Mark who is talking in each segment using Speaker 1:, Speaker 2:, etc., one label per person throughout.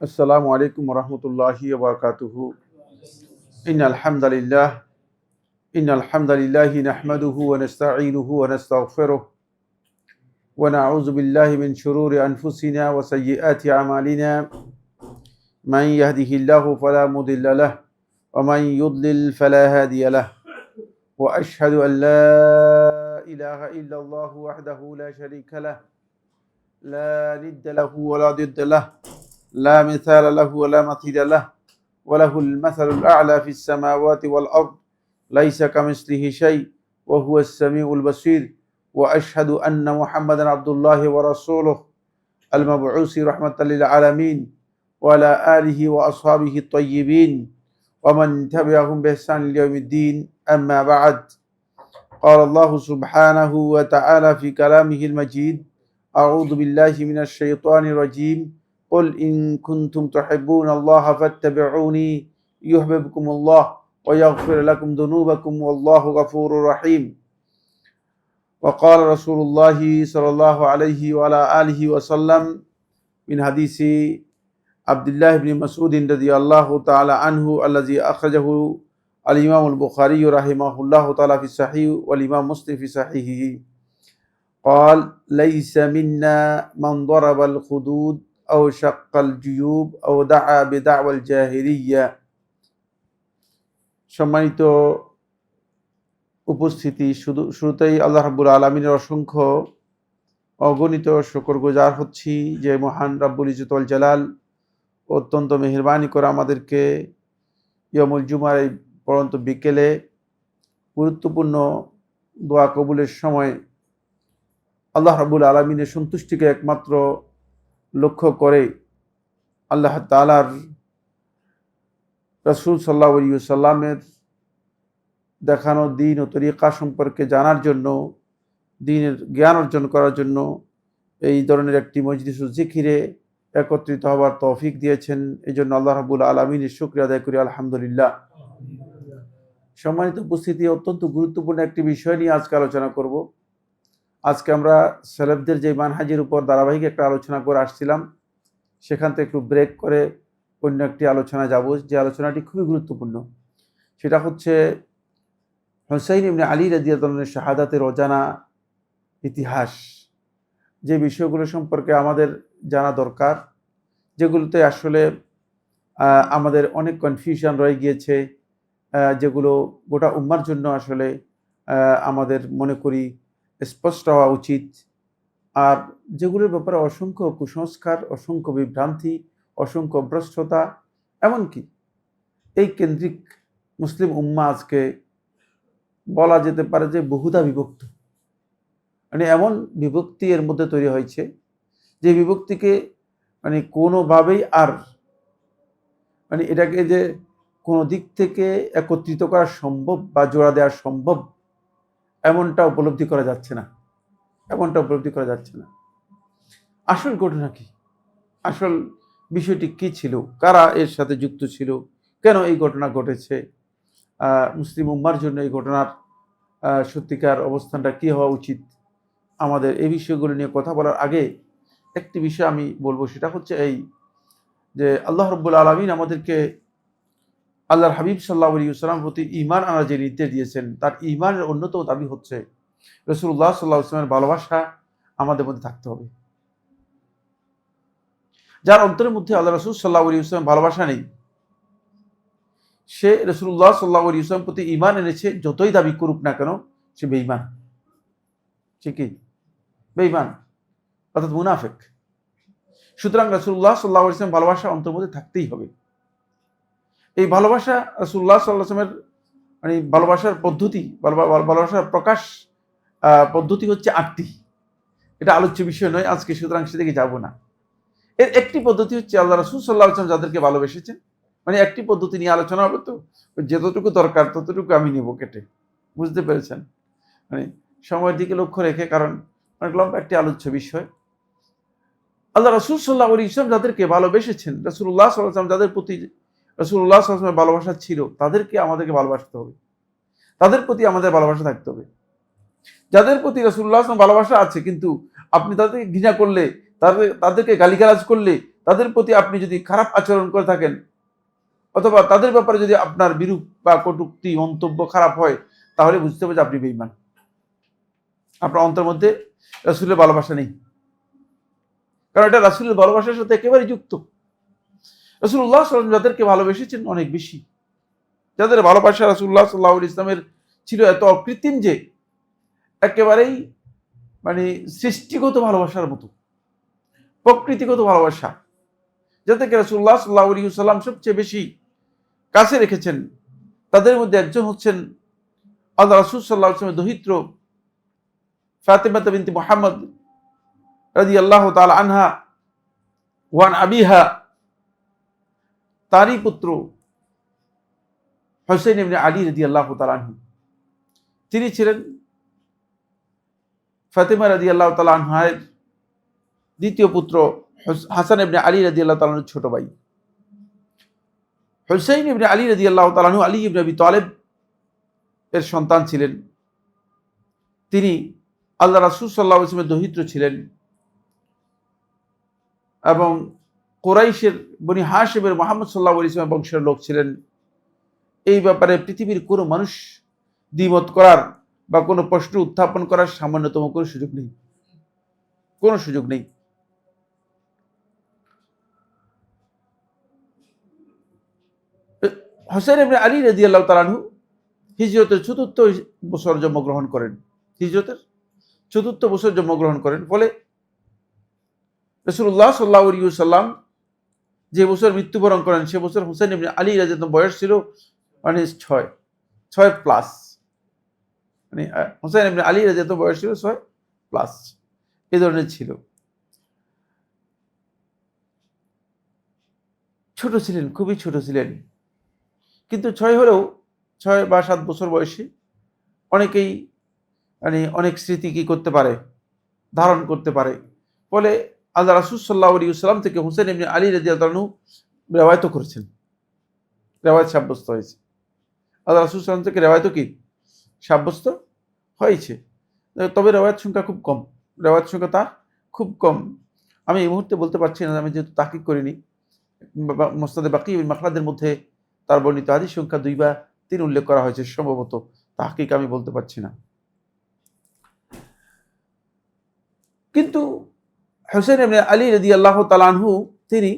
Speaker 1: अस्सलामु अलैकुम वरहमतुल्लाहि वबरकातुहू। इन्नल हम्दलिल्लाहि नहमदुहु व नस्तईनुहु व नस्तगफिरुह व नऊज़ु बिल्लाहि मिन शुरूरि अनफुसिना व सय्यिआति अमालिना मन यहदिहिल्लाहु फला मुदिल्ल लह व मन युद्लिल फला हादिय लह व अशहदु अन ला इलाहा इल्लल्लाहु वहदहु ला शरीका लह ला निद्द लहु व ला दिद्द लह ला मिसाल लहु व ला मसील लह व लहुल मसलुल अअला फिस समावाति वल अर्द लैसा कमिस्लिहि शै व हुवस समीउल बसीर व अशहदु अन्न मुहम्मदन अब्दुल्लाहि व रसूलुहु अल मबऊसी रहमतल लिल आलमीन व अला आलिहि व अस्हाबिहि तय्यिबीन व मन तबिअहुम बिइहसान इला यौमिद्दीन अम्मा बअद। क़ाल अल्लाहु सुब्हानहु व तआला फ़ी कलामिहिल मजीद अऊज़ु बिल्लाहि मिनश शैतानिर रजीम क़ुल इन कुन्तुम तुहिब्बूनल्लाह फत्तबिऊनी युहब्बुकुमुल्लाह व यग़फिर लकुम ज़ुनूबकुम वल्लाहु गफ़ूरुर रहीम। वक़ाल रसूलुल्लाहि सल्लल्लाहु अलैहि व अला आलिहि वसल्लम मिन हदीसी अब्दुल्लाह इब्न मसऊद रज़ियल्लाहु तआला अन्हु अल्लज़ी अख़रजहु अल इमाम अल बुख़ारी रहिमहुल्लाहु तआला फ़ी सहीह वल इमाम मुस्लिम फ़ी सहीहिही क़ाल लैसा मिन्ना मन ज़रबल खुदूद औ शक़्क़ल जुयूब औ दआ बिदअवाल जाहिलिय्या। সম্মানিত উপস্থিতি, শুরুতেই আল্লাহ রাব্বুল আলামিনের অসংখ্য অগণিত শুকরগুজার হচ্ছি যে মহান রাব্বুল ইজ্জত ওয়াল জালাল অত্যন্ত মেহেরবানি করে আমাদেরকে ইয়ামুল জুমার এই পড়ন্ত বিকেলে গুরুত্বপূর্ণ দোয়া কবুলের সময় আল্লাহ রাব্বুল আলামিনের সন্তুষ্টিকে একমাত্র লক্ষ্য করে আল্লাহ তাআলার রাসূল সাল্লাল্লাহু আলাইহি ওয়াসাল্লামের দেখানো দ্বীন ও তরিকা সম্পর্কে জানার জন্য, দ্বীনের জ্ঞান অর্জন করার জন্য এই ধরনের একটি মজলিসুল জিকিরে একত্রিত হওয়ার তৌফিক দিয়েছেন। এই জন্য আল্লাহ রাব্বুল আলামিনের শুকরিয়া আদায় করি আলহামদুলিল্লাহ। সম্মানিত উপস্থিতি, অত্যন্ত গুরুত্বপূর্ণ একটি বিষয় নিয়ে আজকে আলোচনা করব। আজকে আমরা সালাফদের যে মানহাজের উপর ধারাবাহিক একটা আলোচনা করে আসছিলাম, সেখান থেকে একটু ব্রেক করে অন্য একটি আলোচনা যাব, যে আলোচনাটি খুবই গুরুত্বপূর্ণ। সেটা হচ্ছে হুসাইন ইবনে আলী রাদিয়াল্লাহু আনহুর শাহাদাতের অজানা ইতিহাস, যে বিষয়গুলো সম্পর্কে আমাদের জানা দরকার, যেগুলোতে আসলে আমাদের অনেক কনফিউশন রয়ে গিয়েছে, যেগুলো গোটা উম্মার জন্য আসলে আমাদের মনে করি স্পষ্ট হওয়া উচিত, আর যেগুলোর ব্যাপারে অসংখ্য কুসংস্কার, অসংখ্য বিভ্রান্তি, অসংখ্য ভ্রষ্টতা, এমনকি এই কেন্দ্রিক মুসলিম উম্মা আজকে বলা যেতে পারে যে বহুধা বিভক্ত। মানে এমন বিভক্তি এর মধ্যে তৈরি হয়েছে যে বিভক্তিকে কোনোভাবেই আর এটাকে যে কোনো দিক থেকে একত্রিত করা সম্ভব বা জোড়া দেওয়া সম্ভব এমনটা উপলব্ধি করা যাচ্ছে না। আসল ঘটনা কি? আসল বিষয়টি কি ছিল? কারা এর সাথে যুক্ত ছিল? কেন এই ঘটনা ঘটেছে? মুসলিম উম্মার জন্য এই ঘটনার সত্যিকার অবস্থানটা কি হওয়া উচিত? আমাদের এই বিষয়গুলো নিয়ে কথা বলার আগে একটি বিষয় আমি বলবো, সেটা হচ্ছে এই যে আল্লাহ রাব্বুল আলামিন আমাদেরকে আল্লাহর হাবিব সাল্লাল্লাহু আলাইহি ওয়াসাল্লামের প্রতি ঈমান আনার যে নির্দেশ দিয়েছেন, তার ঈমানের অন্যতম দাবি হচ্ছে রাসূলুল্লাহ সাল্লাল্লাহু আলাইহি ওয়াসাল্লামের ভালোবাসা আমাদের মধ্যে থাকতে হবে। যার অন্তরের মধ্যে আল্লাহ রাসূল সাল্লাল্লাহু আলাইহি ওয়াসাল্লামের ভালোবাসা নেই, সে রাসূলুল্লাহ সাল্লাল্লাহু আলাইহি ওয়াসাল্লামের প্রতি ঈমান এনেছে, যতই দাবি করুক না কেন, সে বেঈমান। ঠিকই বেঈমান, অর্থাৎ মুনাফিক। সুতরাং রাসূলুল্লাহ সাল্লাল্লাহু আলাইহি ওয়াসাল্লাম ভালোবাসা অন্তরের মধ্যে থাকতেই হবে। এই ভালোবাসা রাসূলুল্লাহ সাল্লাল্লাহু আলাইহি ওয়াসাল্লামের ভালোবাসার পদ্ধতি, ভালোবাসার প্রকাশ পদ্ধতি হচ্ছে 8টি। এটা আলোচ্য বিষয় নয় আজকে, সুতরাং সেদিকে যাব না। এর একটি পদ্ধতি হচ্ছে আল্লাহ রাসূল সাল্লাল্লাহু আলাইহি ওয়াসাল্লাম যাদেরকে ভালোবেসেছেন, একটি পদ্ধতি নিয়ে আলোচনা হবে, তো যতটুকু দরকার ততটুকু আমি নেব কেটে। বুঝতে পেরেছেন? সময়ের দিকে লক্ষ্য রেখে, কারণ অনেক লম্বা একটি আলোচ্য বিষয়। আল্লাহ রাসূল সাল্লাল্লাহু আলাইহি ওয়াসাল্লাম যাদেরকে ভালোবেসেছেন, রাসূলুল্লাহ সাল্লাল্লাহু আলাইহি ওয়াসাল্লাম যাদের প্রতি রাসূলুল্লাহ সাল্লাল্লাহু আলাইহি ওয়াসাল্লামের ভালোবাসা ছিল, তাদেরকে আমাদেরকে ভালোবাসতে হবে, তাদের প্রতি আমাদের ভালোবাসা থাকতে হবে। যাদের প্রতি রাসূলুল্লাহ সাল্লাল্লাহু আলাইহি ওয়াসাল্লাম ভালোবাসা আছে, কিন্তু আপনি তাদেরকে ঘৃণা করলে, তাদেরকে গালিগালাজ করলে, তাদের প্রতি আপনি যদি খারাপ আচরণ করে থাকেন অথবা তাদের ব্যাপারে যদি আপনার বিরূপ বা কটূক্তি মন্তব্য খারাপ হয়, তাহলে বুঝতে হবে যে আপনি বেঈমান, আপনার অন্তরের মধ্যে রাসূলের ভালোবাসা নেই। কারণ এটা রাসূলের ভালোবাসার সাথে একেবারে যুক্ত। রাসূলুল্লাহ সাল্লাল্লাহু আলাইহি ওয়াসাল্লাম যাদেরকে ভালোবেসেছেন অনেক বেশি, যাদের ভালোবাসা রাসূলুল্লাহ সাল্লাল্লাহু আলাইহি ওয়াসাল্লামের ছিল এত অকৃত্রিম যে একেবারেই মানে সৃষ্টিগত ভালোবাসার মতো, প্রকৃতিগত ভালোবাসা, যাদেরকে রাসূলুল্লাহ সাল্লাল্লাহু আলাইহি ওয়াসাল্লাম সবচেয়ে বেশি কাছে রেখেছেন, তাদের মধ্যে একজন হচ্ছেন আল্লাহ রাসূল সাল্লাল্লাহু আলাইহি ওয়াসাল্লামের দহিত্র ফাতিমা বিনতে মুহাম্মদ রাদিয়াল্লাহু তাআলা আনহা ওয়ান আবিহা, তারই পুত্র হুসাইন ইবনে আলী রাদিয়াল্লাহু তাআলা আনহু। তিনি ছিলেন ফাতিমা রাদিয়াল্লাহু তাআলা আনহার দ্বিতীয় পুত্র হাসান ইবনে আলী রাদিয়াল্লাহু তাআলা আনহুর ছোট ভাই। হুসাইন ইবনে আলী রাদিয়াল্লাহু তাআলা আনহু আলী ইবনে আবি তালেব এর সন্তান ছিলেন। তিনি আল্লাহ রাসূল সাল্লাল্লাহু আলাইহি ওয়াসাল্লামের দহিত্র ছিলেন এবং কুরাইশের বনি হাশিমের মুহাম্মদ সাল্লাল্লাহু আলাইহি ওয়াসাল্লাম বংশের লোক ছিলেন। এই ব্যাপারে পৃথিবীর কোনো মানুষ দ্বিমত করার বা কোনো প্রশ্ন উত্থাপন করার সামান্যতম কোনো সুযোগ নেই, কোনো সুযোগ নেই। হুসাইন ইবনে আলী রাদিয়াল্লাহু তাআলা আনহু হিজরতের ৪র্থ বছর জন্মগ্রহণ করেন, হিজরতের ৪র্থ বছর জন্মগ্রহণ করেন। ফলে রাসূলুল্লাহ সাল্লাল্লাহু আলাইহি ওয়াসাল্লাম যে বছর মৃত্যুবরণ করেন সে বছর হুসাইন ইবনে আলী রাদিয়াল্লাহু বয়স ছিল মানে ৬ প্লাস, মানে হুসাইন ইবনে আলী রাদিয়াল্লাহু বয়স ছিল ৬ প্লাস, এই ধরনের ছিল। ছোট ছিলেন, খুবই ছোট ছিলেন, কিন্তু ৬ হলেও ৬ বা ৭ বছর বয়সে অনেকেই মানে অনেক স্মৃতি কি করতে পারে, ধারণ করতে পারে। ফলে আল্লাহ রাসূল সাল্লাল্লাহু আলাইহি ওয়াসাল্লাম থেকে হুসাইন ইবনে আলী রাদিয়াল্লাহু আনহু রিওয়ায়াত করেছেন, রিওয়ায়াত সাব্যস্ত হয়েছে। আল্লাহ রাসূল সাল্লাল্লাহু আলাইহি ওয়াসাল্লাম থেকে রিওয়ায়াত কি সাব্যস্ত হয়েছে, তবে রিওয়ায়াত সংখ্যা খুব কম, রিওয়ায়াত সংখ্যা তার খুব কম। আমি এই মুহূর্তে বলতে পারছি না, আমি যেহেতু তাহকিক করিনি। মুসনাদে বাকি ইবনে মাখলাদের মধ্যে তার বর্ণিত হাদিস সংখ্যা ২ বা ৩ উল্লেখ করা হয়েছে সম্ভবত, তাহকিক আমি বলতে পারছি না। কিন্তু হুসাইন ইবনে আলী রাদিয়াল্লাহু তাআলা আনহু তিনি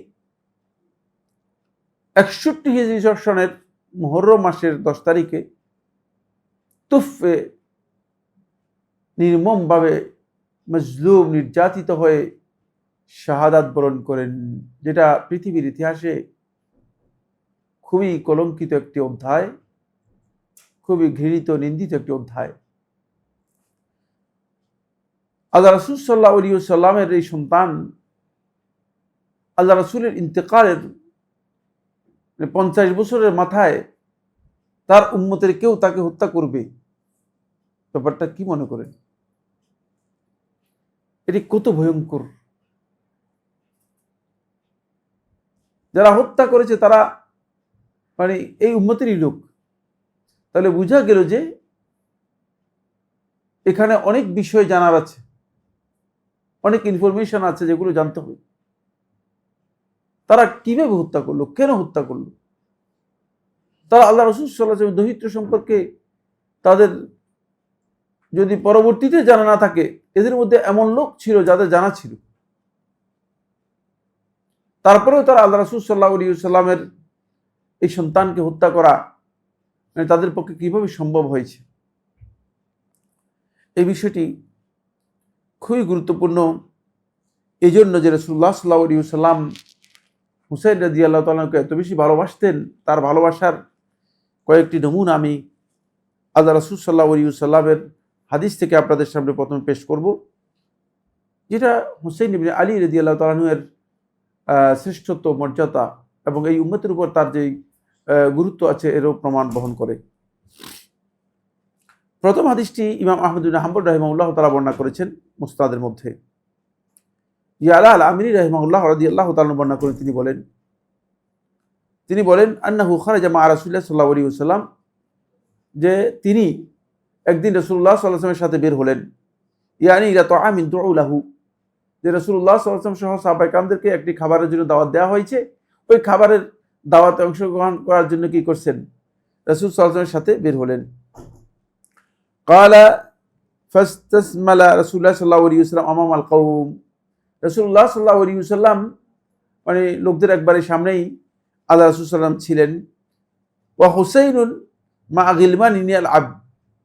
Speaker 1: ৬১ হিজরি সনের মুহররম মাসের ১০ তারিখে তুফে নির্মমভাবে মজলুম নির্যাতিত হয়ে শাহাদাত বরণ করেন, যেটা পৃথিবীর ইতিহাসে খুবই কলঙ্কিত একটি অধ্যায়, খুবই ঘৃণিত নিন্দিত একটি অধ্যায়। আল্লাহ রাসূল সাল্লাল্লাহু আলাইহি ওয়াসাল্লামের এই সন্তান আল্লাহ রাসূলের ইন্তেকালের ৫০ বছরের মাথায় তার উম্মতের কেউ তাকে হত্যা করবে, ব্যাপারটা কি মনে করেন? এটি কত ভয়ঙ্কর। যারা হত্যা করেছে তারা মানে এই উম্মতেরই লোক। তাহলে বোঝা গেল যে এখানে অনেক বিষয় জানার আছে, অনেক ইনফরমেশন আছে যেগুলো জানতে হবে। তারা কিভাবে হত্যা করলো, কেন হত্যা করলো, তারা আল্লাহ রাসূল সাল্লাল্লাহু আলাইহি ওয়াসাল্লাম দহিত্র সম্পর্কে তাদের যদি পরবর্তীতে জানা না থাকে, এদের মধ্যে এমন লোক ছিল যাদের জানা ছিল, তারপরেও তারা আল্লাহ রাসূল সাল্লাল্লাহু আলাইহি ওয়াসাল্লামের এই সন্তানকে হত্যা করা মানে তাদের পক্ষে কিভাবে সম্ভব হয়েছে। এই বিষয়টি খুবই গুরুত্বপূর্ণ। এই জন্য যে রাসূলুল্লাহ সাল্লাল্লাহু আলাইহি ওয়াসাল্লাম হুসাইন রাদিয়াল্লাহু তাআলাকে এত বেশি ভালোবাসতেন, তার ভালোবাসার কয়েকটি নমুনা আমি আল্লাহ রাসূল সাল্লাল্লাহু আলাইহি ওয়াসাল্লামের হাদিস থেকে আপনাদের সামনে প্রথমে পেশ করব, যেটা হুসাইন ইবনে আলী রাদিয়াল্লাহু তাআলা এর শ্রেষ্ঠত্ব, মর্যাদা এবং এই উম্মতের উপর তার যে গুরুত্ব আছে এরও প্রমাণ বহন করে। প্রথম হাদিসটি ইমাম আহমদ ইবনে হাম্বল রাহিমাহুল্লাহ তাআলা বর্ণনা করেছেন মুসনাদের মধ্যে। ইয়ালা আল আমিরি রাহিমাহুল্লাহ রাদিয়াল্লাহু তাআলা বর্ণনা করেন, তিনি বলেন আন্নাহু খারাজা মা রাসূলিল্লাহ সাল্লাল্লাহু আলাইহি ওয়াসাল্লাম, যে তিনি একদিন রাসূলুল্লাহ সাল্লাল্লাহু আলাইহি ওয়াসাল্লামের সাথে বের হলেন, ইয়ানি ইলা তাআমিন দুউ লাহু, যে রাসূলুল্লাহ সাল্লাল্লাহু আলাইহি ওয়াসাল্লাম সহ সাহাবায়ে কেরামদেরকে একটি খাবারের জন্য দাওয়াত দেওয়া হয়েছে, ওই খাবারের দাওয়াতে অংশগ্রহণ করার জন্য কি করছেন, রাসূল সাল্লাল্লাহু আলাইহি ওয়াসাল্লামের সাথে বের হলেন। ক্বালা ফাস্তাসমালা রাসূলুল্লাহ সাল্লাল্লাহু আলাইহি ওয়াসাল্লাম আমামাল কওম, রাসূলুল্লাহ সাল্লাল্লাহু আলাইহি ওয়াসাল্লাম মানে লোকদের একবারে সামনেই আল্লাহ রাসূল সাল্লাল্লাহু আলাইহি ওয়াসাল্লাম ছিলেন। ওয়া হুসাইনুন মা গিলমানিন ইয়ালআব,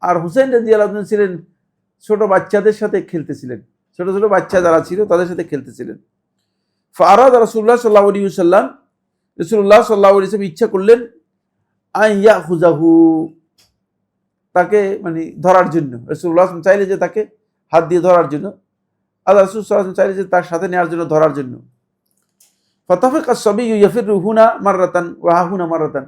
Speaker 1: আর হুসাইন রাদিয়াল্লাহু আনহু ছিলেন ছোট বাচ্চাদের সাথে খেলতেছিলেন, ছোট ছোট বাচ্চা যারা ছিল তাদের সাথে খেলতেছিলেন। ফাআরাদা রাসূলুল্লাহ সাল্লাল্লাহু আলাইহি ওয়াসাল্লাম, রাসূলুল্লাহ সাল্লাল্লাহু আলাইহি ওয়াসাল্লাম ইচ্ছা করলেন আন ইয়াখুযাহু, তাকে মানে ধরার জন্য। রাসূলুল্লাহ চাইলে যে তাকে হাত দিয়ে ধরার জন্য, আল্লাহ রাসূল সাল্লাল্লাহু আলাইহি ওয়াসাল্লাম চাইলে যে তার সাথে নেওয়ার জন্য, ধরার জন্য। ফাতাফাকা আস-সাবিয়্যু ইয়াফিরু হুনা মাররাতান ওয়া হাহুনা মাররাতান,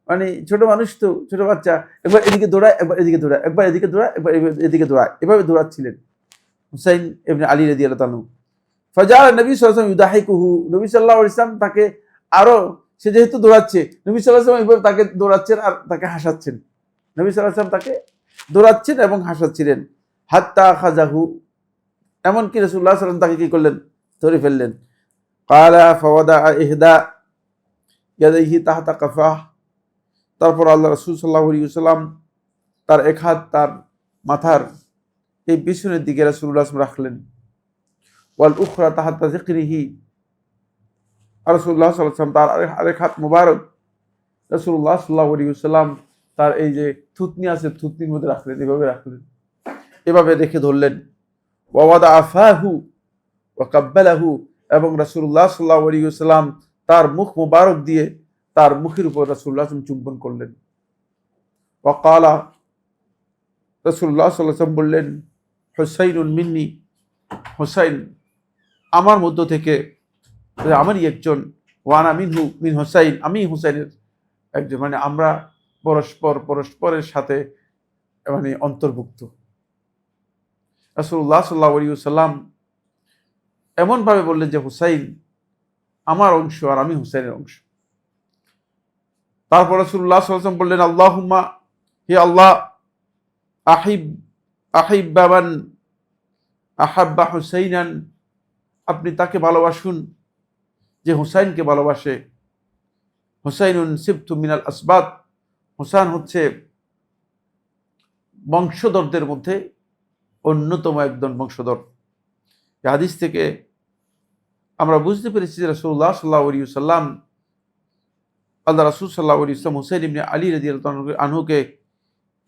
Speaker 1: মানে ছোট মানুষ তো, ছোট বাচ্চা, একবার এদিকে দৌড়ায়, একবার এদিকে দৌড়ায়, একবার এদিকে দৌড়ায়, একবার এদিকে দৌড়ায়, এভাবে দৌড়াচ্ছিলেন হুসাইন ইবনে আলী রাদিয়াল্লাহু তাআলা। ফাজাআ নবী সাল্লাল্লাহু আলাইহি ওয়াসাল্লাম ইউদাহিকুহু, নবী সাল্লাল্লাহু আলাইহি ওয়াসাল্লাম তাকে আরো, সে যেহেতু দৌড়াচ্ছে, নবী সাল্লাল্লাহু আলাইহি ওয়াসাল্লাম এভাবে তাকে দৌড়াচ্ছেন আর তাকে হাসাচ্ছেন, নবী সাল্লাল্লাহু আলাইহি ওয়াসাল্লাম তাকে দৌড়াচ্ছেন এবং হাসাচ্ছিলেন। হাত্তা খাযাহু, এমনকি রাসূলুল্লাহ সাল্লাল্লাহু আলাইহি ওয়াসাল্লাম তাকে কি করলেন, ধরে ফেললেন। ক্বালা ফাওয়াদা ইহদা ইয়াদাইহি তাহতা কাফাহ, তারপর আল্লাহ রাসূল সাল্লাল্লাহু আলাইহি ওয়াসাল্লাম তার এক হাত তার মাথার এই পিছনের দিকে রাসূলুল্লাহ সাল্লাল্লাহু আলাইহি ওয়াসাল্লাম রাখলেন। ওয়াল উখরা তাহতা যিকরিহি, আর রাসূলুল্লাহ সাল্লাল্লাহু আলাইহি ওয়াসাল্লাম তার আরেক হাত মুবারক রাসূলুল্লাহ সাল্লাল্লাহু আলাইহি ওয়াসাল্লাম তার এই যে থুতনি আছে, থুতনির মধ্যে রাখলেন, এভাবে রাখলেন, এভাবে রেখে ধরলেন। ওয়া ওয়াদা আফাহু ওয়া কাব্বালাহু, এবং রাসূলুল্লাহ সাল্লাল্লাহু আলাইহি ওয়াসাল্লাম তার মুখ মুবারক দিয়ে তার মুখের উপর রাসূলুল্লাহ সাল্লাল্লাহু আলাইহি ওয়াসাল্লাম চুম্বন করলেন। ওয়া ক্বালা, রাসূলুল্লাহ সাল্লাল্লাহু আলাইহি ওয়াসাল্লাম বললেন, হুসাইনুন মিন্নি, হুসাইন আমার মধ্য থেকে, আমারই একজন, ওয়ানা মিনহু মিন হুসাইন, আমি হুসাইনের একজন, মানে আমরা পরস্পরের সাথে মানে অন্তর্ভুক্ত। রাসূলুল্লাহ সাল্লাল্লাহু আলাইহি ওয়াসাল্লাম এমনভাবে বললেন যে হুসাইন আমার অংশ আর আমি হুসাইনের অংশ। তারপর রাসূলুল্লাহ সাল্লাল্লাহু আলাইহি ওয়াসাল্লাম বললেন, আল্লাহুম্মা, হে আল্লাহ, আহিব্বা মান আহাব্বা হুসাইনান, আপনি তাকে ভালোবাসুন যে হুসাইনকে ভালোবাসে। হুসাইনুন সিবতু মিনাল আসবাত, হুসাইন হচ্ছে বংশধরদের মধ্যে অন্যতম একজন বংশধর। এই হাদিস থেকে আমরা বুঝতে পেরেছি যে রাসূলুল্লাহ সাল্লাল্লাহু আলাইহি ওয়াসাল্লাম, আল্লাহ রাসূল সাল্লাল্লাহু আলাইহি ওয়াসাল্লাম হুসাইন ইবনে আলী রাদিয়াল্লাহু আনহুকে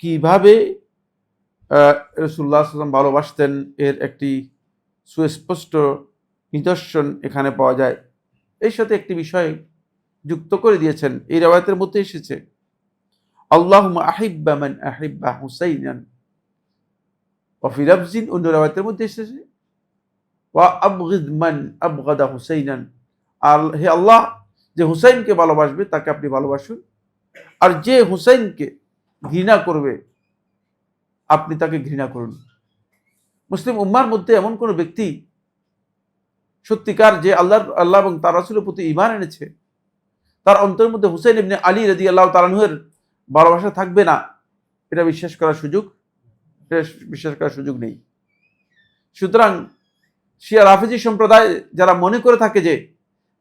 Speaker 1: কিভাবে রাসূলুল্লাহ সাল্লাল্লাহু আলাইহি ওয়াসাল্লাম ভালোবাসতেন এর একটি সুস্পষ্ট নিদর্শন এখানে পাওয়া যায়। এর সাথে একটি বিষয় যুক্ত করে দিয়েছেন, এই riwayat-এর মধ্যে এসেছে, আল্লাহুম্মা আহিব্বা মান আহিব্বা হুসাইনান, ওয়া ফি লাফজিন, অন্য riwayat-এর মধ্যে এসেছে ওয়া আবগিদ মান আবগাদা হুসাইনান, আর হে আল্লাহ, যে হুসাইনকে ভালোবাসবে তাকে আপনি ভালোবাসুন, আর যে হুসাইনকে ঘৃণা করবে আপনি তাকে ঘৃণা করুন। মুসলিম উম্মার মধ্যে এমন কোন ব্যক্তি সত্যিকার যে আল্লাহ এবং তার রাসূলের প্রতি ঈমান এনেছে, তার অন্তরের মধ্যে হুসাইন ইবনে আলী রাদিয়াল্লাহু তাআলা আনহুর ভালোবাসা থাকবে না, এটা বিশ্বাস করার সুযোগ নেই। সুতরাং শিয়া রাফিজি সম্প্রদায় যারা মনে করে থাকে যে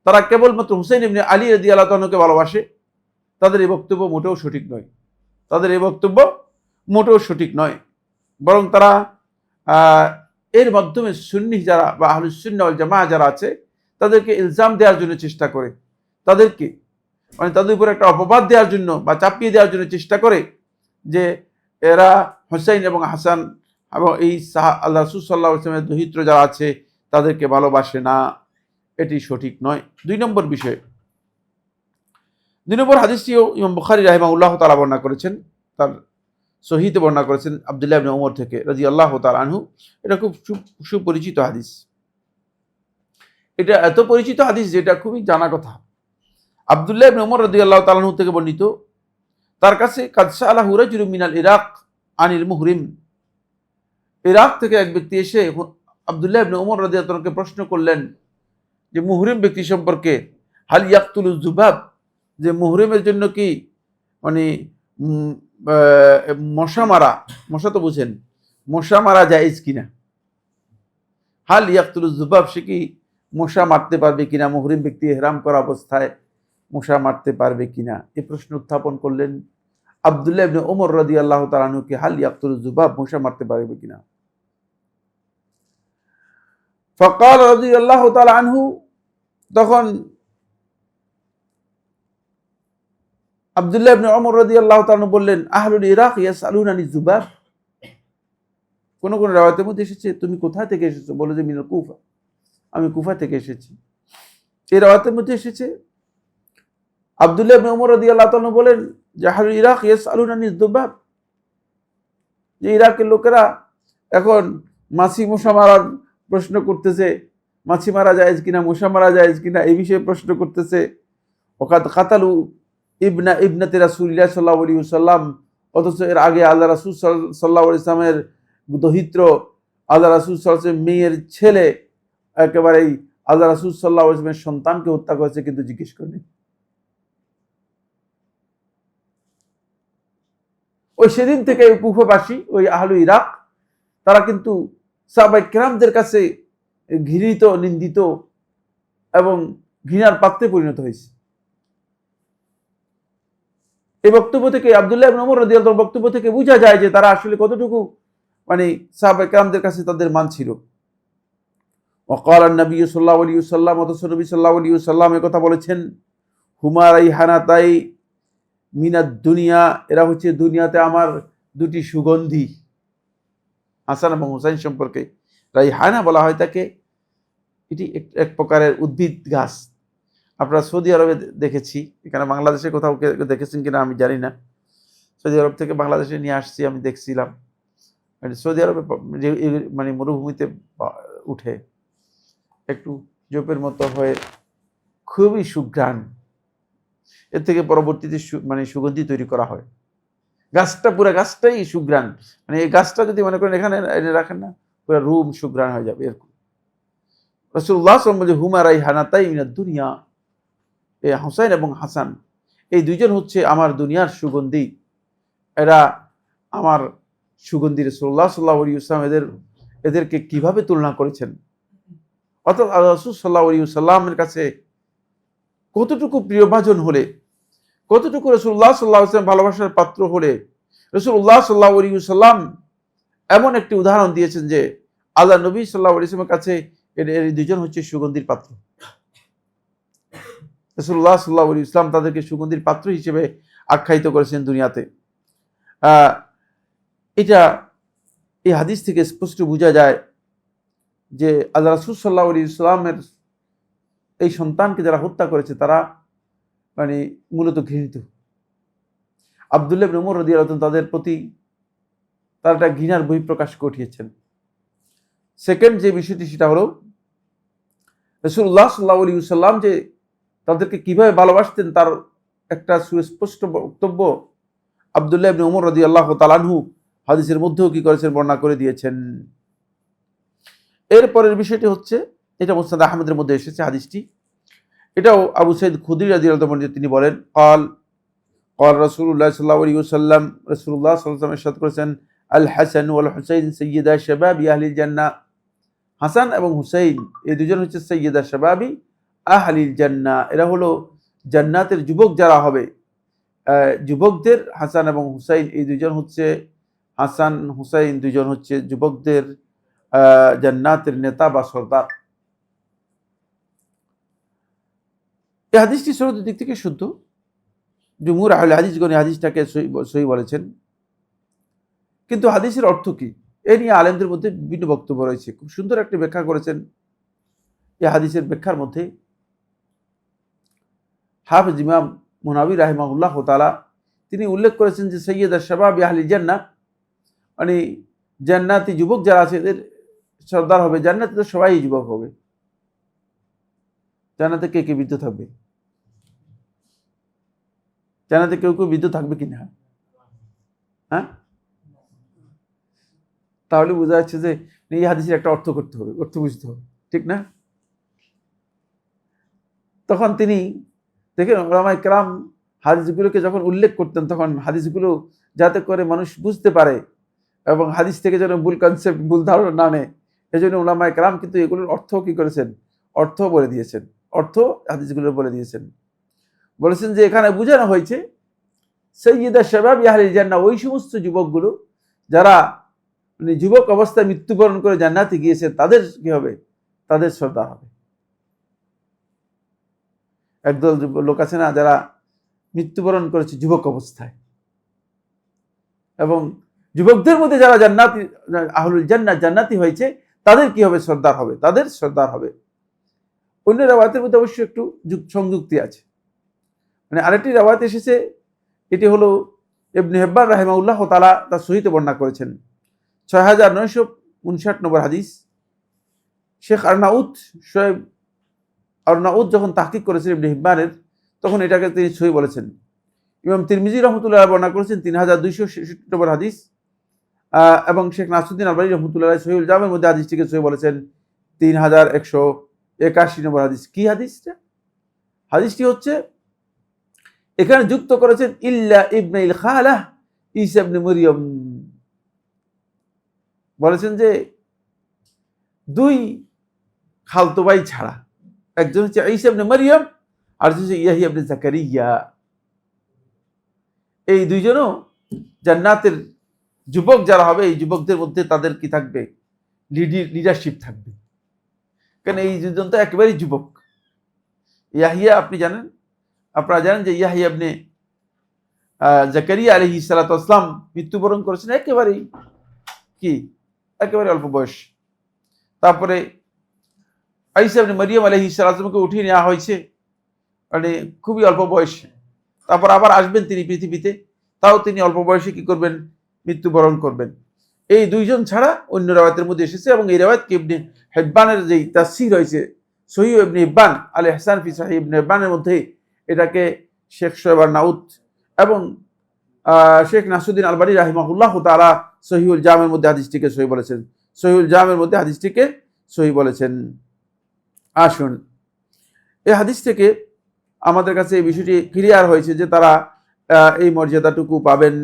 Speaker 1: তারা কেবলমাত্র হুসাইন ইবনে আলী রাদিয়াল্লাহু তাআলা আনহুকে ভালোবাসে, তাদের এই বক্তব্য মোটেও সঠিক নয়। বরং তারা এর মাধ্যমে সুন্নি যারা বা আহলুস সুন্নাহ ওয়াল জামাআহ যারা আছে তাদেরকে ইলজাম দেওয়ার জন্য চেষ্টা করে, তাদেরকে মানে তাদের উপর একটা অপবাদ দেওয়ার জন্য বা চাপিয়ে দেওয়ার জন্য চেষ্টা করে যে এরা হুসাইন এবং হাসান এবং এই আল্লাহ রাসূল সাল্লাল্লাহু আলাইহি ওয়াসাল্লামের দহিত্র যারা আছে তাদেরকে ভালোবাসে না, এটি সঠিক নয়। 2 নম্বর বিষয়, 2 নম্বর হাদিসটিও ইমাম বুখারী রাহিমাহুল্লাহ তাআলা বর্ণনা করেছেন, তার সহিতে বর্ণনা করেছেন আব্দুল্লাহ ইবনে ওমর থেকে রাদিয়াল্লাহু তাআলা আনহু। এটা খুব সুপরিচিত হাদিস, এটা এত পরিচিত হাদিস যেটা খুবই জানা কথা। আব্দুল্লাহ ইবনে ওমর রাদিয়াল্লাহু তাআলা আনহু থেকে বর্ণিত, তার কাছে কাদ সাআলাহু রাজুলুম মিনাল ইরাক আনিল মুহরিম, ইরাক থেকে এক ব্যক্তি এসে আব্দুল্লাহ ইবনে ওমর রাদিয়াল্লাহু তাআলাকে প্রশ্ন করলেন যে মুহরিম ব্যক্তি সম্পর্কে, হাল ইয়াকতুলুজ যুবাব, যে মুহরিমের জন্য কি মানে মশা মারা, মশা তো বুঝেন, মশা মারা জায়েজ কিনা। হাল ইয়াকতুল যুবাব, সে কি মশা মারতে পারবে কিনা, মুহরিম ব্যক্তি ইহরাম করা অবস্থায় মশা মারতে পারবে কিনা, এই প্রশ্ন উত্থাপন করলেন আব্দুল্লাহ ইবনে ওমর রাদিয়াল্লাহু তাআলা আনহুকে, হাল ইয়াকতুল যুবাব, মশা মারতে পারবে কিনা। ফাকাল রাদিয়াল্লাহু তাআলা আনহু, তখন আব্দুল্লাহ ইবনে ওমর রাদিয়াল্লাহু তাআলা বললেন, আহলুল ইরাক ইয়াসআলুনা আনিজ যুবাব। কোন কোন রাওয়ায়াতের মধ্যে এসেছে তুমি কোথা থেকে এসেছো, বলে যে মিনাল কুফা, আমি কুফা থেকে এসেছি। এই রাওয়ায়াতের মধ্যে এসেছে আব্দুল্লাহ ইবনে ওমর রাদিয়াল্লাহু তাআলা বলেন যে আহলুল ইরাক ইয়াসআলুনা আনিজ যুবাব, যে ইরাকের লোকেরা এখন মাছি মশা মারার প্রশ্ন করতেছে, মাছি মারা যায় কিনা, মশা মারা যায় কিনা, এই বিষয়ে প্রশ্ন করতেছে। ওকাদ কাতালু ইবনাতে রাসূলিল্লাহ সাল্লাল্লাহু আলাইহি ওয়াসাল্লাম, অথচ এর আগে আল্লাহ রাসূল সাল্লাল্লাহু আলাইহি ওয়াসাল্লামের দহিত্র আল্লাহ রাসূল সাল্লাল্লাহু আলাইহি ওয়াসাল্লামের মেয়ের ছেলে একেবারেই আল্লাহ রাসূল সাল্লাল্লাহু আলাইহি ওয়াসাল্লামের সন্তানকে হত্যা করেছে, কিন্তু জিজ্ঞেস করেনি। ওই সেদিন থেকে কুফাবাসী, ওই আহলু ইরাক, তারা কিন্তু সাহাবায়ে কেরামদের কাছে ঘৃণিত, নিন্দিত এবং ঘৃণার পাত্রে পরিণত হয়েছে। এই বক্তব্য থেকে, আব্দুল্লাহ ইবনে ওমর রাদিয়াল্লাহু তাআলার বক্তব্য থেকে বোঝা যায় যে তারা আসলে কতটুকু সাহাবায়ে কেরামদের কাছে তাদের মান ছিল। ওয়াকাল নবী সাল্লাল্লাহু আলাইহি ওয়াসাল্লাম, অথচ নবী সাল্লাল্লাহু আলাইহি ওয়াসাল্লাম এই কথা বলেছেন, হুমা রাইহানাতাই মিনাদ দুনিয়া, এরা হচ্ছে দুনিয়াতে আমার দুটি সুগন্ধি। হাসান এবং হুসাইন সম্পর্কে রাইহানা বলা হয় তাকে। এটি এক প্রকারের উদ্ভিদ গাছ। আপনারা সৌদি আরবে দেখেছি, এখানে বাংলাদেশে কোথাও দেখেছেন কিনা আমি জানি না। সৌদি আরব থেকে বাংলাদেশে নিয়ে আসছি, আমি দেখছিলাম সৌদি আরবে মরুভূমিতে উঠে একটু জোপের মতো হয়ে খুবই সুঘ্রাণ, এর থেকে পরবর্তীতে সুগন্ধি তৈরি করা হয়। গাছটা, পুরো গাছটাই সুঘ্রাণ, এই গাছটা যদি মনে করেন এখানে রাখেন না, পুরো রুম সুঘ্রাণ হয়ে যাবে এরকম। রাসূলুল্লাহ সাল্লাল্লাহু আলাইহি ওয়াসাল্লাম হুমা রাইহানাতাই মিনাদ দুনিয়া, এই হুসাইন এবং হাসান, এই দুইজন হচ্ছে আমার দুনিয়ার সুগন্ধি, এরা আমার সুগন্ধি। রাসূলুল্লাহ সাল্লাল্লাহু আলাইহি ওয়াসাল্লাম এদেরকে কিভাবে তুলনা করেছেন, অর্থাৎ রাসূল সাল্লাল্লাহু আলাইহি ওয়াসাল্লামের কাছে কতটুকু প্রিয়ভাজন হলে, কতটুকু রাসূলুল্লাহ সাল্লাল্লাহু আলাইহি ওয়াসাল্লাম ভালোবাসার পাত্র হলে রাসূলুল্লাহ সাল্লাল্লাহু আলাইহি ওয়াসাল্লাম এমন একটি উদাহরণ দিয়েছেন যে আল্লাহ নবী সাল্লাল্লাহু আলাইহি ওয়াসাল্লামের কাছে এর দুজন হচ্ছে সুগন্ধির পাত্র। রাসূলুল্লাহ সাল্লাল্লাহু আলাইহি ওয়াসাল্লাম তাদেরকে সুগন্ধির পাত্র হিসেবে আখ্যায়িত করেছেন দুনিয়াতে। এটা এই হাদিস থেকে স্পষ্ট বোঝা যায় যে আল্লাহ রাসূল সাল্লাল্লাহু আলাইহি ওয়াসাল্লামের এই সন্তানকে যারা হত্যা করেছে তারা মূলত ঘৃণিত। আব্দুল্লাহ ইবনে ওমর রাদিয়াল্লাহু তাআলা তাদের প্রতি তারা একটা ঘৃণার বহিঃপ্রকাশ ঘটিয়েছেন। সেকেন্ড যে বিষয়টি, সেটা হলো রাসূলুল্লাহ সাল্লাল্লাহু আলাইহি ওয়াসাল্লাম যে তাদেরকে কিভাবে ভালোবাসতেন তার একটা সুস্পষ্ট বক্তব্য আব্দুল্লাহ ইবনে ওমর রাদিয়াল্লাহু তাআলা আনহু হাদিসের মধ্যেও কি করেছেন, বর্ণনা করে দিয়েছেন। এরপরের বিষয়টি হচ্ছে, এটা মুসনাদ আহমদের মধ্যে এসেছে হাদিসটি, এটাও আবু সাঈদ খুদরি রাদিয়াল্লাহু তাআলা তিনি বলেন, قال রাসূলুল্লাহ সাল্লাল্লাহু আলাইহি ওয়াসাল্লাম, রাসূলুল্লাহ সাল্লাল্লাহু আলাইহি ওয়াসাল্লাম ইরশাদ করেছেন, আল হাসান ওয়াল হুসাইন সাইয়্যিদা শাবাবি আহলিল জান্নাহ, হাসান এবং হুসাইন এই দুজন হচ্ছে সাইয়্যিদা শাবাবি আহলিল জান্নাহ, এরা হলো জান্নাতের যুবক যারা হবে, যুবকদের হাসান এবং হুসাইন এই দুজন হচ্ছে, হাসান হুসাইন দুজন হচ্ছে যুবকদের জান্নাতের নেতা বা সর্দার। এই হাদিসটি সনদ দিক থেকে শুদ্ধ, জুমহুর আহলে হাদিসগণ এই হাদিসটাকে সহিহ বলেছেন। কিন্তু হাদিসের অর্থ কি, এ নিয়ে আলেমদের মধ্যে বিভিন্ন বক্তব্য রয়েছে। খুব সুন্দর একটি ব্যাখ্যা করেছেন এই হাদিসের ব্যাখ্যার মধ্যে হাফেজ ইমাম মুনাবী রাহিমাহুল্লাহ তাআলা, তিনি উল্লেখ করেছেন যে সাইয়্যিদা শাবাবি আহলিল জান্নাহ, জান্নাতি যুবক যারা আছে এদের সর্দার হবে। জান্নাতে তো সবাই যুবক হবে, জান্নাতে কে কে বৃদ্ধ থাকবে? জান্নাতে কেউ কেউ বৃদ্ধ থাকবে কিনা? হ্যাঁ, তাহলে বোঝা যাচ্ছে যে এই হাদিসের একটা অর্থ করতে হবে, অর্থ বুঝতে হবে, ঠিক না? তখন তিনি দেখেন, উলামায়ে কেরাম হাদিসগুলোকে যখন উল্লেখ করতেন, তখন হাদিসগুলো যাতে করে মানুষ বুঝতে পারে এবং হাদিস থেকে যেন ভুল কনসেপ্ট, ভুল ধারণা না নেয়, এই জন্য উলামায়ে কেরাম কিন্তু এগুলোর অর্থ কি করেছেন, অর্থ বলে দিয়েছেন, অর্থ হাদিসগুলো বলে দিয়েছেন। বলেছেন যে এখানে বোঝানো হয়েছে সাইয়্যিদা শাবাব আহলিল জান্নাহ, ওই সমস্ত যুবকগুলো যারা মানে যুবক অবস্থায় মৃত্যুবরণ করে জান্নাতে গিয়েছে, তাদের কি হবে, তাদের সর্দার হবে। একদল লোক আছে না যারা মৃত্যুবরণ করেছে যুবক অবস্থায়, এবং যুবকদের মধ্যে যারা জান্নাতি আহলুল জান্নাহ জান্নাতি হয়েছে, তাদের কি হবে, সর্দার হবে, তাদের সর্দার হবে। অন্য রাওয়ায়াতের মধ্যে অবশ্য একটু সংযুক্তি আছে, মানে আরেকটি রাওয়ায়াত এসেছে, এটি হলো ইবনে হিব্বান রাহিমাহুল্লাহ তাআলা তার সহিতে বর্ণনা করেছেন, 6959 নম্বর হাদিস। শেখ শোয়েব আরনাউত যখন তাহকিক করেছেন ইবনে হিব্বানের, তখন এটাকে তিনি সহিহ বলেছেন। ইমাম তিরমিজি রহমতুল্লাহ বর্ণনা করেছেন 3266 নম্বর হাদিস, এবং শেখ নাসরুদ্দিন আলবানী রহমতুল্লাহ সহিহুল জামের মধ্যে হাদিসটিকে সহিহ বলেছেন 3181 নম্বর হাদিস। কি হাদিসটা? হাদিসটি হচ্ছে, এখানে যুক্ত করেছেন ইল্লা ইবনাইল খালাহ ঈসা ইবনে মরিয়ম, বলেছেন যে দুই খালতো ভাই ছাড়া, একজন হচ্ছে ঈসা ইবনে মরিয়ম, আর হচ্ছে ইয়াহইয়া ইবনে জাকারিয়া। এই দুইজনও জান্নাতের যুবক যারা হবে, এই যুবকদের মধ্যে তাদের কি থাকবে, লিডারশিপ থাকবে। কারণ এই দুজন তো একেবারেই যুবক। ইয়াহইয়া আপনারা জানেন যে ইয়াহইয়া ইবনে জাকারিয়া আলাইহিস সালাতু ওয়াস সালাম মৃত্যুবরণ করেছেন একেবারে অল্প বয়স। তারপরে ঈসা ইবনে মারিয়াম আলাইহিস সালামকে উঠিয়ে নেওয়া হয়েছে মানে খুবই অল্প বয়সে। তারপর আবার আসবেন তিনি পৃথিবীতে, তাও তিনি অল্প বয়সে কি করবেন, মৃত্যুবরণ করবেন। এই দুইজন ছাড়া অন্য রাওয়ায়াতের মধ্যে এসেছে, এবং এই রাওয়ায়াতকে ইবনে হিব্বানের যেই তাফসীর হয়েছে সহিহ ইবনে হিব্বান আল ইহসান ফি সহিহ ইবনে হিব্বানের মধ্যে, এটাকে শেখ শোয়েব আরনাউত এবং শেখ নাসরুদ্দিন আলবানী রাহিমাহুল্লাহ তাআলা সহিহুল জামের মধ্যে হাদিসটিকে সহিহ বলেছেন, সহিহুল জামের মধ্যে হাদিসটিকে সহিহ বলেছেন। আসুন, এই হাদিস থেকে আমাদের কাছে এই বিষয়টি ক্লিয়ার হয়েছে যে তারা এই মর্যাদাটুকু পাবেন।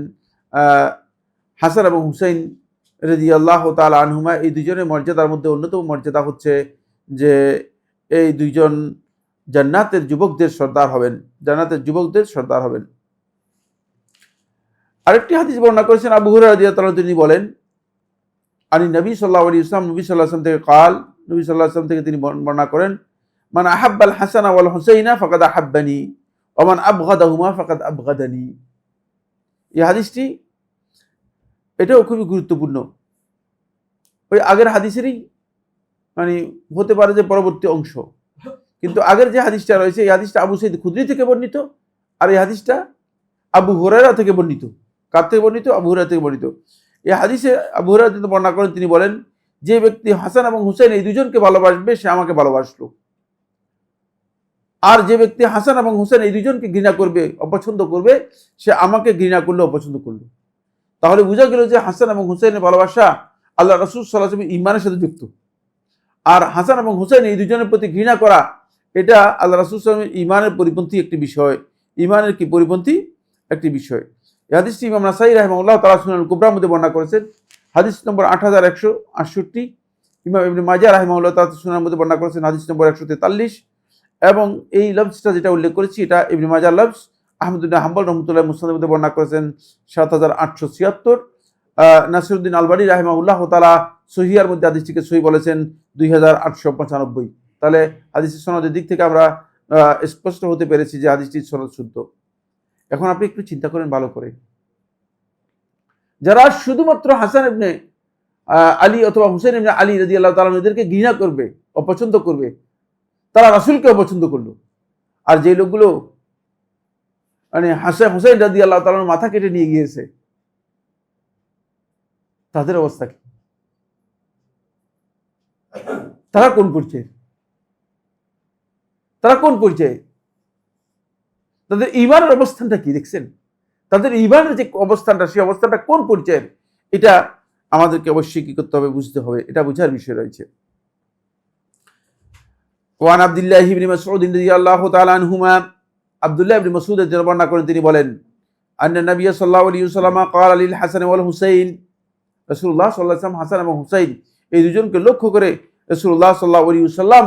Speaker 1: হাসান এবং হুসাইন রাদিয়াল্লাহু তাআলা আনহুমা, এই দুজনের মর্যাদার মধ্যে অন্যতম মর্যাদা হচ্ছে যে এই দুইজন জান্নাতের যুবকদের সর্দার হবেন, জান্নাতের যুবকদের সর্দার হবেন। আরেকটি হাদিস বর্ণনা করেছেন আবু হুরায়রা রাদিয়াল্লাহু তাআলা, তিনি বলেন আনি নবী সাল্লাল্লাহু আলাইহি ওয়াসাল্লাম, নবী সাল্লাল্লাহু আলাইহি ওয়াসাল্লাম থেকে নবী সাল্লাল্লাহু আলাইহি ওয়াসাল্লাম থেকে তিনি বর্ণনা করেন, মান আহাব্বাল হাসানা ওয়াল হুসাইনা ফাকাদ আহাব্বানি ওয়া মান আবগাদাহুমা ফাকাদ আবগাদানি। এই হাদিসটি এটাও খুবই গুরুত্বপূর্ণ। ওই আগের হাদিসেরই মানে হতে পারে যে পরবর্তী অংশ, কিন্তু আগের যে হাদিসটা রয়েছে এই হাদিসটা আবু সাঈদ খুদরি থেকে বর্ণিত, আর এই হাদিসটা আবু হুরায়রা থেকে বর্ণিত। কার থেকে বর্ণিত? আবু হুরায়রা থেকে বর্ণিত। এই হাদিসে আবু হুরায়রা বর্ণনা করেন, তিনি বলেন যে ব্যক্তি হাসান এবং হুসাইন এই দুজনকে ভালোবাসবে সে আমাকে ভালোবাসলো, আর যে ব্যক্তি হাসান এবং হুসাইন এই দুজনকে ঘৃণা করবে, অপছন্দ করবে, সে আমাকে ঘৃণা করলো, অপছন্দ করলো। তাহলে বোঝা গেল যে হাসান এবং হুসাইনের ভালোবাসা আল্লাহ রাসূল সাল্লাল্লাহু আলাইহি ওয়াসাল্লাম ঈমানের সাথে যুক্ত, আর হাসান এবং হুসাইন এই দুজনের প্রতি ঘৃণা করা এটা আল্লাহ রাসূল সাল্লাল্লাহু আলাইহি ওয়াসাল্লামের ঈমানের পরিপন্থী একটি বিষয়, ঈমানের কি পরিপন্থী একটি বিষয়। এই হাদিসটি ইমাম নাসাঈ রাহিমাহুল্লাহ তাআলা সুনানুল কুবরার মধ্যে বর্ণনা করেছেন, হাদিস নম্বর 8168। ইমাম ইবনে মাজাহ রাহিমাহুল্লাহ তাআলা সুনানের মধ্যে বর্ণনা করেছেন হাদিস নম্বর 143, এবং এই লফজটা যেটা উল্লেখ করেছি এটা ইবনে মাজাহ লফজ। আহমদ ইবনে হাম্বল রাহমাতুল্লাহ মুসনাদের মধ্যে বর্ণনা করেছেন 7876। নাসিরউদ্দিন আলবানী রাহিমাহুল্লাহ তাআলা সহিহার মধ্যে হাদিসটিকে সহিহ বলেছেন 2895। তাহলে হাদিসের সনদের দিক থেকে আমরা স্পষ্ট হতে পেরেছি যে হাদিসটির সনদ শুদ্ধ। এখন আপনি একটু চিন্তা করেন ভালো করে, যারা শুধুমাত্র হাসান ইবনে আলী অথবা হুসাইন ইবনে আলী রাদিয়াল্লাহু তাআলা এদেরকে ঘৃণা করবে, অপছন্দ করবে, তারা রাসূলকে অপছন্দ করলো। আর যে লোকগুলো মানে হাসান হুসাইন রাদিয়াল্লাহু তাআলার মাথা কেটে নিয়ে গিয়েছে, তাদের অবস্থা কি? তারা কোন পর্যায়ে? তাদের ঈমানের অবস্থানটা কি দেখছেন? তাদের ঈমানের যে অবস্থানটা, সেই অবস্থানটা কোন পর্যায়ের, এটা আমাদেরকে অবশ্যই কি করতে হবে, বুঝতে হবে, এটা বোঝার বিষয় রয়েছে। ওয়ান আব্দুল্লাহ ইবনে মাসউদ রাদিয়াল্লাহু তাআলা আনহুমা, আব্দুল্লাহ ইবনে মাসউদ বর্ণনা করেন, তিনি বলেন আন্না নবী সাল্লাল্লাহু আলাইহি ওয়াসাল্লাম ক্বালা লিল হাসান ওয়াল হুসাইন, রাসূলুল্লাহ সাল্লাল্লাহু আলাইহি ওয়াসাল্লাম হাসান এবং হুসাইন এই দুজনকে লক্ষ্য করে রাসূলুল্লাহ সাল্লাল্লাহু আলাইহি ওয়াসাল্লাম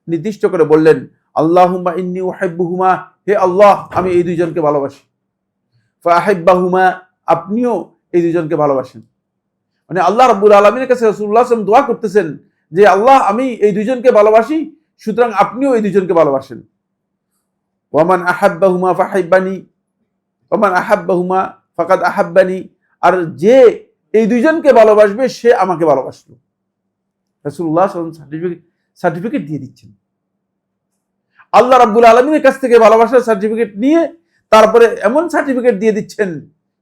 Speaker 1: নির্দিষ্ট করে বললেন, আল্লাহুম্মা ইন্নী উহিব্বুহুমা, হে আল্লাহ আমি এই দুইজনকে ভালোবাসি। ফাআহিব্বাহুমা, আপনিও এই দুইজনকে ভালোবাসেন। মানে আল্লাহ রাব্বুল আলামিনের কাছে রাসূলুল্লাহ সাল্লাল্লাহু আলাইহি ওয়াসাল্লাম দোয়া করতেছেন যে আল্লাহ আমি এই দুইজনকে ভালোবাসি, সুতরাং আপনিও এই দুইজনকে ভালোবাসেন। ওয়ামান আহাব্বাহুমা ফাহিব্বানি ওয়ামান আহাব্বাহুমা ফাকাদ আহাব্বানি, আর যে এই দুইজনকে ভালোবাসবে সে আমাকে ভালোবাসলো। রাসূলুল্লাহ সাল্লাল্লাহু আলাইহি ওয়াসাল্লাম সার্টিফিকেট দিয়ে দিচ্ছেন। আল্লাহ রাব্বুল আলামিনের কাছ থেকে ভালোবাসার সার্টিফিকেট নিয়ে তারপরে এমন সার্টিফিকেট দিয়ে দিচ্ছেন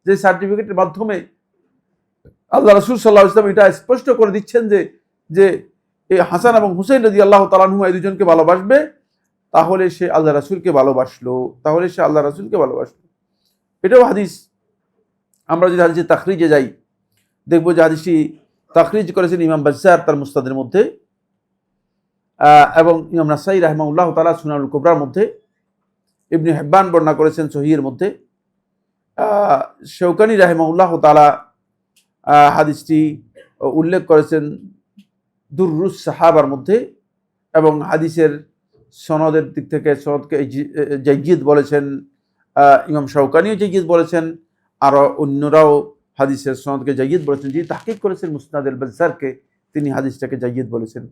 Speaker 1: যে সার্টিফিকেটের মাধ্যমে আল্লাহ রাসূল সাল্লাল্লাহু আলাইহি ওয়াসাল্লাম এটা স্পষ্ট করে দিচ্ছেন যে এই হাসান এবং হুসাইন রাদিয়াল্লাহু তাআলা আনহুমা এই দুজনকে ভালোবাসবে, তাহলে সে আল্লাহ রাসূলকে ভালোবাসলো, তাহলে সে আল্লাহ রাসূলকে ভালোবাসলো। এটাও হাদিস। আমরা যদি হাদিসের তাখরিজে যাই, দেখবো যে হাদিসটি তাখরিজ করেছেন ইমাম বাজ্জার তার মুসনাদের মধ্যে, এবং ইমাম নাসাই রাহিমাহুল্লাহ তাআলা সুনানুল কুবরার মধ্যে, ইবনে হিব্বান বর্ণনা করেছেন সহিহের মধ্যে, শৌকানি রাহিমাহুল্লাহ তাআলা হাদিসটি উল্লেখ করেছেন দুররুস সাহাবার মধ্যে, এবং হাদিসের সনদের দিক থেকে সনদকে জাইয়িদ বলেছেন, ইমাম শৌকানিও জাইয়িদ বলেছেন, আরও অন্যরাও হাদিসের সনদকে জাইয়িদ বলেছেন। যিনি তাহকিক করেছেন মুসনাদ আল বাজ্জারকে, তিনি হাদিসটাকে জাইয়িদ বলেছেন।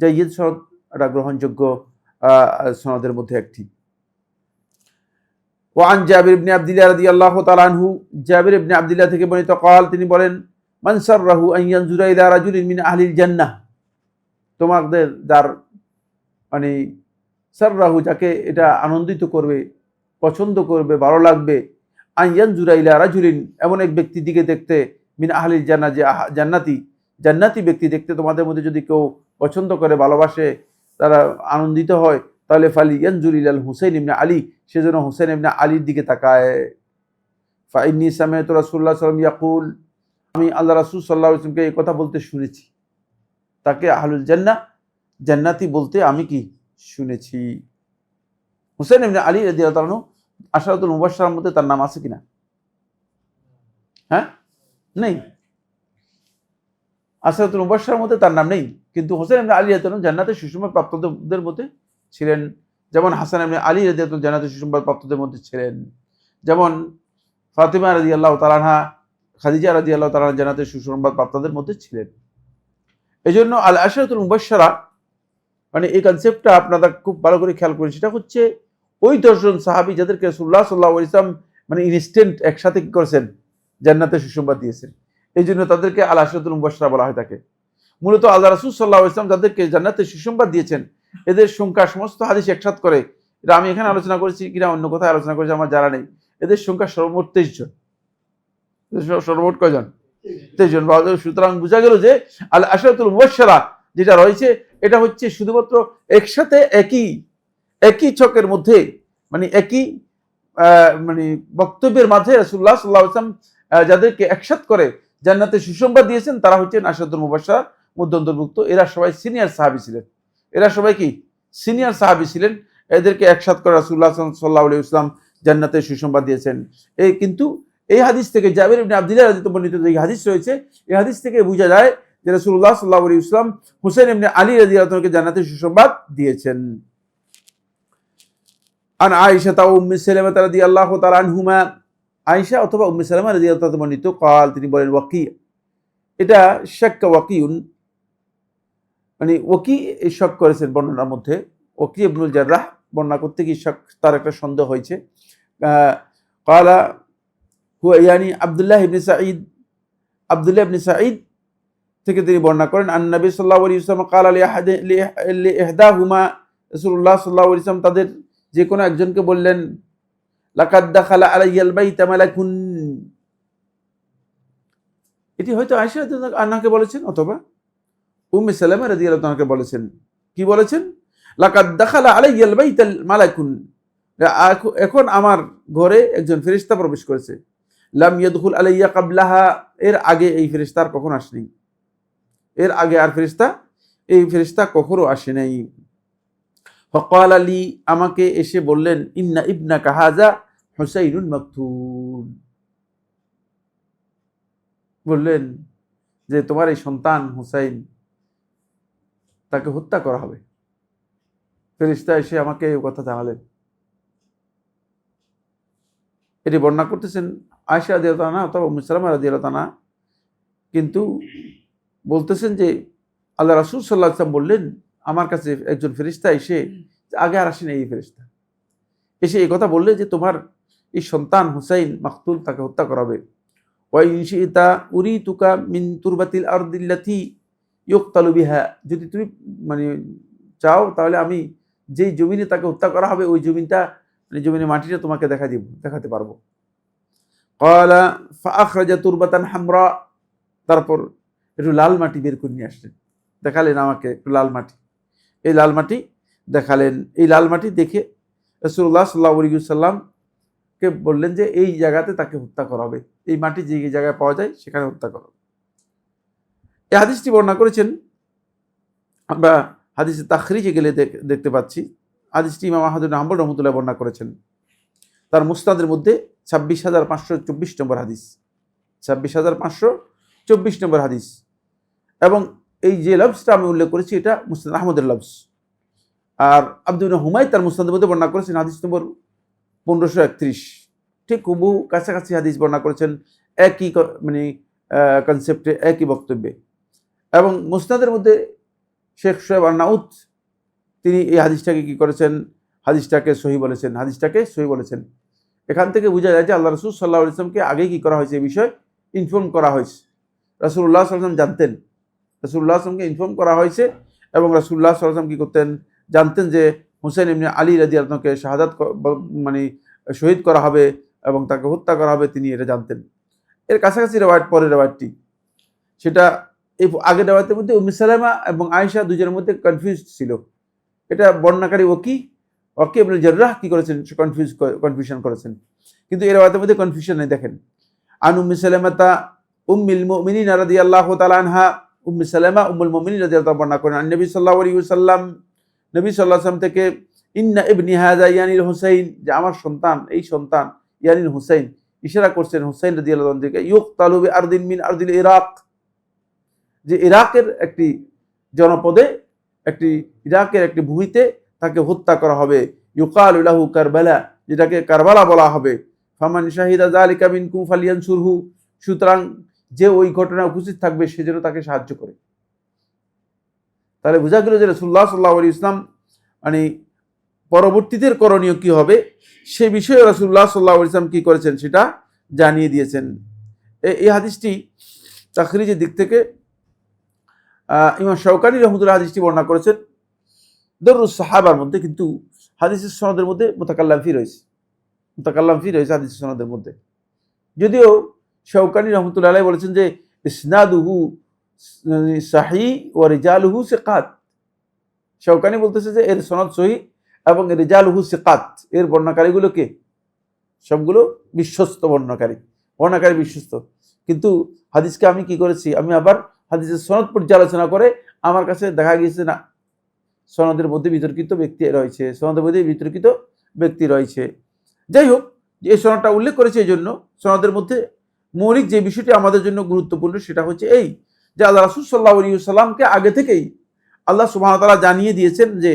Speaker 1: জাইয়িদ সনদ এটা গ্রহণযোগ্য সনদের মধ্যে একটি। ওয়ান জাবির ইবনে আব্দুল্লাহ রাদিয়াল্লাহু তাআলা আনহু, জাবির ইবনে আব্দুল্লাহ থেকে বর্ণিত قال, তিনি বলেন, মান সাররাহু আন ইয়ানজুরা ইলা রাজুলিন মিন আহলিল জান্নাহ, তোমাদের যার মানে সাররাহু যাকে এটা আনন্দিত করবে, পছন্দ করবে, ভালো লাগবে, আন ইয়ানজুরা ইলা রাজুলিন এমন এক ব্যক্তির দিকে দেখতে, মিন আহলিল জান্নাহ যে জান্নাতি ব্যক্তি দেখতে তোমাদের মধ্যে যদি কেউ পছন্দ করে, ভালোবাসে, তারা আনন্দিত হয়, তাহলে ফালি ইয়ানজুর ইলাল হুসাইন ইবনে আলী, সেজন্য হুসাইন ইবনে আলীর দিকে তাকায়। ফাইন্নী সামিআতু রাসূলুল্লাহ সাল্লাল্লাহু আলাইহি ওয়াসাল্লাম ইয়াকুল, আমি আল্লাহ রাসূল সাল্লাল্লাহু আলাইহি ওয়াসাল্লামকে এই কথা বলতে শুনেছি, তাকে আহলুল জান্নাহ জান্নাতি বলতে আমি কি শুনেছি। হুসাইন ইবনে আলী রাদিয়াল্লাহু তাআলা আশরাতুল মুবাশশারার মধ্যে তার নাম আছে কিনা? হ্যাঁ, নেই। আশরাতুল মুবাশশারার মধ্যে তার নাম নেই, কিন্তু হুসাইন ইবনে আলী রাদিয়াল্লাহু তাআলা জান্নাতের সুসংবাদ প্রাপ্তদের মধ্যে ছিলেন, যেমন হাসান ইবনে আলী রাদিয়াল্লাহু তাআলা জান্নাতের সুসংবাদ প্রাপ্তদের মধ্যে ছিলেন, যেমন ফাতিমা রাদিয়াল্লাহু তাআলা আনহা, খাদিজা রাদিয়াল্লাহু তাআলা জান্নাতের সুসংবাদ প্রাপ্তদের মধ্যে ছিলেন। এজন্য আল আশরাতুল মুবাশশারা মানে এই কনসেপ্টটা আপনারা খুব ভালো করে খেয়াল করেন, সেটা হচ্ছে ওই 10 জন সাহাবী যাদেরকে রাসূলুল্লাহ সাল্লাল্লাহু আলাইহি ওয়াসাল্লাম মানে ইনস্ট্যান্ট একসাথে কি করেছেন, জান্নাতের সুসংবাদ দিয়েছেন। এই জন্য তাদেরকে আল আশরাতুল মুবাশশারা বলা হয় থাকে। মূলত আল্লাহ রাসূল সাল্লাল্লাহু আলাইহি ওয়াসাল্লাম যাদেরকে জান্নাতের সুসংবাদ দিয়েছেন, এদের সংখ্যা সমস্ত হাদিস একসাথে করে, এটা আমি এখানে আলোচনা করেছি কিনা অন্য কোথায় আলোচনা করেছি আমার জানা নেই, এদের সংখ্যা সর্বমোট 23 জন। সর্বমোট কয়জন? 23 জন। সুতরাং বোঝা গেল যে আল আশরাতুল মুবাশশারা যেটা রয়েছে এটা হচ্ছে শুধুমাত্র একসাথে একই ছকের মধ্যে মানে একই মানে বক্তব্যের মাঝে রাসূলুল্লাহ সাল্লাল্লাহু আলাইহি ওয়াসাল্লাম যাদেরকে একসাথ করে জান্নাতের সুসংবাদ দিয়েছেন, তারা হচ্ছেন আশরাতুল মুবাশশারার মধ্যে অন্তর্ভুক্ত। এরা সবাই সিনিয়র সাহাবী ছিলেন, এরা সবাই কি সিনিয়র সাহাবী ছিলেন। এদেরকে একসাথ করে রাসূলুল্লাহ সাল্লাল্লাহু আলাইহি ওয়াসাল্লাম জান্নাতের সুসংবাদ দিয়েছেন। কিন্তু এই হাদিস থেকে জাবির ইবনে আব্দুল্লাহ রাদিয়াল্লাহু বর্ণিত যে হাদিস রয়েছে, এই হাদিস থেকে বোঝা যায় যে রাসূলুল্লাহ সাল্লাল্লাহু আলাইহি ওয়াসাল্লাম হুসাইন ইবনে আলী রাদিয়াল্লাহু তাআলাকে জান্নাতের সুসংবাদ দিয়েছেন। আন আয়েশা ও উম্মে সালামা রাদিয়াল্লাহু তাআলা আনহুমা, আয়েশা অথবা উম্মে সালামা রাদিয়াল্লাহু তাআলা বর্ণিত قال, তিনি বলেন, ওয়াকি, এটা শাক্কা ওয়াকিউন মানে ওয়াকি এই শক করেছেন বর্ণনার মধ্যে। ওয়াকি ইবনুল জাররাহ বর্ণনা করতে গিয়ে তার একটা সন্দেহ হয়েছে। قال হুয়া ইয়ানি আব্দুল্লাহ ইবনে সাঈদ থেকে তিনি বর্ণনা করেন, আন নবী সাল্লাল্লাহু আলাইহি ওয়াসাল্লাম قال লি ইহদাহুমা, রাসূলুল্লাহ সাল্লাল্লাহু আলাইহি ওয়াসাল্লাম তাদের যে কোনো একজনকে বললেন, লাকাদ দাখালা আলাইয়াল বাইতা মালাকুন। এটি হয়তো আয়েশা রাদিয়াল্লাহু আনহাকে বলেছেন অথবা উম্মে সালামা রাদিয়াল্লাহু তাআলাকে বলেছেন। কি বলেছেন? লাকাদ দাখালা আলাইয়াল বাইতাল মালাকুন, এখন আমার ঘরে একজন ফেরেশতা প্রবেশ করেছে। লাম ইয়াদখুল আলাইয়া ক্বাবলাহা, এর আগে এই ফেরেশতা আর কখনো আসেনি, এর আগে আর এই ফেরেশতা কখনো আসে নাই। ফাকাল লি, আমাকে এসে বললেন, ইন্না ইবনাকা হাযা হুসাইনুন মাকতুল, বললেন যে তোমার এই সন্তান হুসাইন তাকে হত্যা করা হবে। ফেরেশতা এসে আমাকে এই কথা জানালেন। এটি বর্ণনা করতেছেন আয়েশা রাদিয়াল্লাহু আনহা অথবা উম্মে সালামা রাদিয়াল্লাহু আনহা, কিন্তু বলতেছেন যে আল্লাহ রাসূল সাল্লাল্লাহু আলাইহি ওয়াসাল্লাম বললেন, আমার কাছে একজন ফেরেশতা এসে, আগে আর আসেন এই ফেরেশতা, এসে এই কথা বললে যে তোমার এই সন্তান হুসাইন মাকতুল, তাকে হত্যা করা হবে। ওয়া ইন শি'তা উরিতুকা মিন তুরবাতিল আরদিল্লাতি ইউকতালু বিহা, যদি তুমি মানে চাও তাহলে আমি যেই জমিনে তাকে হত্যা করা হবে ওই জমিনটা, মানে জমিনের মাটিটা তোমাকে দেখাতে পারবো। ক্বালা ফাআখরাজা তুরবাতান হামরা, তারপর একটু লাল মাটি বের করে নিয়ে আসলেন, দেখালেন আমাকে একটু লাল মাটি। এই লাল মাটি দেখালেন। এই লাল মাটি দেখে রাসূলুল্লাহ সাল্লাল্লাহু আলাইহি ওয়াসাল্লামকে বললেন যে এই জায়গাতে তাকে হত্যা করা হবে, এই মাটি যে জায়গায় পাওয়া যায় সেখানে হত্যা করা হবে। এই হাদিসটি বর্ণনা করেছেন, আমরা হাদিসে তাখরিজে গেলে দেখতে পাচ্ছি, হাদিসটি ইমাম আহমদ ইবনে হাম্বল রাহমাতুল্লাহ বর্ণনা করেছেন তার মুসনাদের মধ্যে ২৬,৫২৪ নম্বর হাদিস, ২৬,৫২৪ নম্বর হাদিস। এবং এই যে লফজটা আমি উল্লেখ করেছি এটা মুসনাদ আহমদের লফজ। আর আব্দুল হুমায়দ তার মুসনাদের মধ্যে বর্ণনা করেছেন হাদিস নম্বর ১৫৩১, ঠিক হুবহু কাছাকাছি হাদিস বর্ণনা করেছেন, একই মানে কনসেপ্টে, একই বক্তব্যে। এবং মুসনাদের মধ্যে শেখ শোয়েব আন-নাউত তিনি এই হাদিসটাকে কি করেছেন, হাদিসটাকে সহি বলেছেন। এখান থেকে বোঝা যায় যে আল্লাহ রাসূল সাল্লাল্লাহু আলাইহি ওয়াসাল্লামকে আগেই কি করা হয়েছে, এই বিষয়ে ইনফর্ম করা হয়েছে। রাসূলুল্লাহ সাল্লাল্লাহু আলাইহি ওয়াসাল্লাম জানতেন, রাসূলুল্লাহ সাল্লাল্লাহু আলাইহি ওয়াসাল্লামকে ইনফর্ম করা হয়েছে, এবং রাসূলুল্লাহ সাল্লাল্লাহু আলাইহি ওয়াসাল্লাম কি করতেন, জানতেন যে হুসাইন ইবনে আলী রাদিয়াল্লাহু আনহুকে শাহাদাত মানে শহীদ করা হবে এবং তাকে হত্যা করা হবে, তিনি এটা জানতেন। এর কাছাকাছি রেওয়ায়েত, পরের রেওয়ায়েতটি, সেটা এই আগের রেওয়ায়েতের মধ্যে উম্মে সালামা এবং আয়েশা দুজনের মধ্যে কনফিউজড ছিল। এটা বর্ণনাকারী ওয়াকি ইবনে জাররাহ কি করেছেন, কনফিউশন করেছেন, কিন্তু এই রেওয়ায়েতের মধ্যে কনফিউশন নেই। দেখেন, আন উম্মে সালামাতা উম্মুল মুমিনিন রাদিয়াল্লাহু তাআলা আনহা, উম্মে সালামা উম্মুল মুমিনিন রাদিয়াল্লাহু তাআলা বর্ণনা করেন, নবী সাল্লাল্লাহু আলাইহি ওয়াসাল্লাম, নবী সাল্লাল্লাহু আলাইহি ওয়াসাল্লাম থেকে, ইন্না ইবনি হাযা ইয়ানিল হুসাইন, যে আমার সন্তান, এই সন্তান ইয়ানিল হুসাইন, ইশারা করছেন হুসাইন রাদিয়াল্লাহু আনহু থেকে, ইউকতালু বিআরদিন মিন আরদিল ইরাক, যে ইরাকের একটি জনপদে, ইরাকের একটি ভূমিতে তাকে হত্যা করা হবে। ইউকালু লাহু কারবালা, যেটাকে কারবালা বলা হবে। ফামান শাহিদা যালিকা মিনকুম ফালিয়ানসুরহু, সুতরাং যে ওই ঘটনায় উপস্থিত থাকবে সে যেন তাকে সাহায্য করে। তাহলে বোঝা গেল যে রাসূলুল্লাহ সাল্লাল্লাহু আলাইহি ওয়াসাল্লাম মানে পরবর্তীদের করণীয় কি হবে সে বিষয়ে রাসূলুল্লাহ সাল্লাল্লাহু আলাইহি ওয়াসাল্লাম কি করেছেন সেটা জানিয়ে দিয়েছেন। এই হাদিসটি তাখরিজের দিক থেকে ইমাম শাওকানি রাহমাতুল্লাহ হাদিসটি বর্ণনা করেছেন দরুস সাহাবার মধ্যে, কিন্তু হাদিসের সনদের মধ্যে মুতাকাল্লাম ফি রয়েছে হাদিসের সনদের মধ্যে। যদিও শাওকানি রাহমাতুল্লাহ আলাইহি বলেছেন যে ইসনাদুহু সাহিহ ওয়া রিজালুহু সিকাত, শাওকানি বলতেছে যে এর সনদ সহিহ এবং রিজালুহু সিকাত, এর বর্ণনাকারীগুলো কে, সবগুলো বিশ্বস্ত বর্ণনাকারী বিশ্বস্ত। কিন্তু হাদিসকে আমি কি করেছি, আমি আবার হাদিসের সনদ পর্যালোচনা করে আমার কাছে দেখা গিয়েছে না, সনদের মধ্যে বিতর্কিত ব্যক্তি রয়েছে। যাই হোক, এই সনদটা উল্লেখ করেছে এই জন্য, সনদের মধ্যে মৌলিক যে বিষয়টি আমাদের জন্য গুরুত্বপূর্ণ সেটা হচ্ছে এই, যে আল্লাহ রাসূল সাল্লাল্লাহু আলাইহি ওয়াসাল্লামকে আগে থেকেই আল্লাহ সুবহানাহু ওয়া তাআলা জানিয়ে দিয়েছেন যে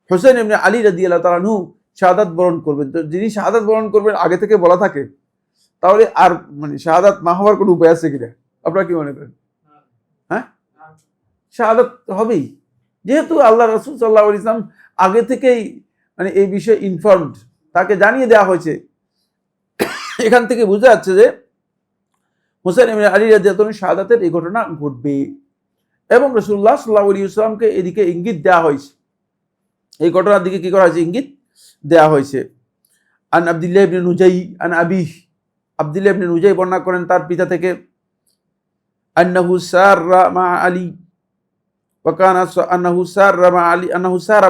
Speaker 1: হুসাইন ইবনে আলী রাদিয়াল্লাহু তাআলা আনহু শাহাদাত বরণ করবেন। তো যিনি শাহাদাত বরণ করবেন আগে থেকে বলা থাকে, তাহলে আর মানে শাহাদাত না হওয়ার কোনো উপায় আছে কিনা, আপনারা কি মনে করেন? হ্যাঁ, শাহাদাত হবেই, যেহেতু আল্লাহ রাসূল সাল্লাল্লাহু আলাইহি ওয়াসাল্লাম আগে থেকেই মানে এই বিষয়ে ইনফর্মড, তাকে জানিয়ে দেওয়া হয়েছে। এখান থেকে বোঝা যাচ্ছে যে হুসাইন ইবনে আলী রাদিয়াল্লাহু আনহু শাহাদাতের এই ঘটনা ঘটবে, এবং রাসূলুল্লাহ সাল্লাল্লাহু আলাইহি ওয়াসাল্লামকে এদিকে ইঙ্গিত দেওয়া হয়েছে, এই ঘটনার দিকে কি করা হয়েছে, ইঙ্গিত দেওয়া হয়েছে। আন আব্দুল্লাহ ইবনে নুজাই আন আবিহ, আব্দুল্লাহ ইবনে নুজাই বর্ণনা করেন তার পিতা থেকে, আন্নাহু সাররা মা আলী ওয়া কানা আন্নাহু সাররা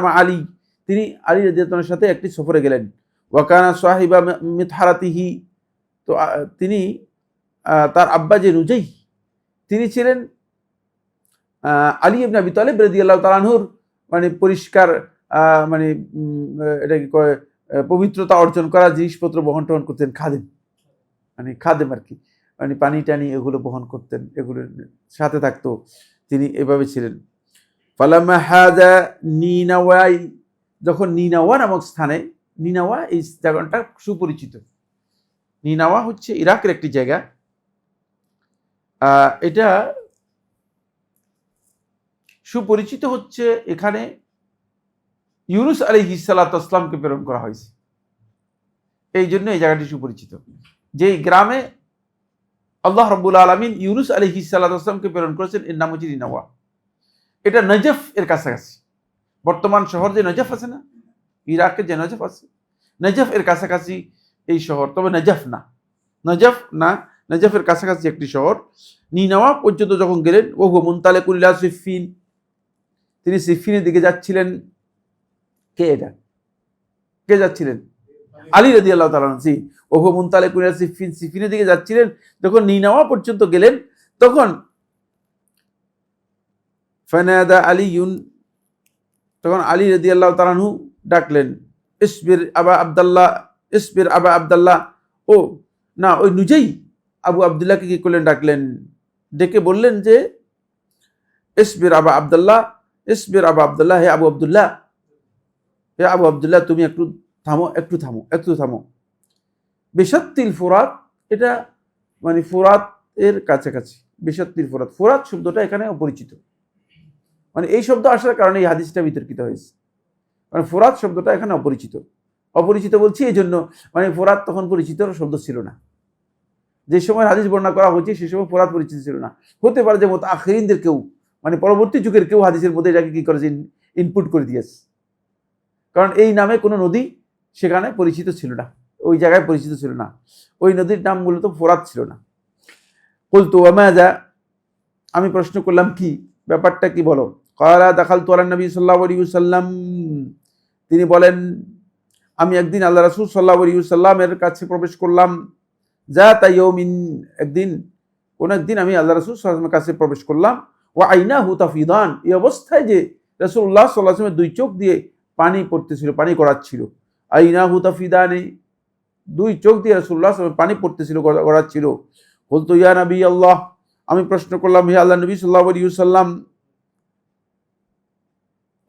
Speaker 1: মা আলী, তিনি আলী রাদিয়াল্লাহু আনহুর সাথে একটি সফরে গেলেন। ওয়া কানা সাহিবা মিতহারাতিহি, তো তিনি তার আব্বা যে নুজাই, তিনি ছিলেন আলী ইবনে আবি তালিব রাদিয়াল্লাহু তাআলা আনহুর মানে পরিষ্কার মানে এটাকে কয় পবিত্রতা অর্জন করা জিনিসপত্র বহন টহন করতেন, খাদেম আর কি, মানে পানি টানি এগুলো বহন করতেন, এগুলোর সাথে থাকতো, তিনি এভাবে ছিলেন। ফালাম্মা হাযা নিনাওয়াই, যখন নিনাওয়া নামক স্থানে, নিনাওয়া এই জায়গাটা সুপরিচিত। নিনাওয়া হচ্ছে ইরাকের একটি জায়গা। এটা সুপরিচিত হচ্ছে, এখানে ইউনুস আলাইহিস সালাতু ওয়াস সালামকে প্রেরণ করা হয়েছে, এই জন্য এই জায়গাটি সুপরিচিত। যে গ্রামে আল্লাহ রাব্বুল আলামিন ইউনুস আলাইহিস সালাতু ওয়াস সালামকে প্রেরণ করেছেন, এর নাম হচ্ছে নিনাওয়া। এটা নজফ এর কাছাকাছি। বর্তমান শহর যে নজফ আছে না, ইরাকের যে নজফ আছে, নজফ এর কাছাকাছি এই শহর, তবে নজফ না, নজফের কাছাকাছি একটি শহর। নিনাওয়া পর্যন্ত যখন গেলেন, ওহু মুনতালিকুল ইলা সিফফিন, তিনি সিফফিনের দিকে যাচ্ছিলেন। কে যাচ্ছিলেন? আলী রাদিয়াল্লাহু তাআলা আনহু। জি, ওহু মুনতালিকুল ইলা সিফফিন, সিফফিনের দিকে যাচ্ছিলেন। যখন নিনাওয়া পর্যন্ত গেলেন, তখন ফানাদা আলীউন, তখন আলী রাদিয়াল্লাহু তাআলা আনহু ডাকলেন, ইসবির আবা আব্দুল্লাহ, ইসবির আবা আব্দুল্লাহ। ও না, ওই নিজেই আবু আব্দুল্লাহকে কি করলেন? ডাকলেন, ডেকে বললেন যে ইসবির আবা আব্দুল্লাহ, ইসবির আবা আব্দুল্লাহ, হে আবু আব্দুল্লাহ, হে আবু আব্দুল্লাহ, তুমি একটু থামো, একটু থামো। বিশাত্তিল ফুরাত, এটা মানে ফুরাত এর কাছাকাছি। বিশাত্তিল ফুরাত, ফুরাত শব্দটা এখানে অপরিচিত। মানে এই শব্দ আসার কারণে এই হাদিসটা বিতর্কিত হয়েছে। মানে ফুরাত শব্দটা এখানে অপরিচিত বলছি এই জন্য, মানে ফুরাত তখন পরিচিত শব্দ ছিল না। যে সময় হাদিস বর্ণনা করা হয়েছে সে সময় ফুরাত পরিচিত ছিল না। হতে পারে যে মুতাআখিরিনদের কেউ, মানে পরবর্তী যুগের কেউ হাদিসের মধ্যে এটাকে কি করেছে, ইনপুট করে দিয়েছে। কারণ এই নামে কোনো নদী সেখানে পরিচিত ছিল না, ওই জায়গায় পরিচিত ছিল না, ওই নদীর নাম মূলত ফুরাত ছিল না। কুলতু ওয়া মাযা, আমি প্রশ্ন করলাম কি ব্যাপারটা, কি বলো? ক্বালা দাখালতু আলা নবী সাল্লাল্লাহু আলাইহি ওয়াসাল্লাম, তিনি বলেন আমি একদিন আল্লাহ রাসূল সাল্লাল্লাহু আলাইহি ওয়াসাল্লামের কাছে প্রবেশ করলাম। যাতা ইয়াউমিন, কোন একদিন আমি আল্লাহ রাসূল সাল্লাল্লাহু আলাইহি ওয়াসাল্লামের কাছে প্রবেশ করলাম। ওয়া আইনাহু তাফিদান, এই অবস্থায় যে রাসূলুল্লাহ সাল্লাল্লাহু আলাইহি ওয়াসাল্লামের দুই চোখ দিয়ে পানি পড়তেছিল, পানি গড়াচ্ছিল। আইনাহু তাফিদানি, দুই চোখ দিয়ে রাসূলুল্লাহ সাল্লাল্লাহু আলাইহি ওয়াসাল্লাম পানি পড়তেছিল, গড়াচ্ছিল। বলতো ইয়া নবী আল্লাহ, আমি প্রশ্ন করলাম হে আল্লাহ নবী সাল্লাল্লাহু আলাইহি ওয়াসাল্লাম,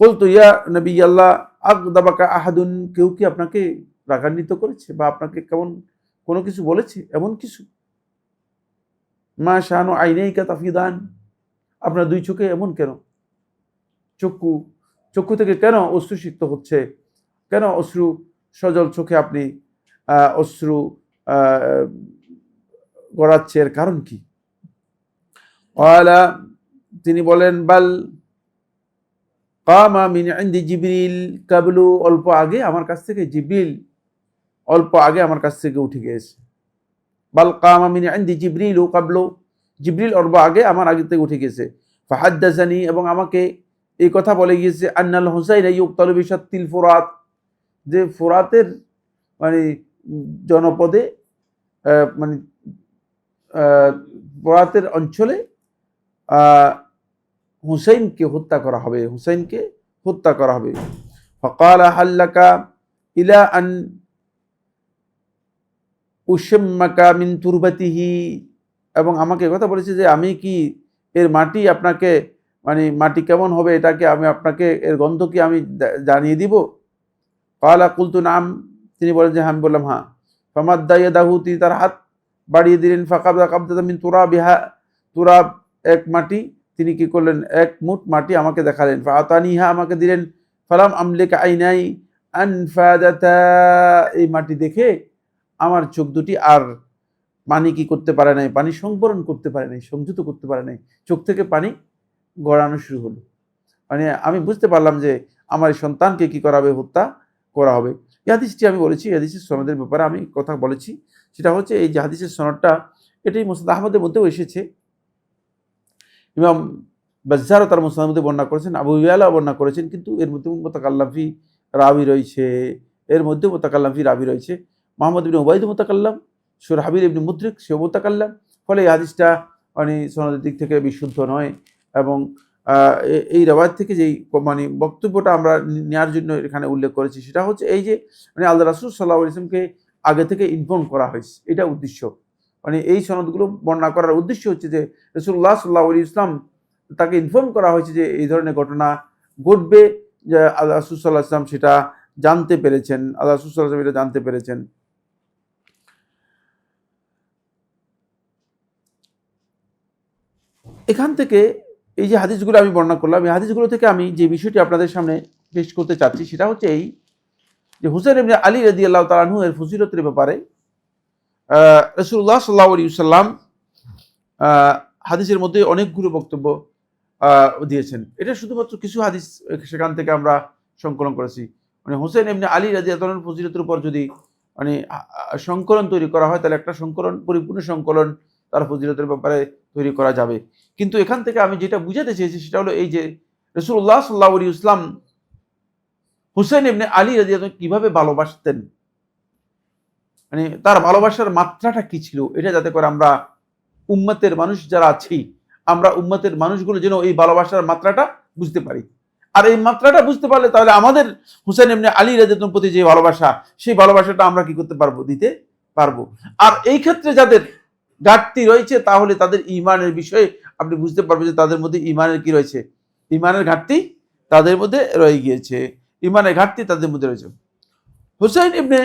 Speaker 1: বলতো ইয়া নবী আল্লাহ, আগদাবাকা আহাদুন, কেউ কি আপনাকে রাগান্বিত করেছে বা আপনাকে কেমন কোনো কিছু বলেছে, এমন কিছু? মা শানু আইনাইকা তাফিদান, আপনার দুই চোখে এমন কেন? চক্ষু থেকে কেন অশ্রুসিক্ত হচ্ছে? কেন অশ্রু সজল চোখে আপনি অশ্রু গড়াচ্ছে, এর কারণ কি? তিনি বলেন বাল কামা মিন ইনদি জিবরিল কাবলু, অল্প আগে আমার কাছ থেকে জিবরিল উঠে গিয়েছে। বাল কামা মিন ইনদি জিবরিল কাবলু, জিবরিল অল্প আগে আমার আগে থেকে উঠে গেছে। ফাহাদ্দাসানি, এবং আমাকে এই কথা বলে গিয়েছে, আন্নাল হুসাইন ইউক্তালু বিশাত্তিল ফুরাত, যে ফুরাতের মানে জনপদে মানে ফুরাতের অঞ্চলে হুসাইনকে হত্যা করা হবে। ফাকালা হাল্লাকা ইলা আন উশাম্মাকা মিন তুরবাতিহি, এবং আমাকে কথা বলেছে যে আমি কি এর মাটি আপনাকে, মানে মাটি কেমন হবে এটাকে আমি আপনাকে, এর গন্ধ কি আমি জানিয়ে দিব? কালা কুলতু নাম, তিনি বলেন যে আমি বললাম হ্যাঁ। ফামাদ্দা ইয়াদাহু, তিনি তার হাত বাড়িয়ে দিলেন। ফাকাবদা কাবদাতা মিন তুরাবিহা, তুরাব এক মাটি, তিনি কি করলেন, এক মুঠ মাটি আমাকে দেখালেন। ফাআতানিহা, আমাকে দিলেন। ফালাম আমলিকা আইনাই আনফাদাতা, এই মাটি দেখে আমার চোখ দুটি আর পানি কি করতে পারে নাই, পানি সংবরণ করতে পারে নাই, সংযত করতে পারে নাই, চোখ থেকে পানি গড়ানো শুরু হলো। মানে আমি বুঝতে পারলাম যে আমার এই সন্তানকে কি করা হবে, হত্যা করা হবে। এই হাদিসটি আমি বলেছি, এই হাদিসের সনদের ব্যাপারে আমি কথা বলেছি। সেটা হচ্ছে এই যে হাদিসের সনদটা, এটাই মুসনাদ আহমদের মধ্যেও এসেছে। ইমাম বাজ্জারও তার মুসনাদের মধ্যে বর্ণনা করেছেন, আবু ইয়ালা বর্ণনা করেছেন, কিন্তু এর মধ্যে মুতাকাল্লাম ফি রাবি রয়েছে। মুহাম্মদ ইবনে উবাইদ মুতাকাল্লাম, শুরহাবিল ইবনে মুদরিক সেও মুতাকাল্লাম। ফলে এই হাদিসটা মানে সনদের দিক থেকে বিশুদ্ধ নয়। এবং এই রেওয়ায়াত থেকে যেই মানে বক্তব্যটা আমরা নেওয়ার জন্য এখানে উল্লেখ করেছি, সেটা হচ্ছে এই যে মানে আল্লাহ রাসূল সাল্লাল্লাহু আলাইহি ওয়াসাল্লামকে আগে থেকে ইনফর্ম করা হয়েছে, এটা উদ্দেশ্য। মানে এই সনদগুলো বর্ণনা করার উদ্দেশ্য হচ্ছে যে রাসূলুল্লাহ সাল্লাল্লাহু আলাইহি ওয়াসাল্লাম তাকে ইনফর্ম করা হয়েছে যে এই ধরনের ঘটনা ঘটবে, যে আল্লাহ রাসূল সাল্লাল্লাহু আলাইহি ওয়াসাল্লাম সেটা জানতে পেরেছেন, আল্লাহ রাসূল সাল্লাল্লাহু আলাইহি ওয়াসাল্লাম এটা জানতে পেরেছেন। এখান থেকে এই যে হাদিসগুলো আমি বর্ণনা করলাম, এই হাদিসগুলো থেকে আমি যে বিষয়টি আপনাদের সামনে পেশ করতে চাচ্ছি সেটা হচ্ছে এই যে হুসাইন ইবনে আলী রাদিয়াল্লাহু তাআলা আনহু এর ফজিলতের ব্যাপারে রাসূলুল্লাহ সাল্লাল্লাহু আলাইহি ওয়াসাল্লাম হাদিসের মধ্যে অনেকগুলো বক্তব্য দিয়েছেন। এটা শুধুমাত্র কিছু হাদিস সেখান থেকে আমরা সংকলন করেছি। মানে হুসাইন ইবনে আলী রাদিয়াল্লাহু তাআলার ফজিলতের উপর যদি মানে সংকলন তৈরি করা হয় তাহলে একটা সংকলন, পরিপূর্ণ সংকলন তার ফজিলতের ব্যাপারে তৈরি করা যাবে। কিন্তু এখান থেকে আমি যেটা বুঝাতে চেয়েছি সেটা হলো এই যে রাসূলুল্লাহ সাল্লাল্লাহু আলাইহি ওয়াসাল্লাম হুসাইন ইবনে আলী রাদিয়াল্লাহু কিভাবে ভালোবাসতেন, মানে তার ভালোবাসার মাত্রাটা কি ছিল, এটা যাতে করে আমরা উম্মতের মানুষ যারা আছি, আমরা উম্মতের মানুষগুলো যেন এই ভালোবাসার মাত্রাটা বুঝতে পারি। আর এই মাত্রাটা বুঝতে পারলে তাহলে আমাদের হুসাইন ইবনে আলী রাদিয়াল্লাহু প্রতি যে ভালোবাসা, সেই ভালোবাসাটা আমরা কি করতে পারবো, দিতে পারবো। আর এই ক্ষেত্রে যাদের ঘাটতি রয়েছে তাহলে তাদের ঈমানের বিষয়ে আপনি বুঝতে পারবেন যে তাদের মধ্যে ঈমানের কি রয়েছে, ঈমানের ঘাটতি তাদের মধ্যে রয়ে গিয়েছে, ঈমানের ঘাটতি তাদের মধ্যে রয়েছে। হুসাইন ইবনে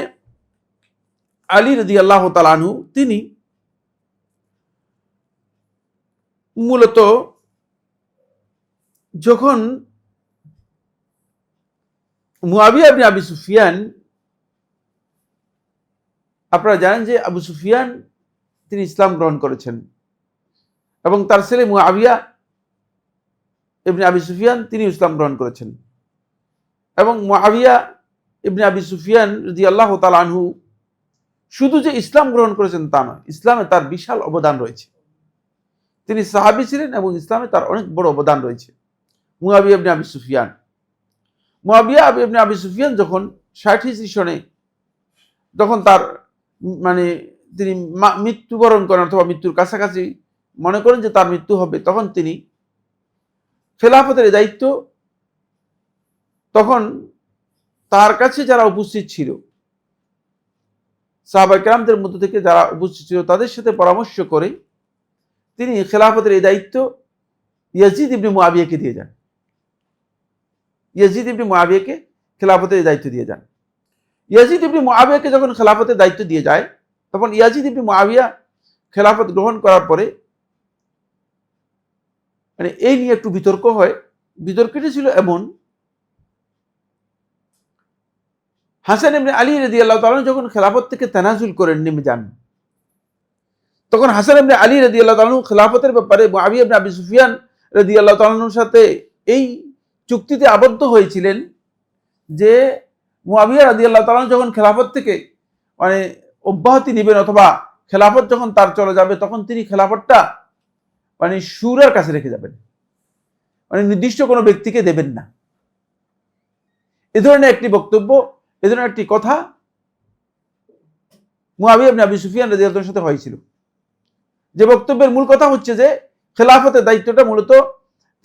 Speaker 1: আলী রাদিয়াল্লাহু তাআলা আনহু তিনি মূলত যখন মুআবিয়া ইবনে আবি সুফিয়ান, আপনারা জানেন যে আবু সুফিয়ান তিনি ইসলাম গ্রহণ করেছেন এবং তার ছেলে মুআবিয়া ইবনে আবি সুফিয়ান তিনি ইসলাম গ্রহণ করেছেন। এবং মুআবিয়া ইবনে আবি সুফিয়ান রাদিয়াল্লাহু তাআলা আনহু শুধু যে ইসলাম গ্রহণ করেছেন তা নয়, ইসলামে তার বিশাল অবদান রয়েছে। তিনি সাহাবী ছিলেন এবং ইসলামে তার অনেক বড় অবদান রয়েছে। মুআবিয়া ইবনে আবি সুফিয়ান, মুআবিয়া ইবনে আবি সুফিয়ান যখন 60 হিজরি সনে যখন তার মানে তিনি মৃত্যুবরণ করেন অথবা মৃত্যুর কাছাকাছি মনে করেন যে তার মৃত্যু হবে, তখন তিনি খেলাফতের দায়িত্ব, তখন তার কাছে যারা উপস্থিত ছিল সাহাবায়ে কেরামদের মধ্যে থেকে যারা উপস্থিত ছিল তাদের সাথে পরামর্শ করে তিনি খেলাফতের এই দায়িত্ব ইয়াজিদ ইবনে মুআবিয়াকে দিয়ে যান। ইয়াজিদ ইবনে মুআবিয়াকে খেলাফতের দায়িত্ব দিয়ে যান। ইয়াজিদ ইবনে মুআবিয়াকে যখন খেলাফতের দায়িত্ব দিয়ে যায় তখন ইয়াজিদ ইবনে মুআবিয়া খেলাফত গ্রহণ করার পরে মানে এই নিয়ে একটু বিতর্ক হয়। বিতর্কটি ছিল এমন, হাসান ইবনে আলী রাদিয়াল্লাহু তাআলা যখন খেলাফত থেকে তানাজুল করে নেমে যান, তখন হাসান ইবনে আলী রাদিয়াল্লাহু তাআলা খেলাফতের ব্যাপারে মুআবিয়া ইবনে আবি সুফিয়ান রাদিয়াল্লাহু তাআলার সাথে এই চুক্তিতে আবদ্ধ হয়েছিলেন যে মুআবিয়া রাদিয়াল্লাহু তাআলা যখন খেলাফত থেকে মানে অব্যাহতি নেবেন অথবা খেলাফত যখন তার চলে যাবে তখন তিনি খেলাফতটা মানে শুরার কাছে রেখে যাবেন, মানে নির্দিষ্ট কোনো ব্যক্তিকে দেবেন না। এ ধরনের একটি বক্তব্য, এ ধরনের একটি কথা মুআবিয়া ইবনে আবি সুফিয়ান রাদিয়াল্লাহু তাআলার সাথে হয়েছিল। যে বক্তব্যের মূল কথা হচ্ছে যে খেলাফতের দায়িত্বটা মূলত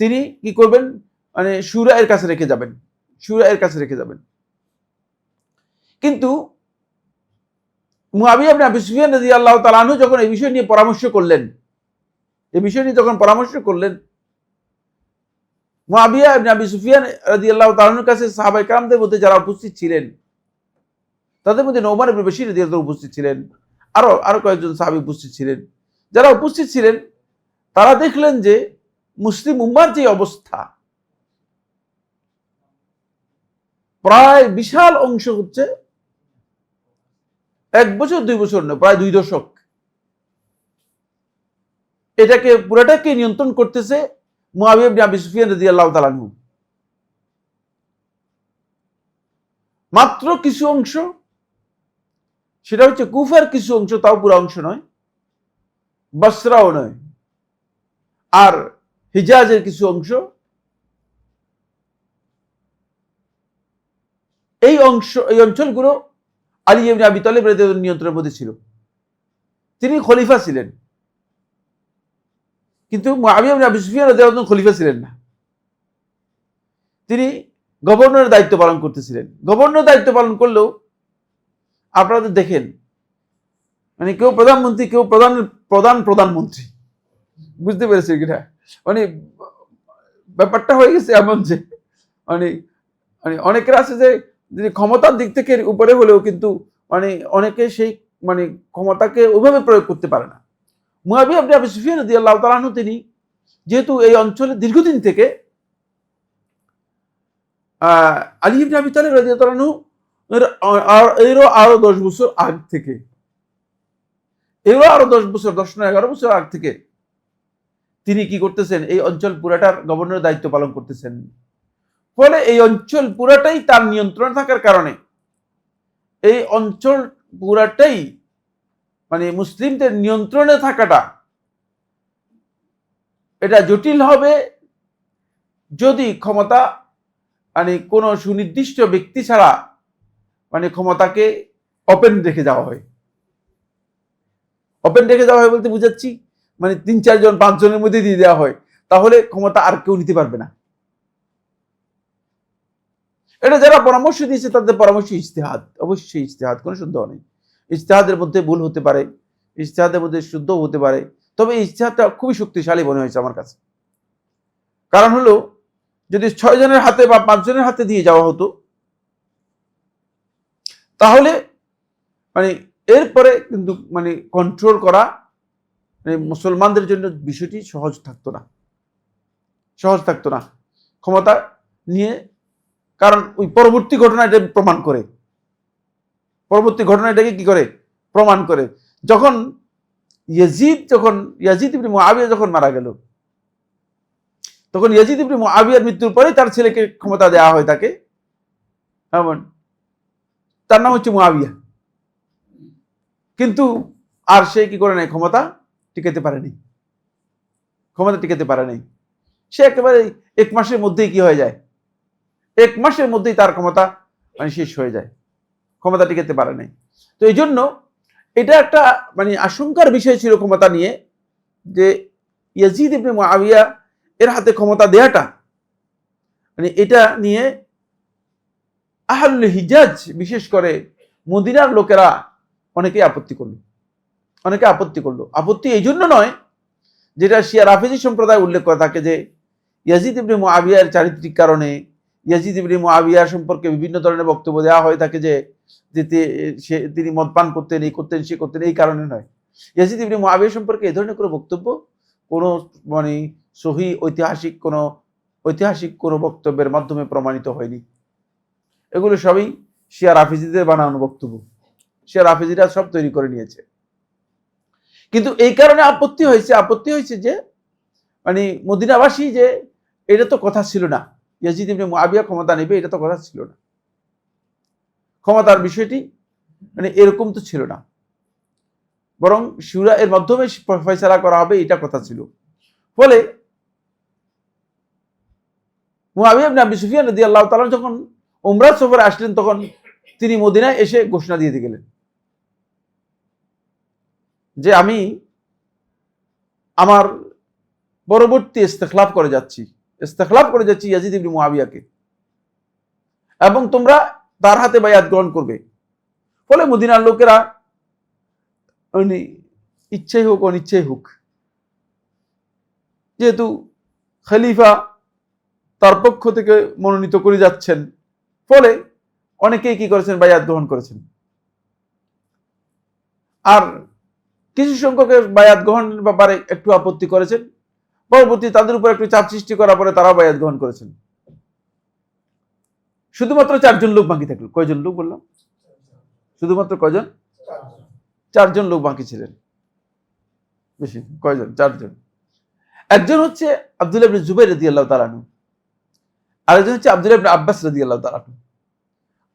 Speaker 1: তিনি কি করবেন, মানে শুরা এর কাছে রেখে যাবেন, শুরা এর কাছে রেখে যাবেন। কিন্তু মুআবিয়া ইবনে আবি সুফিয়ান রাদিয়াল্লাহু তাআলা আনহু যখন এই বিষয় নিয়ে পরামর্শ করলেন, এই বিষয় নিয়ে যখন পরামর্শ করলেন, মুআবিয়া ইবনে আবি সুফিয়ান রাদিয়াল্লাহু তাআলা আনহুর কাছে সাহাবায়ে কেরামদের মধ্যে যারা উপস্থিত ছিলেন তাদের মধ্যে নোমান ইবনে বশীর রাদিয়াল্লাহু তাআলা উপস্থিত ছিলেন, আরো কয়েকজন সাহাবী উপস্থিত ছিলেন। যারা উপস্থিত ছিলেন তারা দেখলেন যে মুসলিম উম্মার যে অবস্থা, প্রায় বিশাল অংশ হচ্ছে 1 বছর 2 বছর নয়, প্রায় 2 দশক এটাকে পুরোটাকে নিয়ন্ত্রণ করতেছে মুআবিয়া ইবনে আবি সুফিয়ান রাদিয়াল্লাহু তাআলা আনহু। মাত্র কিছু অংশ, সেটা হচ্ছে কুফার কিছু অংশ, তাও পুরো অংশ নয়, বসরাও নয়, আর হিজাজের কিছু অংশ, এই অঞ্চলগুলো আলী ইবনে আবি তালিব রাদিয়াল্লাহু তাআলার নিয়ন্ত্রণের মধ্যে ছিল। তিনি খলিফা ছিলেন, কিন্তু মুআবিয়া ইবনে আবি সুফিয়ান রাদিয়াল্লাহু তাআলা খলিফা ছিলেন না। তিনি গভর্নরের দায়িত্ব পালন করতেছিলেন। গভর্নর দায়িত্ব পালন করলেও আপনারা দেখেন মানে কেউ প্রধানমন্ত্রী, কেউ প্রধানমন্ত্রী, বুঝতে পেরেছেন কিনা, মানে ব্যাপারটা হয়ে গেছে এমন যে মানে মানে অনেকের আছে যে ক্ষমতার দিক থেকে উপরে হলেও কিন্তু মানে অনেকে সেই মানে ক্ষমতাকে ওইভাবে প্রয়োগ করতে পারে না। মুয়াবিয়া ইবনে আবি সুফিয়ান রাদিয়াল্লাহু তাআলা আনহু তিনি যেহেতু এই অঞ্চলে দীর্ঘদিন থেকে আলী ইবনে আবি তালিব রাদিয়াল্লাহু আনহু এরও আরো 10 বছর আগ থেকে, এরও আরো 10 বছর 10 না 11 বছর আগ থেকে তিনি কি করতেছেন, এই অঞ্চল পুরাটার গভর্নরের দায়িত্ব পালন করতেছেন। ফলে এই অঞ্চল পুরাটাই তার নিয়ন্ত্রণে থাকার কারণে এই অঞ্চল পুরাটাই মানে মুসলিমদের নিয়ন্ত্রণে থাকাটা এটা জটিল হবে যদি ক্ষমতা মানে কোনো সুনির্দিষ্ট ব্যক্তি ছাড়া মানে ক্ষমতাকে ওপেন রেখে যাওয়া হয়। ওপেন রেখে যাওয়া হয় বলতে বুঝাচ্ছি মানে 3-4 জন 5 জনের মধ্যে দিয়ে দেওয়া হয়, তাহলে ক্ষমতা আর কেউ নিতে পারবে না। এটা যারা পরামর্শ দিয়েছে তাদের পরামর্শ ইজতিহাদ, অবশ্যই ইজতিহাদ, কোনো সন্দেহ নেই। ইজতিহাদের মধ্যে ভুল হতে পারে, ইজতিহাদের মধ্যে শুদ্ধ হতে পারে, তবে ইজতিহাদটা খুবই শক্তিশালী মনে হয়েছে আমার কাছে। কারণ হলো যদি 6 জনের হাতে বা 5 জনের হাতে দিয়ে যাওয়া হতো তাহলে মানে এরপরে কিন্তু মানে কন্ট্রোল করা মানে মুসলমানদের জন্য বিষয়টি সহজ থাকতো না ক্ষমতা নিয়ে। কারণ ওই পরবর্তী ঘটনা এটা প্রমাণ করে, পরবর্তী ঘটনা এটাকে কি করে প্রমাণ করে। যখন ইয়াজিদ ইবনে মুআবিয়া যখন মারা গেল, তখন ইয়াজিদ ইবনে মুআবিয়ার মৃত্যুর পরে তার ছেলেকে ক্ষমতা দেওয়া হয় তাকে, তার নাম হচ্ছে মুআবিয়া। কিন্তু আর সে কি করে নাই, ক্ষমতা টিকাতে পারেনি। সে একেবারে 1 মাসের মধ্যেই কি হয়ে যায়, 1 মাসের মধ্যেই তার ক্ষমতা মানে শেষ হয়ে যায়, ক্ষমতা টিকাতে পারে নাই। তো এই জন্য এটা একটা মানে আশঙ্কার বিষয় ছিল ক্ষমতা নিয়ে, যে ইয়াজিদ ইবনে মুআবিয়া এর হাতে ক্ষমতা দেয়াটা মানে এটা নিয়ে আহলুল হিজাজ বিশেষ করে মদিনার লোকেরা অনেকেই আপত্তি করলো। আপত্তি এই জন্য নয়, যেটা শিয়া রাফেজি সম্প্রদায় উল্লেখ করে থাকে যে ইয়াজিদ ইবনে মুআবিয়ার চারিত্রিক কারণে, ইয়াজিদ ইবনে মুআবিয়া সম্পর্কে বিভিন্ন ধরনের বক্তব্য দেওয়া হয় থাকে যে তিনি মদপান করতেন, এই কারণে নয়। ইয়াজিদ ইবনে মুআবিয়া সম্পর্কে এই ধরনের কোনো বক্তব্য কোনো মানে সহি ঐতিহাসিক কোনো বক্তব্যের মাধ্যমে প্রমাণিত হয়নি। এগুলো সবই শিয়া রাফেজিদের বানানো বক্তব্য, শিয়া রাফেজিরা সব তৈরি করে নিয়েছে। কিন্তু এই কারণে আপত্তি হয়েছে যে মানে মদিনাবাসী যে এটা তো কথা ছিল না, ইয়াজিদ ইবনে মুআবিয়া ক্ষমতা নেবে, এটা তো কথা ছিল না, ক্ষমতার বিষয়টি মানে এরকম তো ছিল না, বরং শুরা এর মাধ্যমে ফয়সালা করা হবে এটা কথা ছিল। ফলে মুআবিয়া ইবনে আবি সুফিয়ান রাদিয়াল্লাহু তাআলা যখন উমরা সফরে আসলেন, তখন তিনি মদিনায় এসে ঘোষণা দিয়ে গেলেন যে আমি আমার পরবর্তী ইস্তেখলাফ করে যাচ্ছি ইয়াজিদ ইবনে মুআবিয়াকে, এবং তোমরা তার হাতে বায়াত গ্রহণ করবে। ফলে মদিনার লোকেরা ইচ্ছাই হোক অনিচ্ছাই হোক, যেহেতু খলিফা তার পক্ষ থেকে মনোনীত করে যাচ্ছেন, ফলে অনেকেই কি করেছেন, বায়াত গ্রহণ করেছেন। আর কিছু সংখ্যকের বায়াত গ্রহণের ব্যাপারে একটু আপত্তি করেছেন, পরবর্তী তাদের উপর একটু চাপ সৃষ্টি করার পরে তারাও বায়াত গ্রহণ করেছেন। শুধুমাত্র 4 জন লোক বাকি থাকলো। কয়জন লোক বললাম? শুধুমাত্র কয়জন? 4 জন লোক বাকি ছিলেন। বেশি কয়জন? 4 জন। একজন হচ্ছে আব্দুল্লাহ ইবনে জুবাইর রাদিয়াল্লাহু তাআলা আনহু, আরেকজন হচ্ছে আব্দুল্লাহ ইবনে আব্বাস রাদিয়াল্লাহু তাআলা আনহু,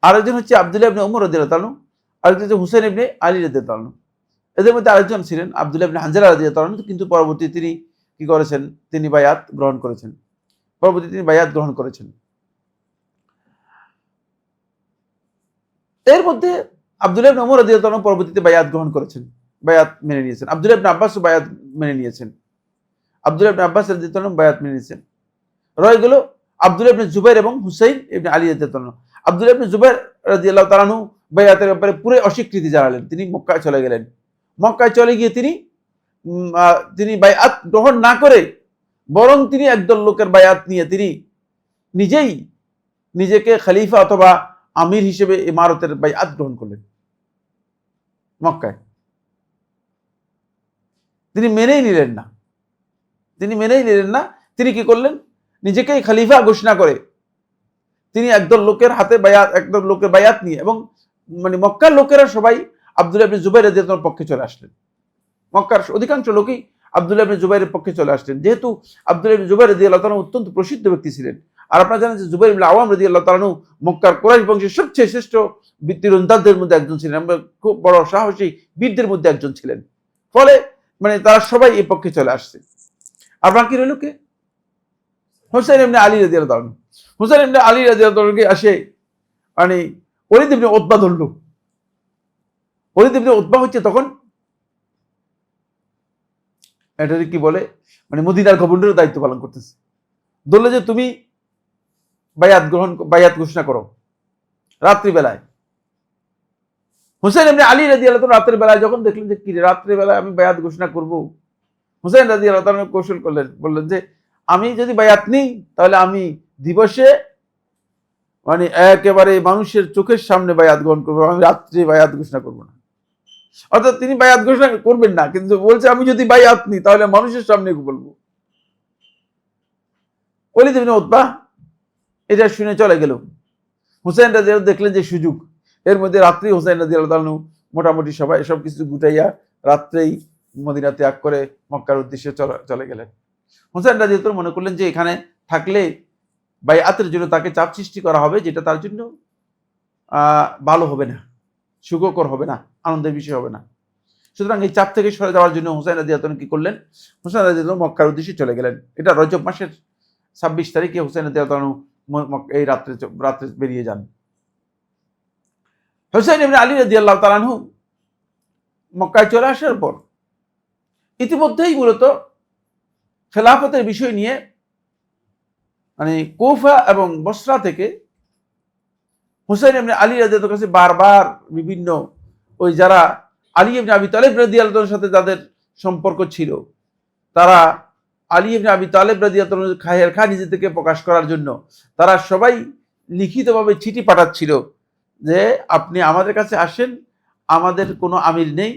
Speaker 1: আরেকজন হচ্ছে আব্দুল্লাহ ইবনে উমর রাদিয়াল্লাহু তাআলা আনহু, আরেকজন হচ্ছে হুসাইন ইবনে আলী রাদিয়াল্লাহু তাআলা আনহু। এদের মধ্যে আরেকজন ছিলেন আব্দুল্লাহ ইবনে হানজালা রাদিয়াল্লাহু তাআলা আনহু, কিন্তু পরবর্তী তিনি কি করেছেন, তিনি বায়াত গ্রহণ করেছেন। এর মধ্যে আব্দুল্লাহ ইবনে উমর রাদিয়াল্লাহু তাআলা পরবর্তীতে বায়াত গ্রহণ করেছেন, বায়াত মেনে নিয়েছেন। আব্দুল্লাহ ইবনে আব্বাস বায়াত মেনে নিয়েছেন, রয়ে গেল আব্দুল্লাহ ইবনে জুবাইর এবং হুসাইন ইবনে আলী রাদিয়াল্লাহু তাআলা। আব্দুল্লাহ ইবনে জুবাইর রাদিয়াল্লাহু তাআলা আনহু বায়াতের ব্যাপারে পুরো অস্বীকৃতি জানালেন, তিনি মক্কায় চলে গেলেন। মক্কায় চলে গিয়ে তিনি বায়াত গ্রহণ না করে বরং তিনি একদল লোকের বায়াত নিয়ে তিনি নিজেই নিজেকে খলিফা অথবা আমির হিসেবে ইমারতের বায়াত গ্রহণ করলেন মক্কায়। তিনি মেনেই নিলেন না, তিনি কি করলেন, নিজেকেই খলিফা ঘোষণা করে তিনি একদল লোকের বায়াত নিয়ে, এবং মানে মক্কার লোকেরা সবাই আব্দুল্লাহ ইবনে জুবাইর রাদিয়াল্লাহু আনহুর পক্ষে চলে আসলেন। মক্কার অধিকাংশ লোকই আব্দুল্লাহ ইবনে জুবাইরের পক্ষে চলে আসলেন, যেহেতু আব্দুল্লাহ ইবনে জুবাইর রাদিয়াল্লাহু তাআলা অত্যন্ত প্রসিদ্ধ ব্যক্তি ছিলেন। আর আপনারা জানেন যে জুবাইর ইবনে আওয়াম রাদিয়াল্লাহু তাআলা মক্কার কুরাইশ বংশের সবচেয়ে শ্রেষ্ঠ তীরন্দাজদের মধ্যে একজন ছিলেন, খুব বড় সাহসী বীরদের মধ্যে একজন ছিলেন। ফলে মানে তারা সবাই এই পক্ষে চলে আসছে। আর বাকি রইল কে? হুসাইন ইবনে আলী রাদিয়াল্লাহু তাআলা। হুসাইন ইবনে আলী রাদিয়াল্লাহু তাআলাকে আসে মানে ওলীদ ইবনে উতবা ধরল। ওলীদ ইবনে উতবা হচ্ছে তখন এটাকে কি বলে, মানে মদিনার গভর্নরের দায়িত্ব পালন করতেছে। বললো যে তুমি বায়াত ঘোষণা করো রাত্রিবেলায়। হুসাইন ইবনে আলী রাদিয়াল্লাহু তাআলা রাতের বেলায় যখন দেখলেন যে কি রাত্রিবেলায় আমি বায়াত ঘোষণা করব, হুসাইন রাদিয়াল্লাহু তাআলা কৌশল করলেন, বললেন যে আমি যদি বায়াত নিই তাহলে আমি দিবসে মানে একেবারে মানুষের চোখের সামনে বায়াত গ্রহণ করবো, আমি রাত্রে বায়াত ঘোষণা করবো না। অর্থাৎ তিনি বায়াত ঘোষণা করবেন না, কিন্তু বলছে আমি যদি বায়াত নিই তাহলে মানুষের সামনে বলবো। ওলীদ ইবনে উতবা এটা শুনে চলে গেল। হুসাইন রাদিয়াল্লাহু দেখলেন যে সুযোগ, এর মধ্যে রাত্রি হুসাইন রাদিয়াল্লাহু তাআলা মোটামুটি সবাই সব কিছু গুটাইয়া রাত্রেই মদিনা ত্যাগ করে মক্কার উদ্দেশ্যে চলে গেলেন। হুসাইন রাদিয়াল্লাহু মনে করলেন যে এখানে থাকলে বায়াতের জন্য তাকে চাপ সৃষ্টি করা হবে, যেটা তার জন্য ভালো হবে না, সুখকর হবে না, আনন্দের বিষয় হবে না। সুতরাং এই চাপ থেকে সরে যাওয়ার জন্য হুসাইন রাদিয়াল্লাহু কি করলেন, হুসাইন রাদিয়াল্লাহু মক্কার উদ্দেশ্যে চলে গেলেন। এটা রজব মাসের 26 তারিখে হুসাইন রাদিয়াল্লাহু এই রাত্রে বেরিয়ে যান। হুসাইন ইবনে আলী রাদিয়াল্লাহু তাআলা আনহু মক্কায় চলে আসার পর ইতিমধ্যেই মূলত খেলাফতের বিষয় নিয়ে মানে কুফা এবং বসরা থেকে হুসাইন ইবনে আলী রাদিয়াল্লাহু কাছে বারবার বিভিন্ন ওই যারা আলী ইবনে আবি তালেব রাদিয়াল্লাহুর সাথে যাদের সম্পর্ক ছিল, তারা আলী ইবনে আবি তালেব রাদিয়াল্লাহু খায়ের খা নিজে থেকে প্রকাশ করার জন্য তারা সবাই লিখিতভাবে চিঠি পাঠাচ্ছিল যে আপনি আমাদের কাছে আসেন, আমাদের কোনো আমির নেই,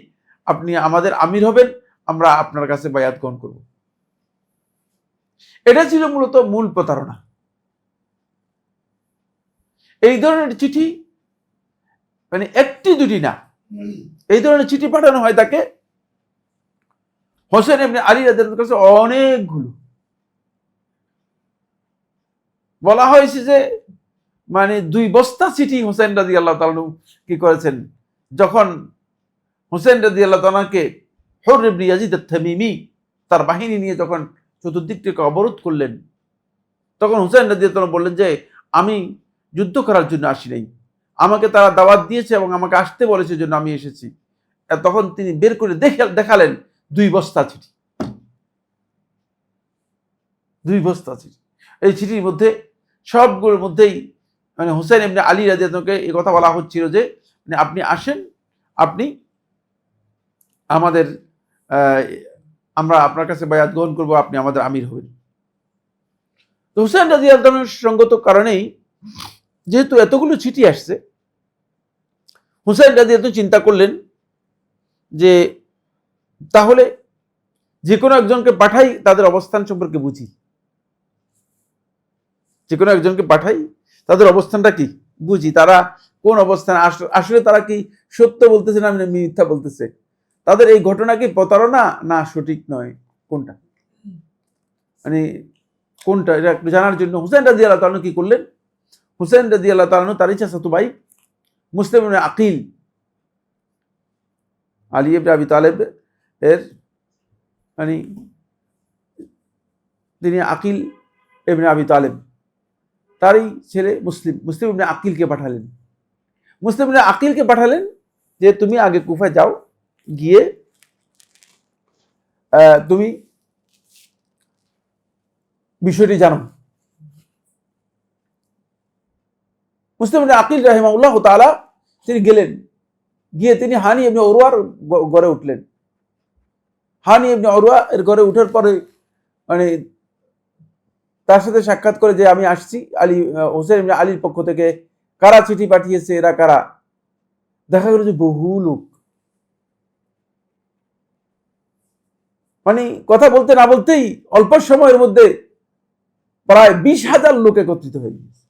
Speaker 1: আপনি আমাদের আমির হবেন, আমরা আপনার কাছে বায়াত গ্রহণ করব। এটা ছিল মূলত মূল প্রতারণা। এই ধরনের চিঠি মানে একটি দুটি না, এই ধরনের চিঠি পাঠানো হয় তাকে হোসেন ইবনে আলী রাদিয়াল্লাহু কাছে অনেকগুলো। বলা হয়েছে যে মানে 2 বস্তা চিঠি হোসেন রাদিয়াল্লাহু তাআলা কি করেছেন, যখন হোসেন রাদিয়াল্লাহু তাআলাকে হুর ইবনে ইয়াজিদ আত-তামিমি তার বাহিনী নিয়ে যখন চতুর্দিক থেকে অবরোধ করলেন, তখন হোসেন রাদিয়াল্লাহু তাআলা বললেন যে আমি যুদ্ধ করার জন্য আসি নাই, আমাকে তারা দাওয়াত দিয়েছে এবং আমাকে আসতে বলেছে জন্য আমি এসেছি। তখন তিনি বের করে দেখালেন 2 বস্তা চিঠি। 2 বস্তা চিঠি। এই চিঠির মধ্যে সবগুলোর মধ্যেই মানে হোসেন ইবনে আলী রাদিয়াল্লাহুকে এই কথা বলা হচ্ছিল যে মানে আপনি আসেন, আপনি আমাদের আমরা আপনার কাছে বায়াত গ্রহণ করব, আপনি আমাদের আমির হবেন। তো হোসেন রাদিয়াল্লাহু সঙ্গত কারণেই যেহেতু এতগুলো চিঠি আসছে, হোসেন রাদিয়াল্লাহু চিন্তা করলেন যে তাহলে যে কোনো একজনকে পাঠাই, তাদের অবস্থান সম্পর্কে বুঝি, যে কোনো একজনকে পাঠাই, তাদের অবস্থানটা কি বুঝি, তারা কোন অবস্থানে আসলে তারা কি সত্য বলতেছে না মিথ্যা বলতেছে, তাদের এই ঘটনা কি প্রতারণা না সঠিক নয়, কোনটা মানে কোনটা, এটা জানার জন্য হুসাইন রাদিয়াল্লাহু তাআলা কি করলেন, হুসাইন রাদিয়াল্লাহু তাআলা তার চাচাতো ভাই মুসলিম ইবনে আকিল, আলী ইবনে আবি তালেব এর মানে তিনি আকিল ইবনে আবি তালেব তারই ছেলে মুসলিম ইবনে আকিলকে পাঠালেন। মুসলিম ইবনে আকিলকে পাঠালেন যে তুমি আগে কুফায় যাও, গিয়ে তুমি বিষয়টি জানো। মুসলিম ইবনে আকিল রাহিমাহুল্লাহ তাআলা তিনি গেলেন, গিয়ে তিনি হানি ইবনে উরওয়ার ঘরে উঠলেন। হানি ইবনে উরওয়া এর ঘরে উঠার পরে মানে তার সাথে সাক্ষাৎ করে যে আমি আসছি, আলী হোসেন ইবনে আলীর পক্ষ থেকে কারা চিঠি পাঠিয়েছে, এরা কারা। দেখা গেল যে বহু লোক, মানে কথা বলতে না বলতেই অল্প সময়ের মধ্যে প্রায় 20,000 লোক একত্রিত হয়ে গেছে।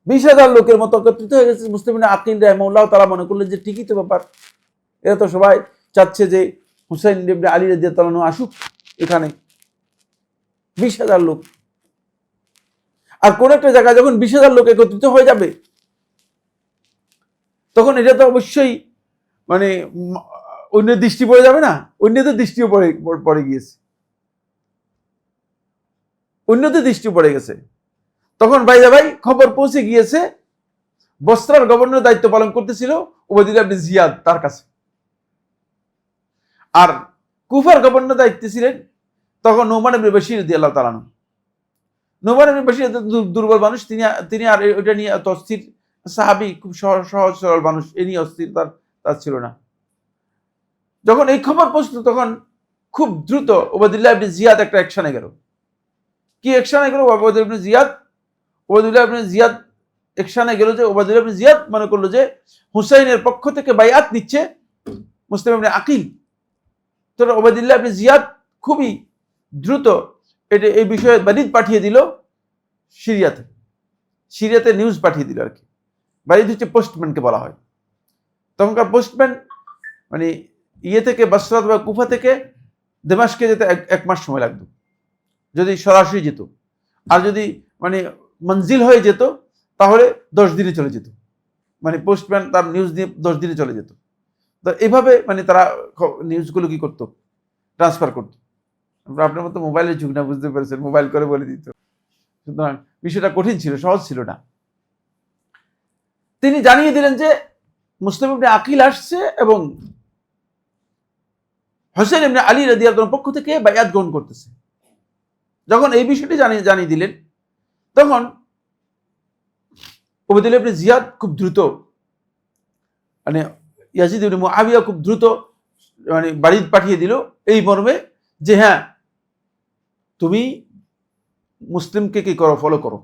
Speaker 1: 20,000 লোকের মতো একত্রিত হয়ে গেছে। মুসলিম ইবনে আকিল রাহিমাহুল্লাহ তাআলা মনে করলেন যে ঠিকই তো ব্যাপার, এরা তো সবাই চাচ্ছে যে হুসাইন ইবনে আলী রাদিয়াল্লাহু আনহু আসুক এখানে। 20,000 লোক, আর কোন একটা জায়গায় যখন 20,000 লোক একত্রিত হয়ে যাবে, তখন এটা তো অবশ্যই মানে অন্যের দৃষ্টি পড়ে যাবে না, অন্যদের দৃষ্টিও পড়ে গিয়েছে, অন্যদের দৃষ্টি পড়ে গেছে। তখন ভাই খবর পৌঁছে গিয়েছে বসরার গভর্নর দায়িত্ব পালন করতেছিল উবাইদুল্লাহ ইবনে জিয়াদ তার কাছে, আর কুফার গভর্নর দায়িত্বে ছিলেন তখন নোমান ইবনে বশীর রাদিয়াল্লাহু তাআলা আনহু। নোমান ইবনে বশীর দুর্বল মানুষ, তিনি আর ওটা নিয়ে এত অস্থির সাহাবী, খুব সহজ সরল মানুষ, এ নিয়ে অস্থির তার ছিল না। যখন এই খবর পৌঁছলো তখন খুব দ্রুত উবাইদুল্লাহ ইবনে জিয়াদ একটা অ্যাকশনে গেল। কি অ্যাকশনে গেল? উবাইদুল্লাহ ইবনে জিয়াদ অ্যাকশনে গেল যে উবাইদুল্লাহ ইবনে জিয়াদ মনে করলো যে হুসাইনের পক্ষ থেকে বাইআত নিচ্ছে মুসলিম ইবনে আকিল। তো উবাইদুল্লাহ ইবনে জিয়াদ খুবই দ্রুত এই বিষয়ে বারিদ পাঠিয়ে দিল সিরিয়াতে নিউজ পাঠিয়ে দিল আর কি। বারিদ হচ্ছে পোস্টম্যানকে বলা হয়। তখনকার পোস্টম্যান মানে ইয়ে থেকে বসরা বা কুফা থেকে দামেস্কে যেতে 1 মাস সময় লাগতো যদি সরাসরি যেত, আর যদি মানে মঞ্জিল হয়ে যেত তাহলে 10 দিনে চলে যেত। মানে পোস্টম্যান তার নিউজ নিয়ে 10 দিনে চলে যেত। তো এইভাবে মানে তারা নিউজগুলো কি করতো, ট্রান্সফার করতো। আপনার মতো মোবাইলের যুগ না, বুঝতে পেরেছেন, মোবাইল করে বলে দিত। সুতরাং বিষয়টা কঠিন ছিল, সহজ ছিল না। তিনি জানিয়ে দিলেন যে মুসলিম ইবনে আকিল আসছে এবং হোসেন ইবনে আলী রাদিয়াল্লাহু আনহুর পক্ষ থেকে বাইআত গ্রহণ করতেছে। যখন এই বিষয়টি জানিয়ে দিলেন, তখন উবাইদুল্লাহ ইবনে জিয়াদ খুব দ্রুত মানে ইয়াজিদ ইবনে মুআবিয়া খুব দ্রুত মানে বারিদ পাঠিয়ে দিল এই মর্মে যে হ্যাঁ, তুমি মুসলিমকে কি করো, ফলো করো,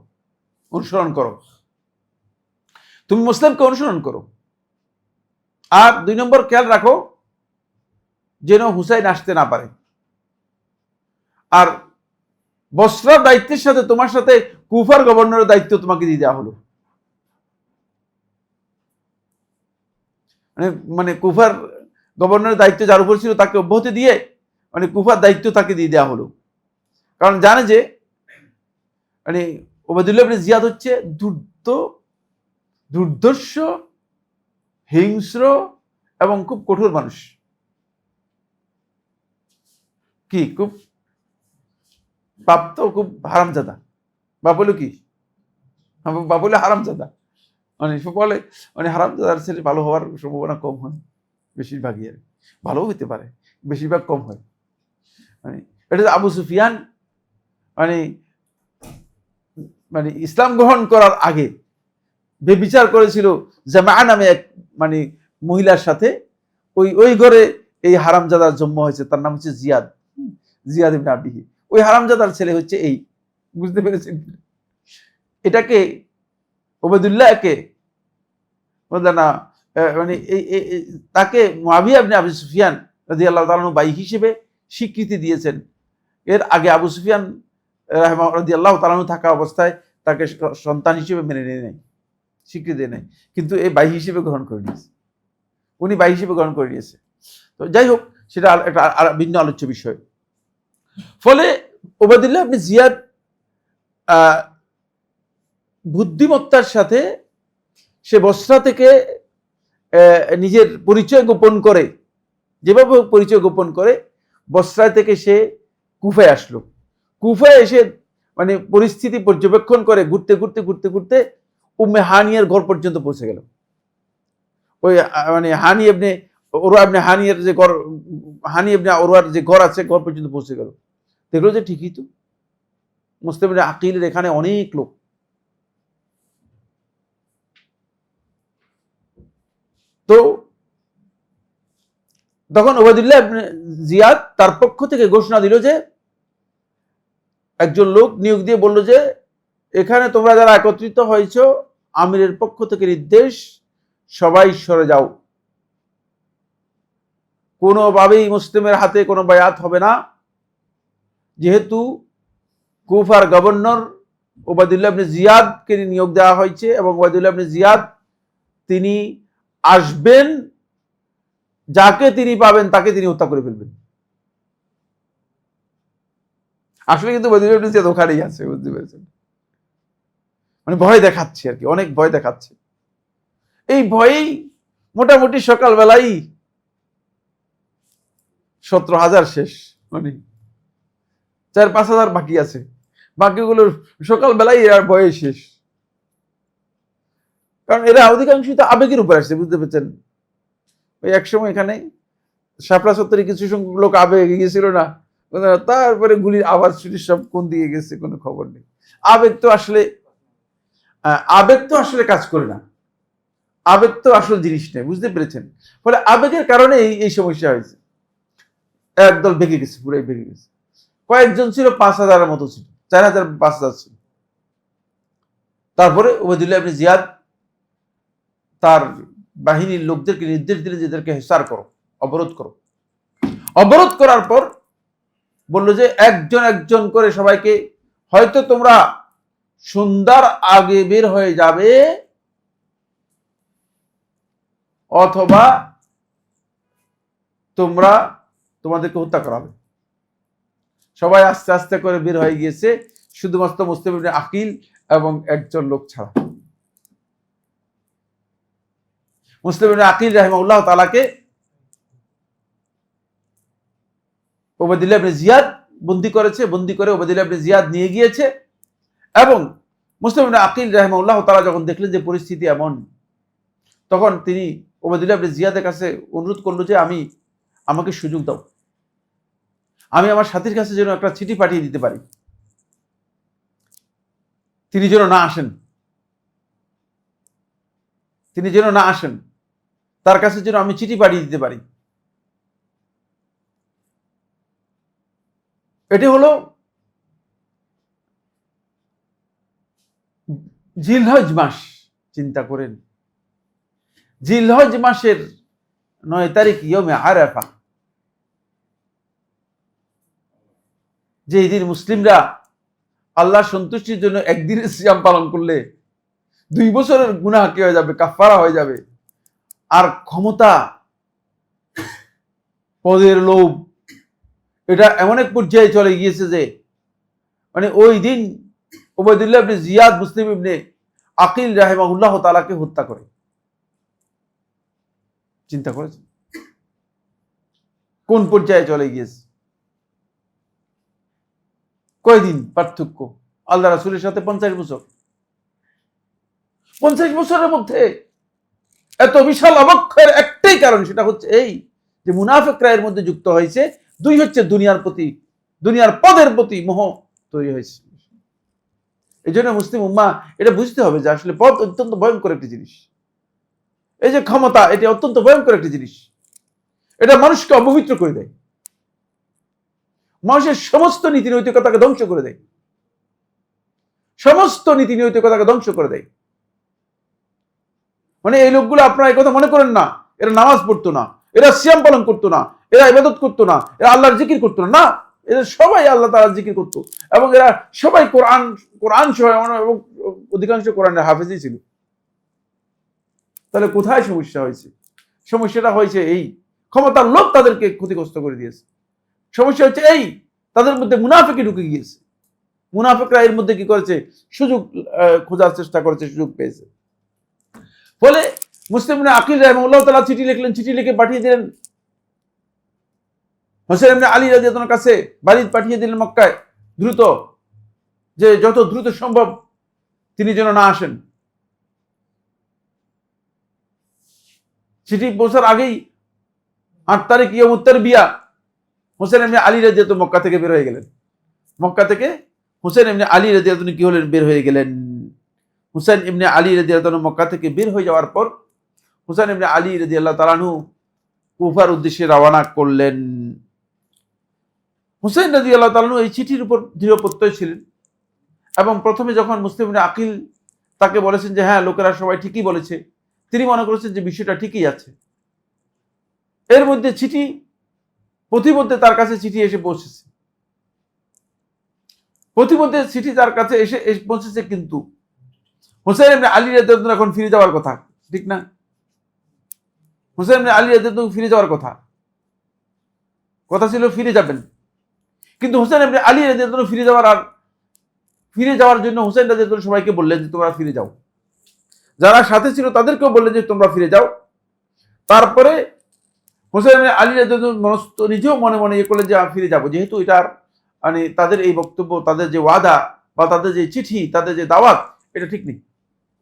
Speaker 1: অনুসরণ করো, তুমি মুসলিমকে অনুসরণ করো। আর 2 নম্বর খেয়াল রাখো যেন হুসাইন আসতে না পারে। আর বসরার দায়িত্বের সাথে তোমার সাথে কুফার গভর্নরের দায়িত্ব তোমাকে দিয়ে দেওয়া হলো। মানে কুফার গভর্নরের দায়িত্ব যার উপর ছিল তাকে অব্যাহতি দিয়ে মানে কুফার দায়িত্ব তাকে দিয়ে দেওয়া হলো। কারণ জানে যে মানে উবাইদুল্লাহ ইবনে জিয়াদ হচ্ছে দুর্ধর্ষ, হিংস্র এবং খুব কঠোর মানুষ। কি খুব প্রাপ্ত, খুব হারামজাদা। বাবুল কি বাবুলে হারামজাদা, মানে বলে মানে হারামজাদার ছেলে ভালো হওয়ার সম্ভাবনা কম হয়, বেশিরভাগই আর ভালোও হতে পারে, বেশিরভাগ কম হয়। মানে এটা আবু সুফিয়ান মানে মানে ইসলাম গ্রহণ করার আগে বেবিচার করেছিল জামা নামে এক মানে মহিলার সাথে। ওই ঘরে এই হারামজাদার জন্ম হয়েছে, তার নাম হচ্ছে জিয়াদ ইবনে আবিহি। ওই হারামজাদার ছেলে হচ্ছে এই, বুঝতে পেরেছেন? এটাকে উবাইদুল্লাহকে না মানে তাকে মুআবিয়া ইবনে আবি সুফিয়ান রাদিয়াল্লাহু তাআলা আনহু ভাই হিসেবে স্বীকৃতি দিয়েছেন। এর আগে আবু সুফিয়ান রাদিয়াল্লাহু তাআলা আনহু থাকা অবস্থায় তাকে সন্তান হিসেবে মেনে নেয় নাই, স্বীকৃতি দেয় নাই, কিন্তু এই ভাই হিসেবে গ্রহণ করে নিয়েছে, উনি ভাই হিসেবে গ্রহণ করে নিয়েছে। তো যাই হোক, সেটা একটা ভিন্ন আলোচ্য বিষয়। ফলে উবাইদুল্লাহ ইবনে জিয়াদ বুদ্ধিমত্তার সাথে সে বসরা থেকে নিজের পরিচয় গোপন করে, যেভাবে পরিচয় গোপন করে বসরা থেকে সে কুফায় আসলো। কুফায় এসে মানে পরিস্থিতি পর্যবেক্ষণ করে ঘুরতে ঘুরতে উম্মে হানিয়ার ঘর পর্যন্ত পৌঁছে গেল। ওই মানে হানি ইবনে উরওয়া ইবনে হানিয়ার যে ঘর, হানি ইবনে উরওয়ার যে ঘর আছে, ঘর পর্যন্ত পৌঁছে গেল। দেখলো যে ঠিকই তো মুসলিম ইবনে আকিলের এখানে অনেক লোক। তো তখন উবাইদুল্লাহ ইবনে জিয়াদ তার পক্ষ থেকে ঘোষণা দিল যে একজন লোক নিয়োগ দিয়ে বলল যে এখানে তোমরা যারা একত্রিত হয়েছ, আমিরের পক্ষ থেকে নির্দেশ, সবাই সরে যাও, কোনোভাবেই মুসলিমের হাতে কোনো বায়াত হবে না। যেহেতু কুফার গভর্নর ওবায়দুল্লাহ ইবনে জিয়াদকে নিয়োগ দেওয়া হয়েছে এবং ওবায়দুল্লাহ ইবনে জিয়াদ তিনি আসবেন, যাকে তিনি পাবেন তাকে তিনি হত্যা করে ফেলবেন। আসলে কিন্তু ওবায়দুল্লাহ ইবনে জিয়াদ ওখানেই আছে, বুঝতে পেরেছেন? মানে ভয় দেখাচ্ছে আর কি, অনেক ভয় দেখাচ্ছে। এই ভয়েই মোটামুটি সকালবেলাই 17,000 শেষ, মানে 4-5,000 বাকি আছে, বাকিগুলোর সকালবেলাই এর ভয়ে শেষ। কারণ এরা অধিকাংশই তো আবেগের উপর আসছে, বুঝতে পেরেছেন? ওই একসময় এখানে শাপলা চত্বরে কিছু সংখ্যক লোক আবেগে গিয়েছিল না, তারপরে গুলির আওয়াজ শুনে সব কোন দিকে গেছে কোনো খবর নেই। আবেগ তো আসলে কাজ করে না, আবেগ তো আসল জিনিস নেই, বুঝতে পেরেছেন? ফলে আবেগের কারণে এই সমস্যা হয়েছে। একদল ভেঙে গেছে, পুরাই ভেঙে গেছে। কয়েকজন ছিল, 5,000-এর মতো ছিল, 4,000-5,000 ছিল। তারপরে ওবায়দুল্লাহ ইবনে জিয়াদ তার বাহিনীর লোকদেরকে নির্দেশ দিলেন যে এদেরকে হেসার করো, অবরোধ করো। অবরোধ করার পর বললো যে একজন একজন করে সবাইকে, হয়তো তোমরা সন্ধ্যার আগে বের হয়ে যাবে, অথবা তোমাদেরকে হত্যা করা হবে। সবাই আস্তে আস্তে করে বের হয়ে গিয়েছে, শুধুমাত্র মুসলিম ইবনে আকিল এবং একজন লোক ছাড়া। মুসলিম ইবনে আকিল রাহিমাহুল্লাহ তাআলাকে ওবায়দুল্লাহ ইবনে জিয়াদ বন্দী করেছে, বন্দী করে ওবায়দুল্লাহ ইবনে জিয়াদ নিয়ে গিয়েছে। এবং মুসলিম ইবনে আকিল রাহিমাহুল্লাহ তাআলা যখন দেখলেন যে পরিস্থিতি এমন, তখন তিনি ওবায়দুল্লাহ ইবনে জিয়াদের কাছে অনুরোধ করলো যে আমাকে সুযোগ দাও, আমি আমার সাথীর কাছে যেন একটা চিঠি পাঠিয়ে দিতে পারি, তিনি যেন না আসেন, তার কাছে যেন আমি চিঠি পাঠিয়ে দিতে পারি। এটি হলো জিলহজ মাস। চিন্তা করেন, জিলহজ মাসের 9 তারিখ ইয়মে আরাফা, যে দিন মুসলিমরা আল্লাহর সন্তুষ্টির জন্য একদিনের সিয়াম পালন করলে 2 বছরের গুনাহ কি হয়ে যাবে, কাফারা হয়ে যাবে। আর ক্ষমতা, পদের লোভ, এটা এমন এক পর্যায়ে চলে গিয়েছে যে মানে ওই দিন ওবায়দুল্লাহ ইবনে জিয়াদ মুসলিম ইবনে আকিল রাহিমাহুল্লাহ তাআলাকে হত্যা করে। চিন্তা করেছেন কোন পর্যায়ে চলে গিয়েছে? কয়দিন পার্থক্য? আল্লাহ রাসূলের সাথে 50 বছর। 50 বছরের মধ্যে এত বিশাল অবক্ষয়ের একটাই কারণ, সেটা হচ্ছে এই যে মুনাফিকরা এর মধ্যে যুক্ত হয়েছে। 2 হচ্ছে দুনিয়ার পদের প্রতি মোহ তৈরি হয়েছে। এই জন্য মুসলিম উম্মাহ এটা বুঝতে হবে যে আসলে পদ অত্যন্ত ভয়ঙ্কর একটি জিনিস। এই যে ক্ষমতা, এটা অত্যন্ত ভয়ঙ্কর একটি জিনিস। এটা মানুষকে অপবিত্র করে দেয়, মানুষের সমস্ত নীতি নৈতিকতাকে ধ্বংস করে দেয়, সমস্ত নীতি নৈতিকতাকে ধ্বংস করে দেয়। মানে এই লোকগুলো, আপনারা এই কথা মনে করেন না এরা নামাজ পড়তো না, এরা সিয়াম পালন করতো না, এরা ইবাদত করতো না, এরা আল্লাহর জিকির করতো না। এরা সবাই আল্লাহ তাআলার জিকির করতো এবং এরা সবাই কোরআন সহ এবং অধিকাংশ কোরআনের হাফেজই ছিল। তাহলে কোথায় সমস্যা হয়েছে? সমস্যাটা হয়েছে এই ক্ষমতার লোভ তাদেরকে ক্ষতিগ্রস্ত করে দিয়েছে। সমস্যা হচ্ছে এই তাদের মধ্যে মুনাফিকি ঢুকে গিয়েছে। মুনাফিকরা এর মধ্যে কি করেছে? সুযোগ খোঁজার চেষ্টা করেছে, সুযোগ পেয়েছে। ফলে মুসলিম ইবনে আকিল রাহিমাহুল্লাহ তাআলা চিঠি লিখলেন, চিঠি লিখে পাঠিয়ে দিলেন হোসেন ইবনে আলী রাদিয়াল্লাহু আনহুর কাছে, বারিদ পাঠিয়ে দিলেন মক্কায় দ্রুত, যে যত দ্রুত সম্ভব তিনি যেন না আসেন। চিঠি পৌঁছার আগেই 8 তারিখ ইয়ামুত তারবিয়া হোসেন ইবনে আলী রাদিয়াল্লাহু মক্কা থেকে বের হয়ে গেলেন। মক্কা থেকে হোসেন ইবনে আলী রাদিয়াল্লাহু কি হলেন? বের হয়ে গেলেন। হুসাইন ইবনে আলী রাদিয়াল্লাহু মক্কা থেকে বের হয়ে যাওয়ার পর হুসাইন ইবনে আলী রাদিয়াল্লাহু তাআলা আনহু কুফার উদ্দেশ্যে রওনা করলেন। হুসাইন রাদিয়াল্লাহু তাআলা আনহু এই চিঠির উপর দৃঢ় প্রত্যয় ছিলেন এবং প্রথমে যখন মুসলিম ইবনে আকিল তাকে বলেছেন যে হ্যাঁ লোকেরা সবাই ঠিকই বলেছে, তিনি মনে করেছেন যে বিষয়টা ঠিকই আছে। এর মধ্যে প্রতিমধ্যে তার কাছে চিঠি এসে পৌঁছেছে, প্রতিমধ্যে চিঠি তার কাছে এসে পৌঁছেছে, কিন্তু হুসাইন ইবনে আলী রাদিয়াল্লাহু এখন ফিরে যাওয়ার কথা, ঠিক না? হুসাইন ইবনে আলী রাদিয়াল্লাহু ফিরে যাওয়ার কথা ছিল ফিরে যাবেন, কিন্তু হুসাইন ইবনে আলী রাদিয়াল্লাহু ফিরে যাওয়ার জন্য হুসাইন রাদিয়াল্লাহু সবাইকে বললেন যে তোমরা ফিরে যাও, যারা সাথে ছিল তাদেরকেও বললেন যে তোমরা ফিরে যাও। তারপরে হুসাইন ইবনে আলী রাদিয়াল্লাহু নিজেও মনে মনে করলেন যে ফিরে যাব, যেহেতু এটার মানে তাদের এই বক্তব্য, তাদের যে ওয়াদা বা তাদের যে চিঠি, তাদের যে দাওয়াত, এটা ঠিক নেই,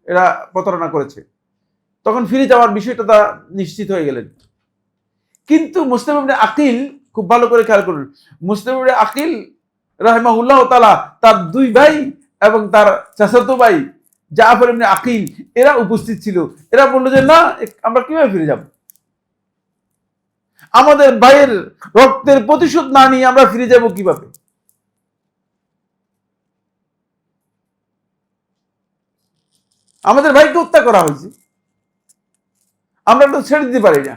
Speaker 1: এরা প্রতারণা করেছে। তখন ফিরে যাওয়ার বিষয়টা তারা নিশ্চিত হয়ে গেলেন। কিন্তু মুসলিম ইবনে আকিল, খুব ভালো করে খেয়াল করুন, মুসলিম ইবনে আকিল রাহিমাহুল্লাহ তাআলা তার দুই ভাই এবং তার চাচাতো ভাই জাফর ইবনে আকিল এরা উপস্থিত ছিল। এরা বলল যে না, আমরা কিভাবে ফিরে যাব? আমাদের ভাইয়ের রক্তের প্রতিশোধ না নিয়ে আমরা ফিরে যাব কিভাবে? আমাদের ভাইকে হত্যা করা হয়েছে, আমরা তো ছেড়ে দিতে পারি না,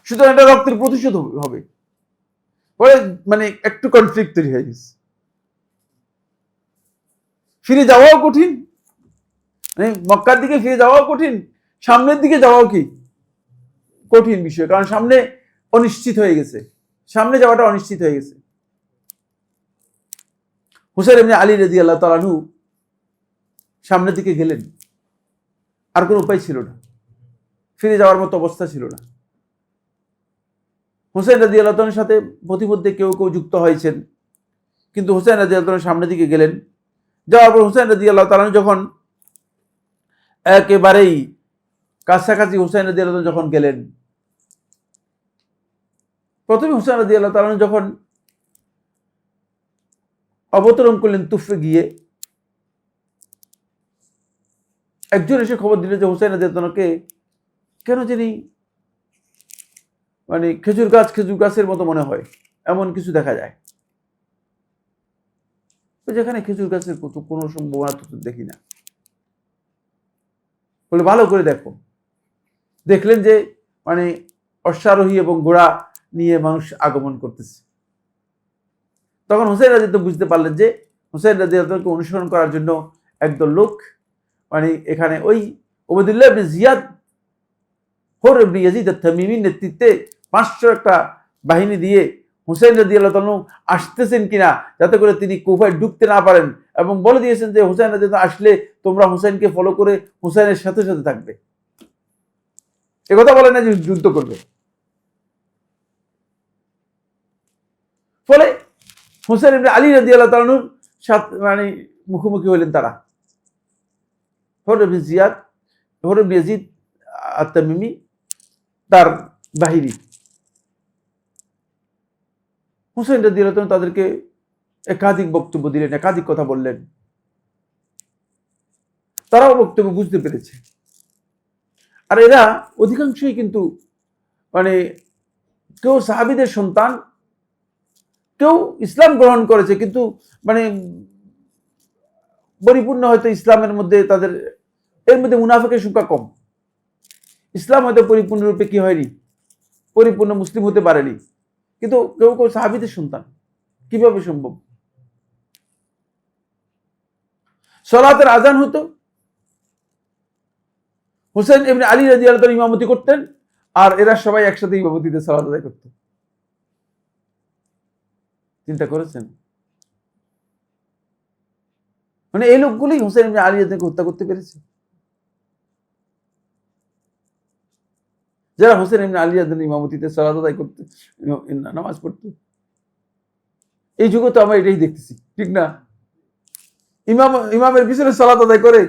Speaker 1: সুতরাং এটা রক্তের প্রতিশোধ হবে। পরে মানে একটু কনফ্লিক্ট তৈরি হয়ে গেছে, ফিরে যাওয়াও কঠিন, মানে মক্কার দিকে ফিরে যাওয়াও কঠিন, সামনের দিকে যাওয়াও কি কঠিন বিষয়, কারণ সামনে অনিশ্চিত হয়ে গেছে, সামনে যাওয়াটা অনিশ্চিত হয়ে গেছে। হুসাইন ইবনে আলী রাদিয়াল্লাহু তাআলা আনহু সামনের দিকে গেলেন, আর কোনো উপায় ছিল না, ফিরে যাওয়ার মতো অবস্থা ছিল না। হুসাইন রাদিয়াল্লাহু তাআলার সাথে প্রতিমধ্যে কেউ কেউ যুক্ত হয়েছেন, কিন্তু হুসাইন রাদিয়াল্লাহু তাআলা সামনের দিকে গেলেন। যাওয়ার পর হুসাইন রাদিয়াল্লাহু তাআলা যখন একেবারেই কাছাকাছি হুসাইন রাদিয়াল্লাহু তাআলা যখন গেলেন, প্রথমে হুসাইন রাদিয়াল্লাহু তাআলা যখন অবতরণ করলেন তুফে গিয়ে, একজন এসে খবর দিল যে হুসাইন রাদিয়াল্লাহু তাআলাকে কেন জানি মানে খেজুর গাছের মতো মনে হয়, এমন কিছু দেখা যায়, যেখানে খেজুর গাছের কোনো সম্ভাবনা তো দেখি না। বলে ভালো করে দেখো, দেখলেন যে মানে অশ্বারোহী এবং ঘোড়া নিয়ে মানুষ আগমন করতেছে। তখন হুসাইন রাদিয়াল্লাহু বুঝতে পারলেন যে হুসাইন রাদিয়াল্লাহু অনুসরণ করার জন্য একদল লোক মানে এখানে ওই উবাইদুল্লাহ ইবনে জিয়াদ হুর ইবনে ইয়াজিদ আত-তামিমির নেতৃত্বে 500 একটা বাহিনী দিয়ে হুসাইন রাদিয়াল্লাহু তাআলা আসতেছেন কিনা, যাতে করে তিনি কুফায় ঢুকতে না পারেন, এবং বলে দিয়েছেন যে হুসাইন রাদিয়াল্লাহু আসলে তোমরা হুসাইনকে ফলো করে হুসাইনের সাথে সাথে থাকবে। একথা বলে না যে যুদ্ধ করবে। ফলে হুসাইন ইবনে আলী রাদিয়াল্লাহু তাআলার সাথে মানে মুখোমুখি হলেন তারা, হুর ইবনে ইয়াজিদ আত-তামিমি তার বাহিনী। হুসাইন রাদিয়াল্লাহু তাআলা তাদেরকে একাধিক বক্তব্য দিলেন, একাধিক কথা বললেন, তারাও বক্তব্য বুঝতে পেরেছে। আর এরা অধিকাংশই কিন্তু মানে কেউ সাহাবীদের সন্তান, কেউ ইসলাম গ্রহণ করেছে, কিন্তু মানে পরিপূর্ণ হয়তো ইসলামের মধ্যে তাদের এর মধ্যে মুনাফিকের সংখ্যা কম, ইসলাম হয়তো পরিপূর্ণরূপে কি হয়নি, পরিপূর্ণ মুসলিম হতে পারেনি, কিন্তু কেউ কেউ সাহাবীদের সন্তান। কিভাবে সম্ভব? সালাতের আজান হতো, হুসাইন ইবনে আলী রাদিয়াল্লাহু তাআলা ইমামতি করতেন, আর এরা সবাই একসাথে ইমামতিতে সালাত আদায় করত। চিন্তা করেছেন? মানে এই লোকগুলি হুসাইন ইবনে আলী রাদিয়াল্লাহু তাআলাকে হত্যা করতে পেরেছে, যারা হুসাইন ইবনে আলী রাদিয়াল্লাহু তাআলার ইমামতিতে সালাত আদায় করতে, নামাজ পড়ত। এই যুগে তো আমরা এটাই দেখতেছি, ঠিক না? ইমামের পিছনে সালাত আদায় করে,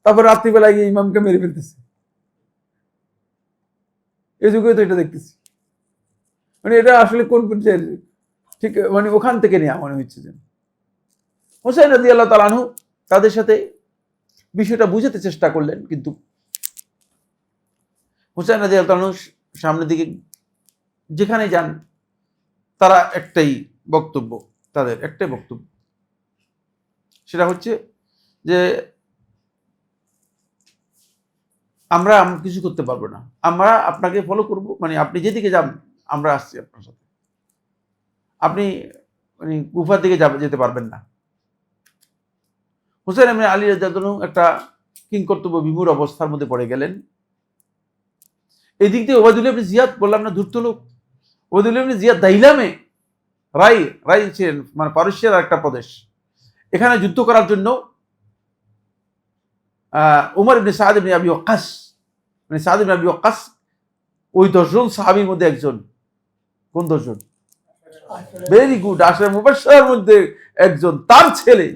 Speaker 1: তারপর রাত্রিবেলায় গিয়ে ইমামকে মেরে ফেলতেছে। এই যুগে তো এটা দেখতেছি। মানে এটা আসলে কোন পর্যায়ের, ঠিক মানে ওখান থেকে নেওয়া মনে হচ্ছে যেন। হুসাইন রাদিয়াল্লাহু তাআলা আনহু তাদের সাথে বিষয়টা বুঝাতে চেষ্টা করলেন, কিন্তু হুসাইন রাদিয়াল্লাহু তাআলা আনহু সামনের দিকে যেখানে যান তারা একটাই বক্তব্য, তাদের একটাই বক্তব্য, সেটা হচ্ছে যে আমরা কিছু করতে পারবো না, আমরা আপনাকে ফলো করব, মানে আপনি যেদিকে যান আমরা আসছি আপনার সাথে, আপনি মানে কুফার দিকে যেতে পারবেন না। হুসাইন ইবনে আলী রাদিয়াল্লাহু আনহু একটা কিংকর্তব্য বিমূঢ় অবস্থার মধ্যে পড়ে গেলেন। এই দিক দিয়ে ওবায়দুল্লাহ ইবনে জিয়াদ, বললাম না ধূর্ত লোক, ওবায়দুল্লাহ ইবনে জিয়াদ দাইলামে রাই ছিলেন, মানে পারস্যের একটা প্রদেশ, এখানে যুদ্ধ করার জন্য উমর ইবনে সাদ ইবনে আবি ওয়াক্কাস, মানে সাদ ইবনে আবি ওয়াক্কাস ওই 10 জন সাহাবীর মধ্যে একজন। কোন 10 জন? ভেরি গুড, 10 মুবাশশিরের মধ্যে একজন। তার ছেলে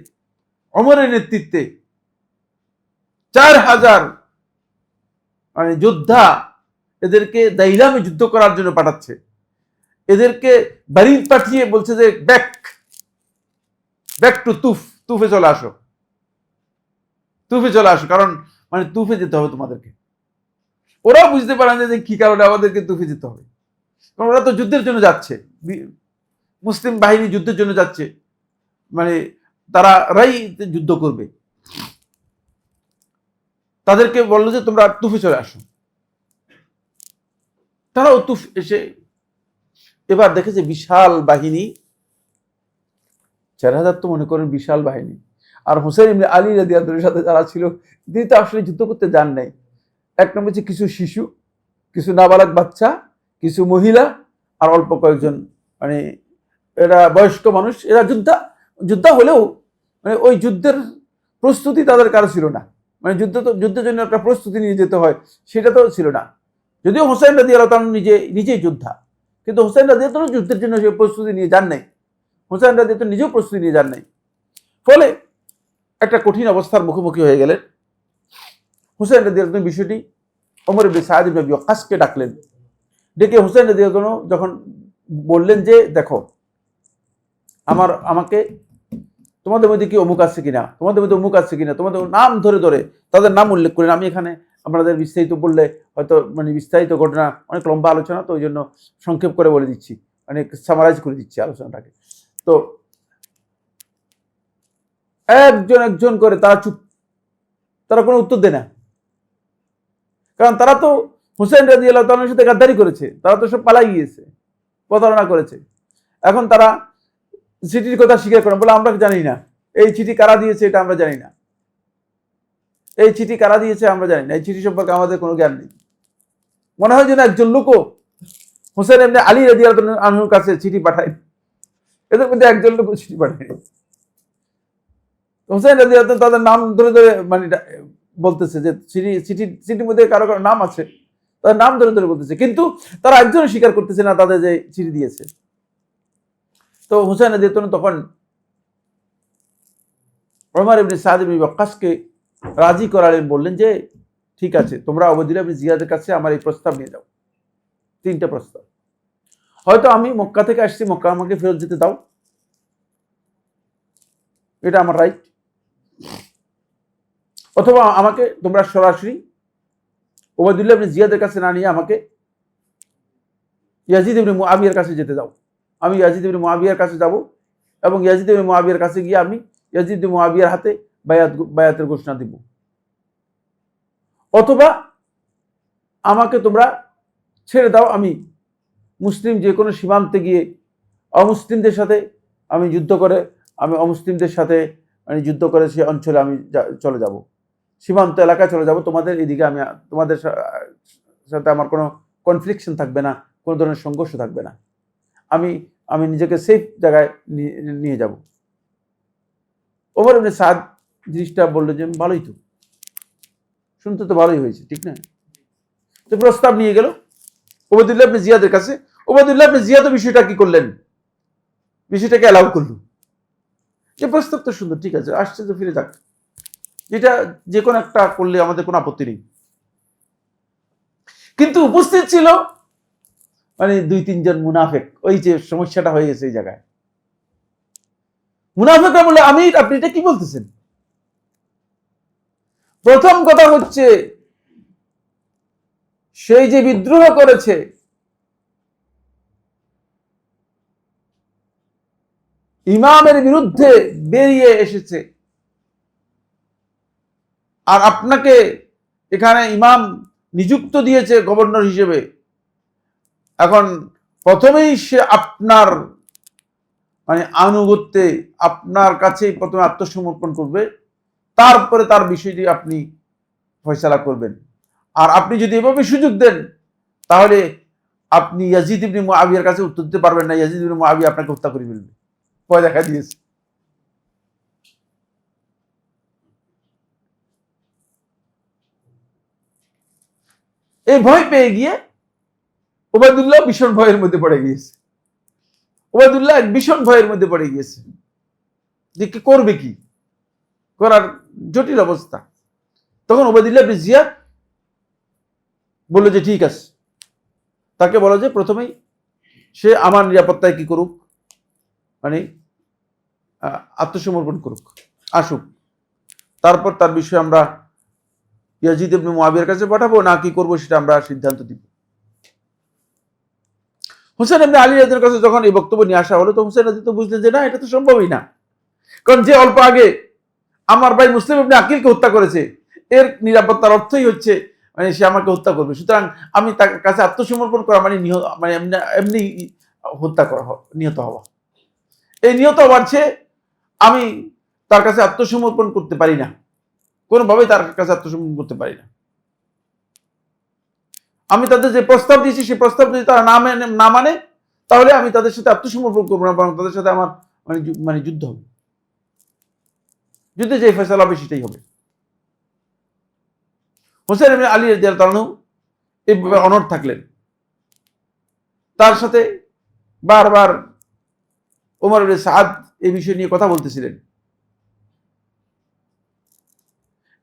Speaker 1: ওমরের নেতৃত্বে 4000 মানে যোদ্ধা এদেরকে দাইলামে যুদ্ধ করার জন্য পাঠাচ্ছে। এদেরকে বাড়ি পাঠিয়ে বলছে যে ব্যাক টু তুফে চলে আসো, তুফে চলে আসো, কারণ মানে তুফে যেতে হবে তোমাদেরকে। ওরাও বুঝতে পারে না যে কি কারণে আমাদেরকে তুফে যেতে হবে, কারণ ওরা তো যুদ্ধের জন্য যাচ্ছে, মুসলিম বাহিনী যুদ্ধের জন্য যাচ্ছে, মানে তারা যুদ্ধ করবে। তাদেরকে বললো যে তোমরা তুফে চলে আসো। তারাও তুফ এসে এবার দেখেছে বিশাল বাহিনী, 4000 তো মনে করেন বিশাল বাহিনী। আর হুসাইন ইবনে আলী রাদিয়াল্লাহু আনহুর সাথে যারা ছিল, তিনি তো আসলে যুদ্ধ করতে যান নাই। এক নম্বর হচ্ছে কিছু শিশু, কিছু নাবালক বাচ্চা, কিছু মহিলা, আর অল্প কয়েকজন মানে এরা বয়স্ক মানুষ। এরা যোদ্ধা হলেও মানে ওই যুদ্ধের প্রস্তুতি তাদের কারো ছিল না, মানে যুদ্ধের জন্য একটা প্রস্তুতি নিয়ে যেতে হয় সেটা তো ছিল না। যদিও হুসাইন রাদিয়াল্লাহু তাআলা নিজেই যোদ্ধা, কিন্তু হুসাইন রাদিয়াল্লাহু তাআলা যুদ্ধের জন্য সে প্রস্তুতি নিয়ে যান নাই, হুসাইন রাদিয়াল্লাহু তাআলা নিজেও প্রস্তুতি নিয়ে যান নাই। ফলে একটা কঠিন অবস্থার মুখোমুখি হয়ে গেলেন। হুসাইন রাদিয়াল্লাহু তাআলা বিষয়টি ওমর ইবনে সাদ ইবনে আবি ওয়াক্কাসকে ডাকলেন। ডেকে হুসাইন রাদিয়াল্লাহু তাআলা যখন বললেন যে দেখো, আমাকে তোমাদের মধ্যে কি অমুক আছে কিনা, তোমাদের মধ্যে অমুক আছে কিনা, তোমাদের নাম ধরে ধরে তাদের নাম উল্লেখ করেন। আমি এখানে আপনাদের বিস্তারিত বললে হয়তো মানে বিস্তারিত ঘটনা অনেক লম্বা আলোচনা, তো ওই জন্য সংক্ষেপ করে বলে দিচ্ছি, মানে সামারাইজ করে দিচ্ছি আলোচনাটাকে। তো একজন করে তারা চুপ, তারা কোনো উত্তর দেয় না, কারণ তারা তো হুসাইন রাদিয়াল্লাহু তাআলার সাথে গাদ্দারি করেছে, তারা তো সব পালাই গিয়েছে, প্রতারণা করেছে। এখন তারা চিঠির কথা স্বীকার করেন, বলে আমরা জানি না এই চিঠি কারা দিয়েছে, এটা আমরা জানি না, এই চিঠি কারা দিয়েছে আমরা জানি না, এই চিঠি সম্পর্কে আমাদের কোনো জ্ঞান নেই। মনে হয় যেন একজন লোকও হুসাইন ইবনে আলী রাদিয়াল্লাহু আনহুর কাছে চিঠি পাঠায়, এদের মধ্যে একজন লোক চিঠি পাঠায়। হুসাইন রাদিয়াল্লাহু তাআলা তাদের নাম ধরে ধরে মানে বলতেছে যে চিঠির মধ্যে কারো কারো নাম আছে, তাদের নাম ধরে ধরে বলতেছে, কিন্তু তারা একজনও স্বীকার করতেছে না তাদের যে চিঠি দিয়েছে। তো হুসাইন রাদিয়াল্লাহু তাআলা তখন ওমর ইবনে সাদ ইবনে ওয়াক্কাসকে রাজি করালেন, বললেন যে ঠিক আছে, তোমরা উবাইদুল্লাহ ইবনে জিয়াদের কাছে আমার এই প্রস্তাব নিয়ে যাও, 3টা প্রস্তাব। হয়তো আমি মক্কা থেকে আসছি, মক্কা আমাকে ফেরত যেতে দাও, এটা আমার রাইট, অথবা আমাকে তোমরা সরাসরি উবাইদুল্লাহ ইবনে জিয়াদের কাছে না নিয়ে আমাকে ইয়াজিদ ইবনে মুআবিয়ার কাছে যেতে দাও। আমি ইয়াজিদ ইবনে মুআবিয়ার কাছে যাব এবং ইয়াজিদ ইবনে মুআবিয়ার কাছে গিয়ে আমি ইয়াজিদ ইবনে মুআবিয়ার হাতে বায়াতের ঘোষণা দিব, অথবা আমাকে তোমরা ছেড়ে দাও, আমি মুসলিম যে কোনো সীমান্তে গিয়ে অমুসলিমদের সাথে আমি যুদ্ধ করে, আমি অমুসলিমদের সাথে মানে যুদ্ধ করে সে অঞ্চলে আমি চলে যাব, সীমান্ত এলাকায় চলে যাব, তোমাদের এদিকে আমি তোমাদের সাথে আমার কোনো কনফ্লিকশন থাকবে না, কোনো ধরনের সংঘর্ষ থাকবে না, আমি আমি নিজেকে সেফ জায়গায় নিয়ে যাব। ওমর ইবনে সাদ জিনিসটা বললো যে ভালোই তো, শুনতে তো ভালোই হয়েছে, ঠিক না? তো প্রস্তাব নিয়ে গেল উবাইদুল্লাহ ইবনে জিয়াদের কাছে। উবাইদুল্লাহ ইবনে জিয়াদ বিষয়টা কি করলেন, বিষয়টাকে অ্যালাউ করলো, যে প্রস্তাব তো সুন্দর, ঠিক আছে, আসছে তো ফিরে যাক, এটা যে কোনো একটা করলে আমাদের কোনো আপত্তি নেই। কিন্তু উপস্থিত ছিল মানে 2-3 জন মুনাফেক, ওই যে সমস্যাটা হয়ে গেছে এই জায়গায়। মুনাফেকরা বলে আপনি এটা কি বলতেছেন? প্রথম কথা হচ্ছে সেই যে বিদ্রোহ করেছে ইমামের বিরুদ্ধে বেরিয়ে এসেছে, আর আপনাকে এখানে ইমাম নিযুক্ত দিয়েছে গভর্নর হিসেবে, এখন প্রথমেই সে আপনার আনুগত্যে আপনার কাছেই প্রথমে আত্মসমর্পণ করবে, তারপরে তার বিষয়টি আপনি ফয়সালা করবেন। আর আপনি যদি এভাবে সুযোগ দেন, তাহলে আপনি ইয়াজিদ ইবনে মুআবিয়ার কাছে উত্তর দিতে পারবেন না, ইয়াজিদ ইবনে মুআবিয়া আপনাকে হত্যা করে ফেলবে। ভয় দেখা দিয়েছে। এই ভয় পেয়ে গিয়ে ওবায়দুল্লাহ ভীষণ ভয়ের মধ্যে পড়ে গিয়েছে। ওবায়দুল্লাহ ভীষণ ভয়ের মধ্যে পড়ে গিয়েছে যে কি করবে, কি করার জটিল অবস্থা। তখন ওবায়দুল্লাহ ইবনে জিয়াদ বলল যে ঠিক আছে, তাকে বলো যে প্রথমেই সে আমার নিরাপত্তায় কি করুক, আত্মসমর্পণ করুক, আসুক, তারপর তার বিষয়ে আমরা ইয়াজিদ ইবনে মুআবিয়ার কাছে পাঠাবো, না কি করবো সেটা আমরা সিদ্ধান্ত দিব। হুসাইন ইবনে আলী রাদিয়াল্লাহু কাছে যখন এই বক্তব্য নিয়ে আসা হলো, তো হুসাইন রাদি তো বুঝলেন যে না, এটা তো সম্ভবই না, কারণ যে অল্প আগে আমার ভাই মুসলিম ইবনে আকিলকে হত্যা করেছে, এর নিরাপত্তার অর্থই হচ্ছে সে আমাকে হত্যা করবে, সুতরাং আমি তার কাছে আত্মসমর্পণ করা এমনি হত্যা করা, নিহত হওয়া। এই নিহত হওয়ার চেয়ে আমি তার কাছে আত্মসমর্পণ করতে পারি না, কোনোভাবেই তার কাছে আত্মসমর্পণ করতে পারি না। আমি তাদের যে প্রস্তাব দিয়েছি, সেই প্রস্তাব যদি তারা না মানে, তাহলে আমি তাদের সাথে আত্মসমর্পণ করবো না, বরং তাদের সাথে আমার যুদ্ধ হবে, যুদ্ধে যে ফয়সালা হবে সেটাই হবে। হুসাইন ইবনে আলী রাদিয়াল্লাহু তাআলা এইভাবে অনড় থাকলেন। তার সাথে বারবার ওমর ইবনে সাদ এই বিষয় নিয়ে কথা বলতেছিলেন।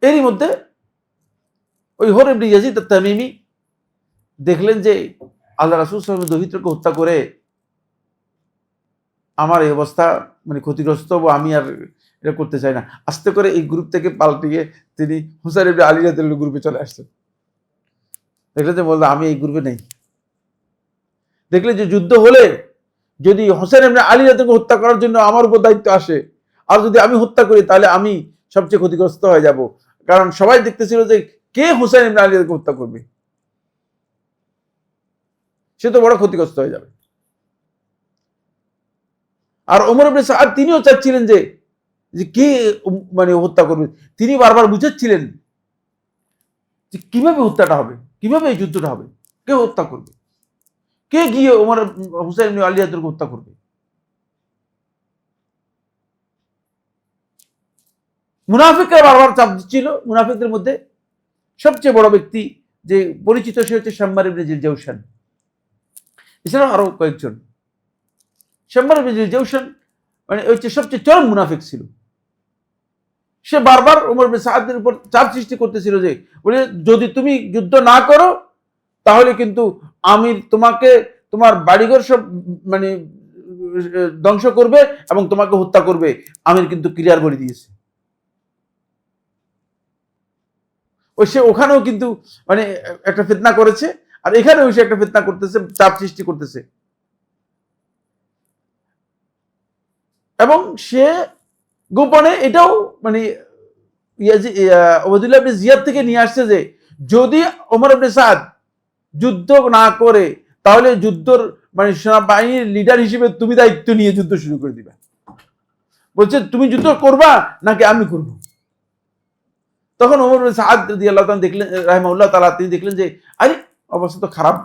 Speaker 1: এরই মধ্যে ওই হুর ইবনে ইয়াজিদ আত-তামিমি দেখলেন যে আল্লাহ রাসূল সাল্লাল্লাহু আলাইহি ওয়াসাল্লামের দৌহিত্রকে হত্যা করে আমার এই অবস্থা ক্ষতিগ্রস্ত, আমি আর এটা করতে চাই না। আস্তে করে এই গ্রুপ থেকে পাল্টিয়ে তিনি হুসাইন ইবনে আলী রাদিয়াল্লাহু গ্রুপে চলে আসছেন। দেখলেন যে বললো আমি এই গ্রুপে নেই। দেখলেন যে যুদ্ধ হলে যদি হুসাইন ইবনে আলী রাদিয়াল্লাহু হত্যা করার জন্য আমার উপর দায়িত্ব আসে, আর যদি আমি হত্যা করি, তাহলে আমি সবচেয়ে ক্ষতিগ্রস্ত হয়ে যাব, কারণ সবাই দেখতেছিল যে কে হুসাইন ইবনে আলী রাদিয়াল্লাহু হত্যা করবে, সে তো বড় ক্ষতিগ্রস্ত হয়ে যাবে। আর ওমর ইবনে সাদ তিনিও চাচ্ছিলেন যে কে হত্যা করবে। তিনি বারবার বুঝাচ্ছিলেন যে কিভাবে হত্যাটা হবে, কিভাবে এই যুদ্ধটা হবে, কে হত্যা করবে, কে গিয়ে হুসাইন ইবনে আলী রাদিয়াল্লাহু হত্যা করবে। মুনাফিকরা বারবার চাপ দিচ্ছিল। মুনাফিকদের মধ্যে সবচেয়ে বড় ব্যক্তি যে পরিচিত, সে হচ্ছে শাম্মার ইবনে জিল জাওশান, এছাড়াও আরো কয়েকজন। শাম্মার ইবনে জিল জাওশান হচ্ছে সবচেয়ে চরম মুনাফিক ছিল। সে বারবার ওমর ইবনে সাদের উপর চাপ সৃষ্টি করতেছিল যে বলে, যদি তুমি যুদ্ধ না করো, তাহলে কিন্তু আমি তোমাকে, তোমার বাড়িঘর সব ধ্বংস করবে এবং তোমাকে হত্যা করবে। আমির কিন্তু ক্লিয়ার বলে দিয়েছে। সে ওখানেও কিন্তু একটা ফিতনা করেছে, আর এখানেও সে একটা ফিতনা করতেছে, চাপ সৃষ্টি করতেছে। এবং সে গোপনে এটাও ওবায়দুল্লাহ ইবনে জিয়াদ থেকে নিয়ে আসছে যে যদি ওমর ইবনে সাদ যুদ্ধ না করে, তাহলে যুদ্ধর সেনাবাহিনীর লিডার হিসেবে তুমি দায়িত্ব নিয়ে যুদ্ধ শুরু করে দিবে। বলছে তুমি যুদ্ধ করবা নাকি আমি করব। তখন ওমর ইবনে সাদ রাদিয়াল্লাহু তাআলা দেখলেন, রাহিমাহুল্লাহ তাআলা, তিনি দেখলেন যে আরে অবস্থা তো খারাপ।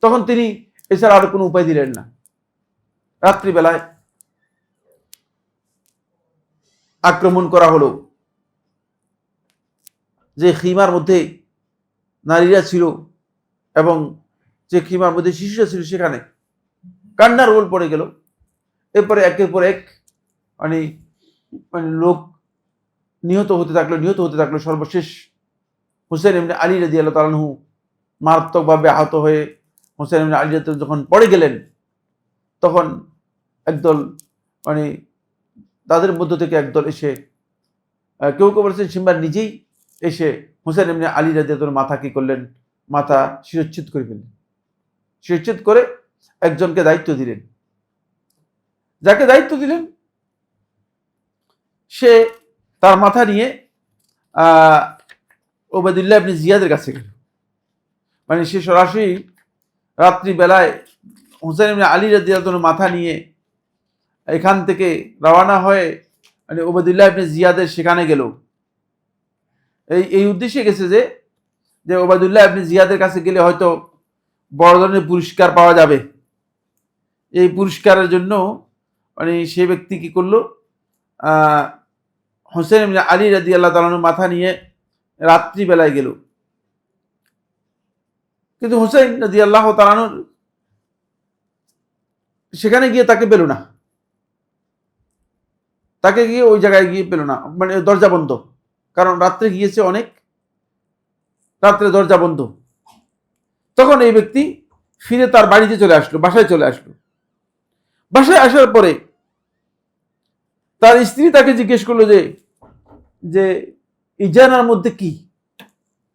Speaker 1: তখন তিনি এছাড়া আর কোনো উপায় দিলেন না। রাত্রিবেলায় আক্রমণ করা হলো। যে খিমার মধ্যে নারীরা ছিল এবং যে খিমার মধ্যে শিশুরা ছিল, সেখানে কান্নার রোল পড়ে গেল। এরপরে একের পর এক লোক নিহত হতে থাকলো। সর্বশেষ হুসাইন ইবনে আলী রাদিয়াল্লাহু তাআলা আনহু মারাত্মকভাবে আহত হয়ে হুসাইন ইবনে আলী রাদিয়াল্লাহু যখন পড়ে গেলেন, তখন একদল তাদের মধ্য থেকে একদল এসে, কেউ কেউ বলেছেন সিম্বার নিজেই এসে হুসাইন ইবনে আলী রাদিয়াল্লাহু মাথা কি করলেন, মাথা শিরচ্ছেদ করে ফেললেন। শিরচ্ছেদ করে একজনকে দায়িত্ব দিলেন যাকে দায়িত্ব দিলেন সে তার মাথা নিয়ে ওবায়দুল্লাহ ইবনে জিয়াদের কাছে গেল। মানে সে সরাসরি রাত্রিবেলায় হুসাইন ইবনে আলী রাদিয়াল্লাহু তাআলার মাথা নিয়ে এখান থেকে রওনা হয়ে মানে ওবায়দুল্লাহ ইবনে জিয়াদের সেখানে গেল। এই উদ্দেশ্যে গেছে যে ওবায়দুল্লাহ ইবনে জিয়াদের কাছে গেলে হয়তো বড় ধরনের পুরস্কার পাওয়া যাবে। এই পুরস্কারের জন্য মানে সে ব্যক্তি কি করলো, হুসাইন ইবনে আলী রাদিয়াল্লাহু তাআলার মাথা নিয়ে রাত্রিবেলায় গেল। কিন্তু হুসাইন রাদিয়াল্লাহু তাআলা সেখানে গিয়ে তাকে পেল না, তাকে গিয়ে ওই জায়গায় গিয়ে পেল না, মানে দরজা বন্ধ, কারণ রাত্রে গিয়েছে অনেক, রাত্রে দরজা বন্ধ। তখন এই ব্যক্তি ফিরে তার বাড়িতে চলে আসলো, বাসায় চলে আসলো। বাসায় আসার পরে তার স্ত্রী তাকে জিজ্ঞেস করলো যে ইজানার মধ্যে কি?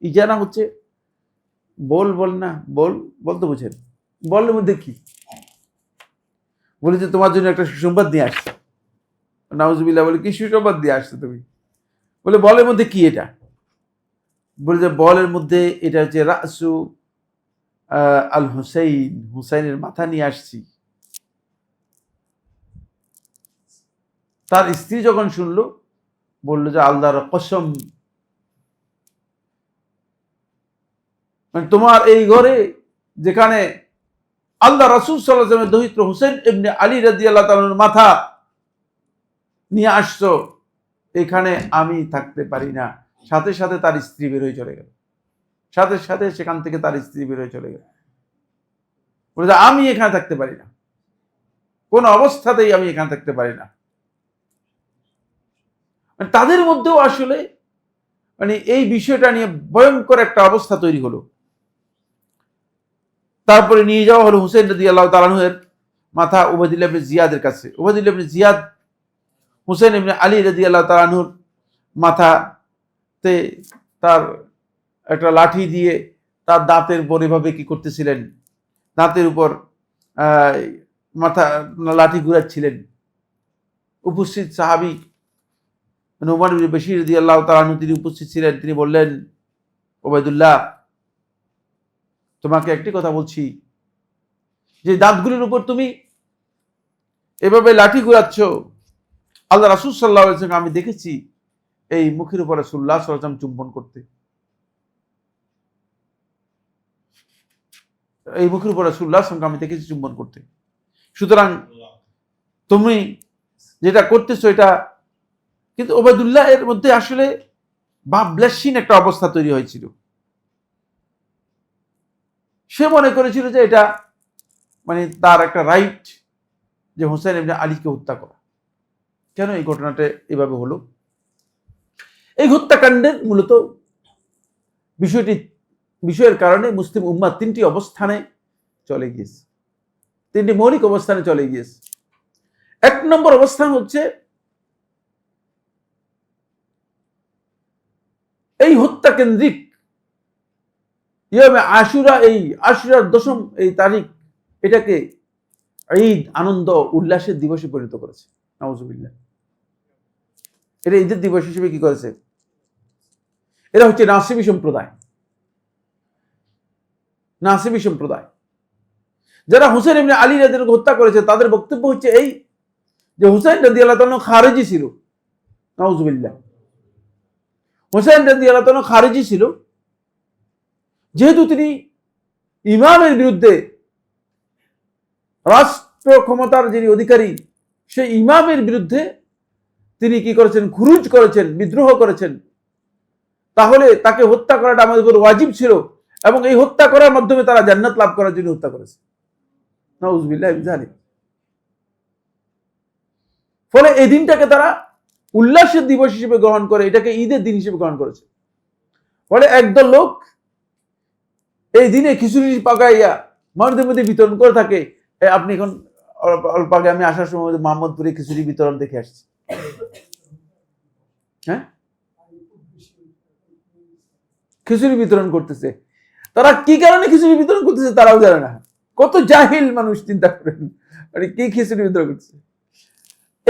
Speaker 1: ইজানা হচ্ছে বল না, বলতে বুঝেন, বলের মধ্যে কি? বলে যে তোমার জন্য একটা সুসংবাদ নিয়ে আসছে। নাউজুবিল্লাহ, বলে কি সুসংবাদ দিয়ে আসছো তুমি? বলে বলের মধ্যে কি এটা? বলে যে বলের মধ্যে এটা হচ্ছে রাসু আল হুসাইন, হুসাইনের মাথা নিয়ে আসছি। তার স্ত্রী যখন শুনলো বললো যে আল্লাহর কসম, মানে তোমার এই ঘরে যেখানে আল্লাহ রাসূল সাল্লাল্লাহু আলাইহি ওয়াসাল্লামের দৌহিত্র হুসাইন ইবনে আলী রাদিয়াল্লাহু তাআলার মাথা নিয়ে আসছো, এখানে আমি থাকতে পারি না। সাথে সাথে তার স্ত্রী বের হয়ে চলে গেল, সাথে সাথে সেখান থেকে তার স্ত্রী বের হয়ে চলে গেল। বলে আমি এখানে থাকতে পারি না, কোন অবস্থাতেই আমি এখানে থাকতে পারি না। তাদের মধ্যেও আসলে মানে এই বিষয়টা নিয়ে ভয়ঙ্কর একটা অবস্থা তৈরি হলো। তারপরে নিয়ে যাওয়া হলো হুসাইন রাদিয়াল্লাহু তাআলা আনহুর মাথা উবাইদুল্লাহ ইবনে জিয়াদের কাছে। উবাইদুল্লাহ ইবনে জিয়াদ হুসাইন ইবনে আলী রাদিয়াল্লাহু তাআলা আনহুর মাথাতে তার একটা লাঠি দিয়ে তার দাঁতের উপর এভাবে কি করতেছিলেন, দাঁতের উপর মাথা লাঠি ঘুরাচ্ছিলেন। উপস্থিত সাহাবী উমর ইবনে বশীর রাদিয়াল্লাহু তাআলা আনহু তিনি উপস্থিত ছিলেন। তিনি বললেন, ওবায়দুল্লাহ, তোমাকে একটি কথা বলছি, যে দাঁতগুলির উপর তুমি এভাবে লাঠি ঘুরাচ্ছ, আল্লাহ রাসূল সাল্লাল্লাহু আলাইহি ওয়াসাল্লাম আমি দেখেছি এই মুখের উপর রাসূলুল্লাহ সাল্লাল্লাহু আলাইহি ওয়াসাল্লাম চুম্বন করতে, এই মুখের উপর রাসূলুল্লাহ সাল্লাল্লাহু আলাইহি ওয়াসাল্লাম আমি দেখেছি চুম্বন করতে। সুতরাং তুমি যেটা করতেছো এটা, কিন্তু ওবায়দুল্লাহ এর মধ্যে আসলে ভাবলেশহীন একটা অবস্থা তৈরি হয়েছিল। সে মনে করেছিল যে এটা মানে তার একটা রাইট যে হুসাইন ইবনে আলীকে হত্যা করা। কেন এই ঘটনাটা এভাবে হলো? এই হত্যাকাণ্ডের মূলত বিষয়ের কারণে মুসলিম উম্মাহ তিনটি অবস্থানে চলে গিয়েছে, তিনটি মৌলিক অবস্থানে চলে গিয়েছে। এক নম্বর অবস্থান হচ্ছে এই হত্যা কেন্দ্রিক ইয়মে আশুরা, এই আশুরার 10ম এই তারিখ, এটাকে ঈদ, আনন্দ উল্লাসের দিবসে পরিণত করেছে। নাউজুবিল্লাহ, এটা ঈদের দিবস হিসেবে কি করেছে? এরা হচ্ছে নাসিবী সম্প্রদায়। নাসিবী সম্প্রদায় যারা হুসাইন ইবনে আলী রাদিয়াল্লাহু হত্যা করেছে, তাদের বক্তব্য হচ্ছে এই যে হুসাইন রাদিয়াল্লাহু তাআলা খারেজি ছিল। নাউজুবিল্লাহ, হুসাইন রাদিয়াল্লাহু তাআলা খারেজি ছিল, যেহেতু তিনি ইমামের বিরুদ্ধে, রাষ্ট্র ক্ষমতার যিনি অধিকারী সেই ইমামের বিরুদ্ধে তিনি কি করেছেন? খুরুজ করেছেন, বিদ্রোহ করেছেন। তাহলে তাকে হত্যা করাটা আমাদের উপর ওয়াজিব ছিল, এবং এই হত্যা করার মাধ্যমে তারা জান্নাত লাভ করার জন্য হত্যা করেছে। নাউজুবিল্লাহ মিন যালিক। ফলে এই দিনটাকে তারা উল্লাসের দিবস হিসেবে গ্রহণ করে, এটাকে ঈদের দিন হিসেবে গ্রহণ করেছে। ফলে একদল লোক এই দিনে খিচুড়ি পাকাইয়া মানুষদের মধ্যে বিতরণ করে থাকে। আপনি এখন অল্প আগে আমি আসার সময় মোহাম্মদপুরে খিচুড়ি বিতরণ দেখে আসছি। হ্যাঁ, খিচুড়ি বিতরণ করতেছে। তারা কি কারণে খিচুড়ি বিতরণ করতেছে তারাও জানে না। কত জাহিল মানুষ, চিন্তা করেন, মানে কি খিচুড়ি বিতরণ করতেছে।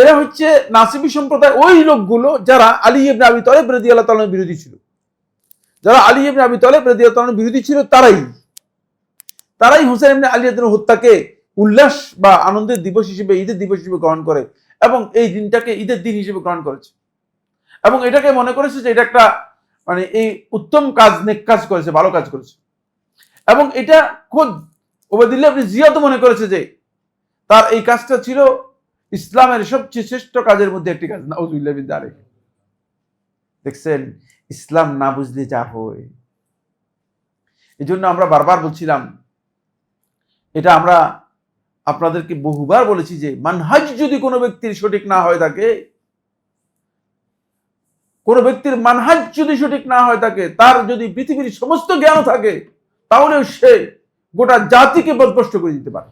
Speaker 1: এরা হচ্ছে নাসিবী সম্প্রদায়, ওই লোকগুলো যারা আলী ইবনে আবি তালেব রাদিয়াল্লাহু তাআলার বিরোধী ছিল। যারা আলী ইবনে আবি তালেব রাদিয়াল্লাহু তাআলার বিরোধী ছিল তারাই হুসাইন ইবনে আলী রাদিয়াল্লাহু হত্যাকে উল্লাস বা আনন্দের দিবস হিসেবে, ঈদের দিবস হিসেবে গ্রহণ করে এবং এই দিনটাকে ঈদের দিন হিসেবে গ্রহণ করেছে এবং এটাকে মনে করেছে যে এটা একটা মানে এই উত্তম কাজ, নেক কাজ করেছে, ভালো কাজ করেছে। এবং এটা খোদ ওবায়দুল্লাহ ইবনে জিয়াদও মনে করেছে যে তার এই কাজটা ছিল ইসলামের সবচেয়ে শ্রেষ্ঠ কাজের মধ্যে একটি কাজ। নাউজুবিল্লাহ মিন যালিক। দেখছেন ইসলাম না বুঝলে যা হয়। এই জন্য আমরা বারবার বলছিলাম, এটা আমরা আপনাদেরকে বহুবার বলেছি যে মানহাজ যদি কোনো ব্যক্তির সঠিক না হয়ে থাকে, কোনো ব্যক্তির মানহাজ যদি সঠিক না হয়ে থাকে, তার যদি পৃথিবীর সমস্ত জ্ঞান থাকে, তাহলেও সে গোটা জাতিকে পথভ্রষ্ট করে দিতে পারে,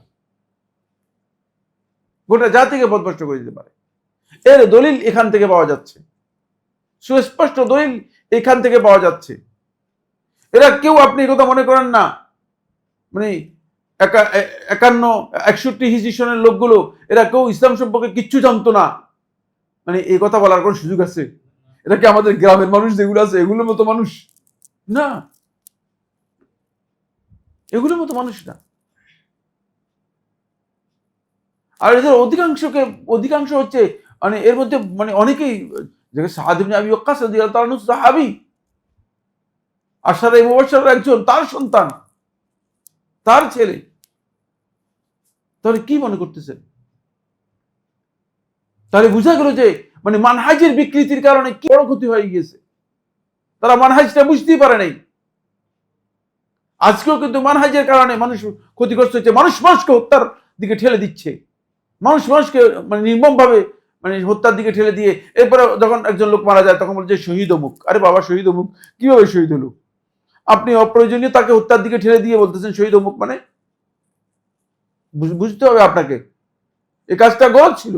Speaker 1: গোটা জাতিকে পথভ্রষ্ট করে দিতে পারে। এর দলিল এখান থেকে পাওয়া যাচ্ছে, সুস্পষ্ট দলিল এখান থেকে পাওয়া যাচ্ছে। এরা কেউ, আপনি কথা মনে করেন না মানে 61 হিজরি সনের লোকগুলো এরা কেউ ইসলাম সম্পর্কে কিচ্ছু জানতো না, মানে এই কথা বলার কোন সুযোগ আছে? এটা কি আমাদের গ্রামের মানুষ যেগুলো আছে এগুলোর মতো মানুষ না, এগুলোর মতো মানুষ না। আর এদের অধিকাংশ হচ্ছে মানে এর মধ্যে মানে অনেকেই, সাদ ইবনে আবি ওয়াক্কাস রাদিয়াল্লাহু তাআলা আনহু সাহাবী, আশারে মুবাশশারের একজন, তার সন্তান, তার ছেলে। তাহলে কি মনে করতেছেন? তাহলে বোঝা গেল যে মানে মানহাজের বিকৃতির কারণে কি বড় ক্ষতি হয়ে গিয়েছে। তারা মানহাজটা বুঝতেই পারে নাই। আজকেও কিন্তু মানহাজের কারণে মানুষ ক্ষতিগ্রস্ত হচ্ছে, মানুষ মানুষকে হত্যার দিকে ঠেলে দিচ্ছে, মানুষ মানুষকে মানে নির্মম ভাবে মানে হত্যার দিকে ঠেলে দিয়ে এরপরে যখন একজন লোক মারা যায় তখন বলছে শহীদ অমুক। আরে বাবা, শহীদ অমুক কিভাবে শহীদ হলো? আপনি অপ্রয়োজনীয় তাকে হত্যার দিকে ঠেলে দিয়ে বলতেছেন শহীদ অমুক, মানে বুঝতে হবে আপনাকে এই কাজটা গলদ ছিল।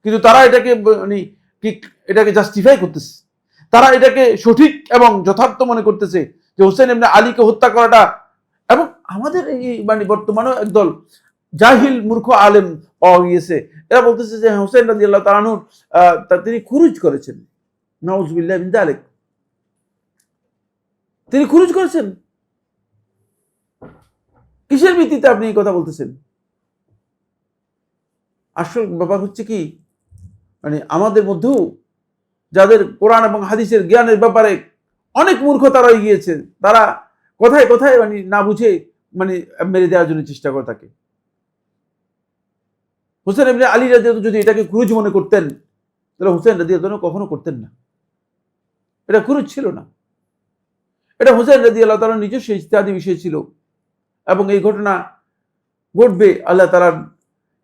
Speaker 1: কিন্তু তারা এটাকে মানে কি এটাকে জাস্টিফাই করতেছে, তারা এটাকে সঠিক এবং যথার্থ মনে করতেছে যে হোসেন ইবনে আলীকে হত্যা করাটা। এবং আমাদের এই মানে বর্তমানেও একদল জাহিল মূর্খ আলেম পাওয়া গিয়েছে, এরা বলতেছে যে হোসেন রাদিয়াল্লাহু তাআলা আনহু তিনি খুরুজ করেছেন। নাউজুবিল্লাহ মিন যালিক। তিনি খুরুজ করেছেন কিসের ভিত্তিতে আপনি এই কথা বলতেছেন? আসল ব্যাপার হচ্ছে কি, মানে আমাদের মধ্যেও যাদের কোরআন এবং হাদিসের জ্ঞানের ব্যাপারে অনেক মূর্খতা রয়ে গিয়েছে, তারা কথায় কথায় মানে না বুঝে মানে মেরে দেওয়ার জন্য চেষ্টা করে থাকে। হোসেন ইবনে আলী রাদিয়াল্লাহু যদি এটাকে খুরুজ মনে করতেন তাহলে হোসেন রাদিয়াল্লাহু কখনো করতেন না। এটা খুরুজ ছিল না, এটা হোসেন রাদিয়াল্লাহু তাআলার নিজস্ব ইজতিহাদি বিষয় ছিল এবং এই ঘটনা ঘটবে আল্লাহ তাআলার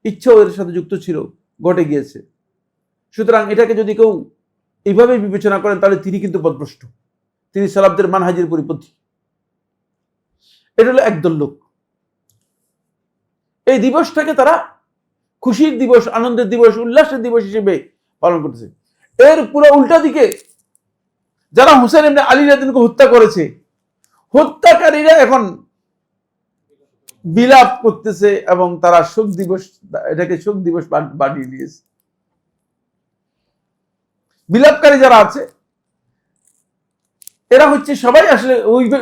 Speaker 1: ইচ্ছাও এর সাথে যুক্ত ছিল, ঘটে গিয়েছে। সুতরাং এটাকে যদি কেউ এইভাবে বিবেচনা করেন তাহলে তিনি কিন্তু পথভ্রষ্ট, তিনি সালাফদের মানহাজের পরিপন্থী। এটা হলো একদল লোক। এই দিবসটাকে তারা খুশির দিবস, আনন্দের দিবস, উল্লাসের দিবস হিসেবে পালন করতেছে। এর পুরো উল্টা দিকে যারা হোসেন ইবনে আলী রাদিয়াল্লাহু হত্যা করেছে, হত্যাকারীরা এখন বিলাপ করতেছে এবং তারা শোক দিবস, এটাকে শোক দিবস বানিয়ে নিয়েছে। বিলাপকারী যারা আছে এরা হচ্ছে সবাই আসলে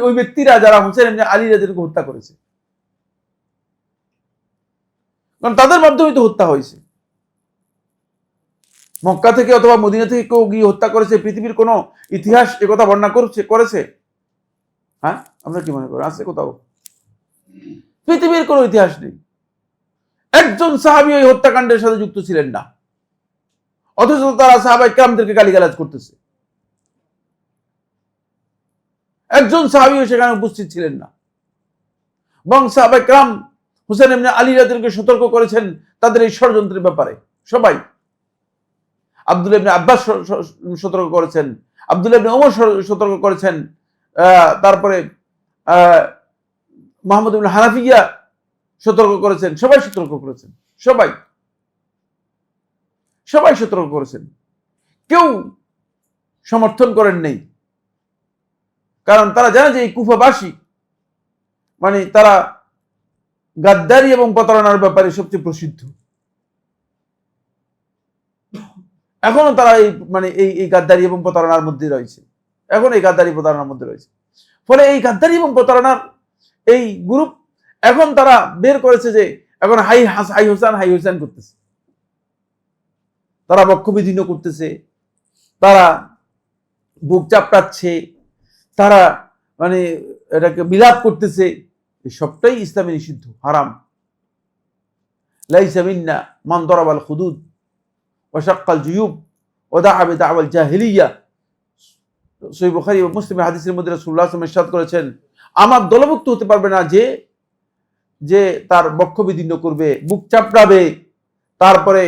Speaker 1: ওই ব্যক্তিরা যারা হোসেন ইবনে আলী রাদিয়াল্লাহু হত্যা করেছে, কারণ তাদের মাধ্যমে তো হত্যা হয়েছে। মক্কা থেকে অথবা মদিনা থেকে কেউ গিয়ে হত্যা করেছে পৃথিবীর কোনো ইতিহাস একথা বর্ণনা করেছে? হ্যাঁ, আমরা কি মনে করি আছে কোথাও? পৃথিবীর কোনো ইতিহাস নেই। একজন সাহাবী ওই হত্যাকাণ্ডের সাথে যুক্ত ছিলেন না, অথচ তারা সাহাবায়ে কেরামদেরকে গালিগালাজ করতেছে। একজন সাহাবীও সেখানে উপস্থিত ছিলেন না। এবং সাহাবায়ে কেরাম হোসেন ইবনে আলী রাদিয়াল্লাহু সতর্ক করেছেন তাদের এই ষড়যন্ত্রের ব্যাপারে। সবাই, আব্দুল্লাহ ইবনে আব্বাস সতর্ক করেছেন, আব্দুল্লাহ ইবনে ওমর সতর্ক করেছেন, তারপরে মুহাম্মদ ইবনে হানাফিয়া সতর্ক করেছেন, সবাই সতর্ক করেছেন, সবাই সতর্ক করেছেন। কেউ সমর্থন করেন নেই, কারণ তারা জানে যে এই কুফাবাসী মানে তারা গাদ্দারি এবং প্রতারণার ব্যাপারে সবচেয়ে প্রসিদ্ধ। এখনো তারা এই গাদ্দারি এবং প্রতারণার মধ্যে রয়েছে, এখন এই গাদ্দারি প্রতারণার মধ্যে রয়েছে। ফলে এই গাদ্দারি এবং প্রতারণার এই গ্রুপ এখন তারা বের করেছে যে এখন হাই হোসেন করতেছে, তারা বক্ষ বিদীর্ণ করতেছে, তারা বুক চাপটাচ্ছে, তারা এটাকে বিলাপ করতেছে। এই সবটাই ইসলামে নিষিদ্ধ, হারাম। লাইসা মিন্না মান দারাবাল খুদুদ ওয়া শাক্কাল জুয়ুব ওয়া দাআ বিদাওয়াল জাহিলিয়া। সহিহ বুখারী ও মুসলিমের হাদিসের মধ্যে রাসূলুল্লাহ সাল্লাল্লাহু আলাইহি ওয়াসাল্লাম ইরশাদ করেছেন, আমার দলভুক্ত হতে পারবে না যে তার বক্ষ বিদীর্ণ করবে, বুক চাপড়াবে, তারপরে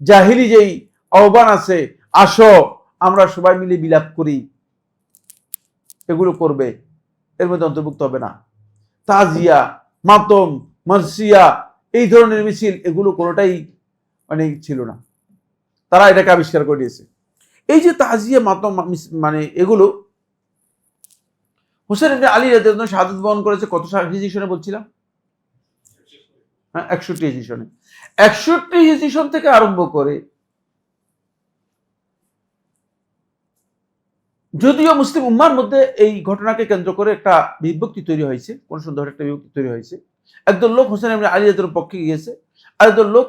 Speaker 1: জাহিলি যেই আহ্বান আছে, আসো আমরা সবাই মিলে বিলাপ করি, এগুলো করবে, এর মধ্যে অন্তর্ভুক্ত হবে না। তাজিয়া, মাতম, মারসিয়া, এই ধরনের মিছিল এগুলো কোনোটাই ছিল না, তারা এটাকে আবিষ্কার করে দিয়েছে। এই যে তাজিয়া, মাতম, এগুলো হোসেন ইবনে আলী রাদিয়াল্লাহু আনহু শাহাদাত বরণ করেছে কত হিজরি সনে বলছিলাম? 61 হিজরি সনে। 61 হিজরি সন থেকে আরম্ভ করে, যদিও মুসলিম উম্মার মধ্যে এই ঘটনাকে কেন্দ্র করে একটা বিভক্তি তৈরি হয়েছে, কোন সুন্দর একটা বিভক্তি তৈরি হয়েছে। একদল লোক হোসেন ইবনে আলী রাদিয়াল্লাহু পক্ষে গিয়েছে, আরেকদল লোক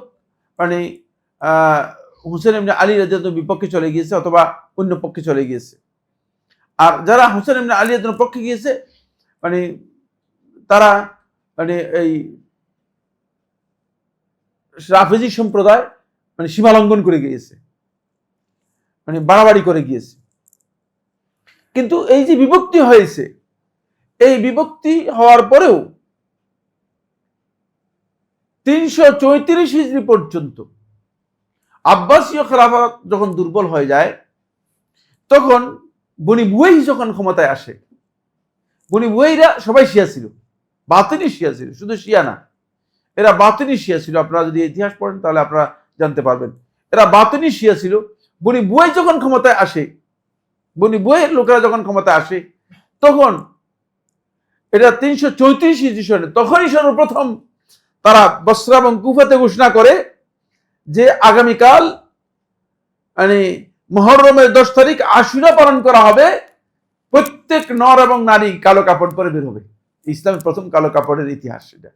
Speaker 1: হোসেন ইবনে আলী রাদিয়াল্লাহু বিপক্ষে চলে গিয়েছে অথবা অন্য পক্ষে চলে গিয়েছে। আর যারা হোসেন ইবনে আলী রাদিয়াল্লাহু পক্ষে গিয়েছে তারা এই রাফেজি সম্প্রদায় সীমা লঙ্ঘন করে গিয়েছে, বাড়াবাড়ি করে গিয়েছে। কিন্তু এই যে বিভক্তি হয়েছে, এই বিভক্তি হওয়ার পরেও 334 হিজরি পর্যন্ত আব্বাসীয় খেলাফত যখন দুর্বল হয়ে যায়, তখন বনি বুয়াই যখন ক্ষমতায় আসে, বনি বুয়াইরা সবাই শিয়া ছিল, বাতিনি শিয়া ছিল, শুধু শিয়া না, এরা বাতিনি শিয়া ছিল। আপনারা যদি ইতিহাস পড়েন তাহলে আপনারা জানতে পারবেন, এরা বাতিনি শিয়া ছিল। বনি বুয়াই যখন ক্ষমতায় আসে, বনি বুয়াইয়ের লোকেরা যখন ক্ষমতায় আসে, তখন এটা 334 হিজরি সনে, তখনই সর্বপ্রথম তারা বসরা এবং কুফাতে ঘোষণা করে যে আগামীকাল মুহররমের 10 তারিখ আশুরা পালন করা হবে, প্রত্যেক নর এবং নারী কালো কাপড় পরে বের হবে। ইসলামের প্রথম কালো কাপড়ের ইতিহাস এটা।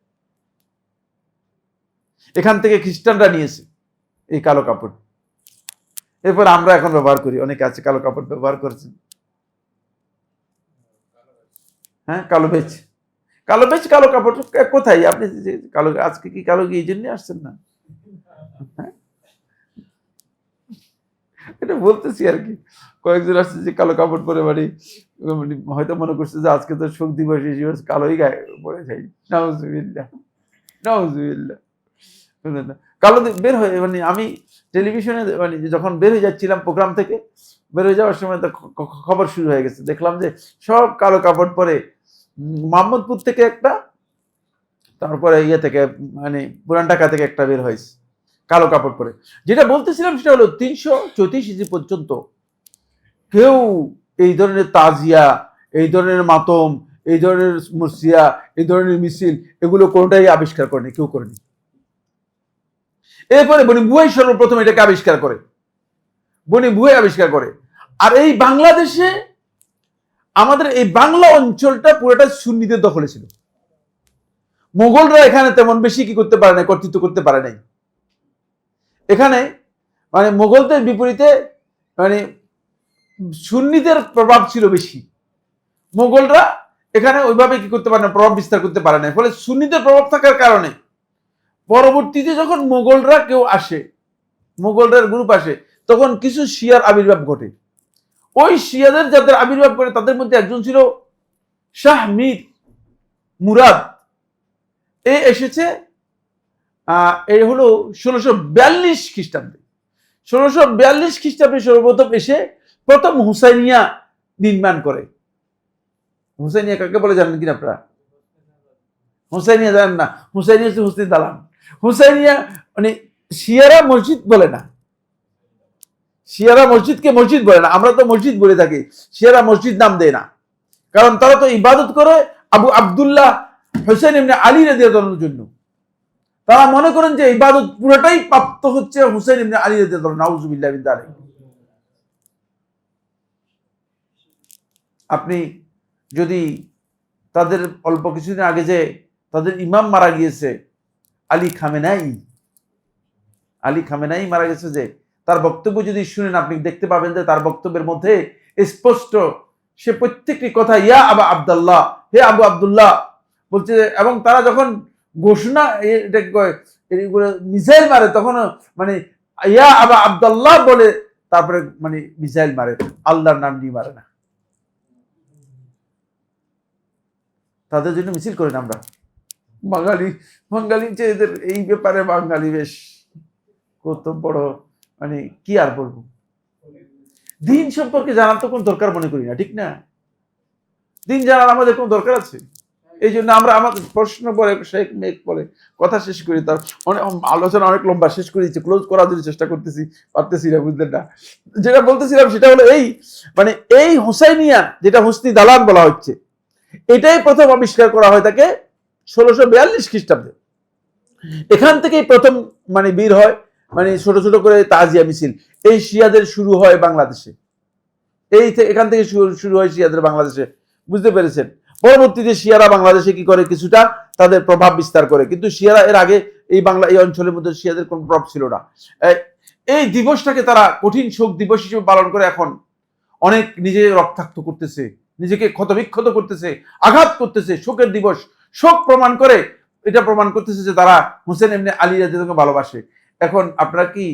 Speaker 1: এখান থেকে খ্রিস্টানরা নিয়েছে এই কালো কাপড়, এরপর আমরা এখন ব্যবহার করি, অনেকে আছে কালো কাপড় ব্যবহার করছেন। হ্যাঁ, কালো বেচ, কালো কাপড় কোথায়? আপনি কালো আজকে কি কালো এই জন্য আসছেন না? এটা বলতেছি আর কি। কয়েকজন আসছে যে কালো কাপড় পরে হয়তো মনে করছে যে আজকে তো শোক দিবস, কালোই গায়ে পরে যাই। নাউজুবিল্লাহ, নাউজুবিল্লাহ। কালো বের হয়ে আমি টেলিভিশনে যখন বের হয়ে যাচ্ছিলাম প্রোগ্রাম থেকে, বের হয়ে যাওয়ার সময় তো খবর শুরু হয়ে গেছে, দেখলাম যে সব কালো কাপড় পরে, মোহাম্মদপুর থেকে একটা, তারপরে ইয়ে থেকে পুরান ঢাকা থেকে একটা বের হয়েছে কালো কাপড় পরে। যেটা বলতেছিলাম সেটা হলো 334 হিজরি পর্যন্ত কেউ এই ধরনের তাজিয়া, এই ধরনের মাতম, এই ধরনের মুরসিয়া, এই ধরনের মিছিল এগুলো কোনটাই আবিষ্কার করেনি, কেউ করেনি। এরপরে বনি বুয়াই সর্বপ্রথম এটাকে আবিষ্কার করে, বনি বুয়াই আবিষ্কার করে। আর এই বাংলাদেশে আমাদের এই বাংলা অঞ্চলটা পুরোটা সুন্নিদের দখলে ছিল। মোগলরা এখানে তেমন বেশি কি করতে পারে নাই, কর্তৃত্ব করতে পারে নাই। এখানে মোগলদের বিপরীতে সুন্নিদের প্রভাব ছিল বেশি। মোগলরা এখানে ওইভাবে কি করতে পারে না, প্রভাব বিস্তার করতে পারে নাই। ফলে সুন্নিদের প্রভাব থাকার কারণে পরবর্তীতে যখন মোগলরা কেউ আসে, মোগলদের গ্রুপ আসে, তখন কিছু শিয়ার আবির্ভাব ঘটে। ওই শিয়াদের যাদের আবির্ভাব করে তাদের মধ্যে একজন ছিল শাহ মীর মুরাদ। এ এসেছে এই হলো 1642 খ্রিস্টাব্দে। 1642 খ্রিস্টাব্দে সর্বপ্রথম এসে প্রথম হুসাইনিয়া নির্মাণ করে। হুসাইনিয়া কাকে বলে জানেন কিনা আপনারা? হুসাইনিয়া জানেন না? হুসাইনিয়া হচ্ছে হুসনি দালান। হুসাইনিয়া শিয়ারা মসজিদ বলে না, শিয়ারা মসজিদকে মসজিদ বলে না, আমরা তো মসজিদ বলে থাকি, শিয়ারা মসজিদ নাম দেয় না, কারণ তারা তো ইবাদত করে আবু আব্দুল্লাহ হুসাইন ইবনে আলী রাদিয়াল্লাহু আনহুর জন্য। তারা মনে করেন যে ইবাদত পুরোটাই প্রাপ্ত হচ্ছে হুসাইন ইবনে আলী রাদিয়াল্লাহু আনহু। নাউযুবিল্লাহি মিন যালিক। আপনি যদি তাদের অল্প কিছুদিন আগে যে তাদের ইমাম মারা গিয়েছে আলী খামেনাই মারা গেছে, যে তার বক্তব্য যদি শুনেন আপনি দেখতে পাবেন যে তার বক্তব্যের মধ্যে স্পষ্ট সে প্রত্যেকটি কথা ইয়া আবা আব্দুল্লাহ, হে আবু আব্দুল্লাহ বলছে। এবং তারা যখন ঘোষণা মিসাইল মারে তখন মানে ইয়া আবা আব্দুল্লাহ বলে তারপরে মানে মিসাইল মারে, আল্লাহর নাম নিয়ে মারে না। তাদের জন্য মিছিল করেন আমরা বাঙালি যে এদের এই ব্যাপারে বাঙালি বেশ কত বড়, মানে কি আর বলবো। দিন সম্পর্কে জানার তো কোন দরকার মনে করি না, ঠিক না? দিন জানার আমাদের কোন দরকার আছে? এই জন্য আমরা আমাদের প্রশ্ন পরে শেখ মেঘ পরে কথা শেষ করি, তার অনেক আলোচনা অনেক লম্বা শেষ করে দিচ্ছি, ক্লোজ করার জন্য চেষ্টা করতেছি, পারতেছি না, বুঝলেন না? যেটা বলতেছিলাম সেটা হলো এই, মানে এই হুসাইনিয়া যেটা হুসনি দালান বলা হচ্ছে, এটাই প্রথম আবিষ্কার করা হয় তাকে 1642 খ্রিস্টাব্দে। এখান থেকেই প্রথম মানে বীর হয়, মানে ছোট ছোট করে তাজিয়া মিছিল। এই শিয়াদের শুরু হয় বাংলাদেশে, এখান থেকে শুরু হয় শিয়াদের বাংলাদেশে, বুঝতে পেরেছেন? পরবর্তীতে শিয়ারা বাংলাদেশে কি করে, কিছুটা তাদের প্রভাব বিস্তার করে, কিন্তু শিয়ারা এর আগে এই অঞ্চলের মধ্যে শিয়াদের কোনো প্রভাব ছিল না। এই দিবসটাকে তারা কঠিন শোক দিবস হিসেবে পালন করে, এখন অনেক নিজে রক্তাক্ত করতেছে, নিজেকে ক্ষতবিক্ষত করতেছে, আঘাত করতেছে, শোকের দিবস, শোক প্রমাণ করে এটা প্রমাণ করতেছে যে তারা হুসেন ইবনে আলী রাদিয়াল্লাহু আনহু ভালোবাসে। এখন আপনারা কি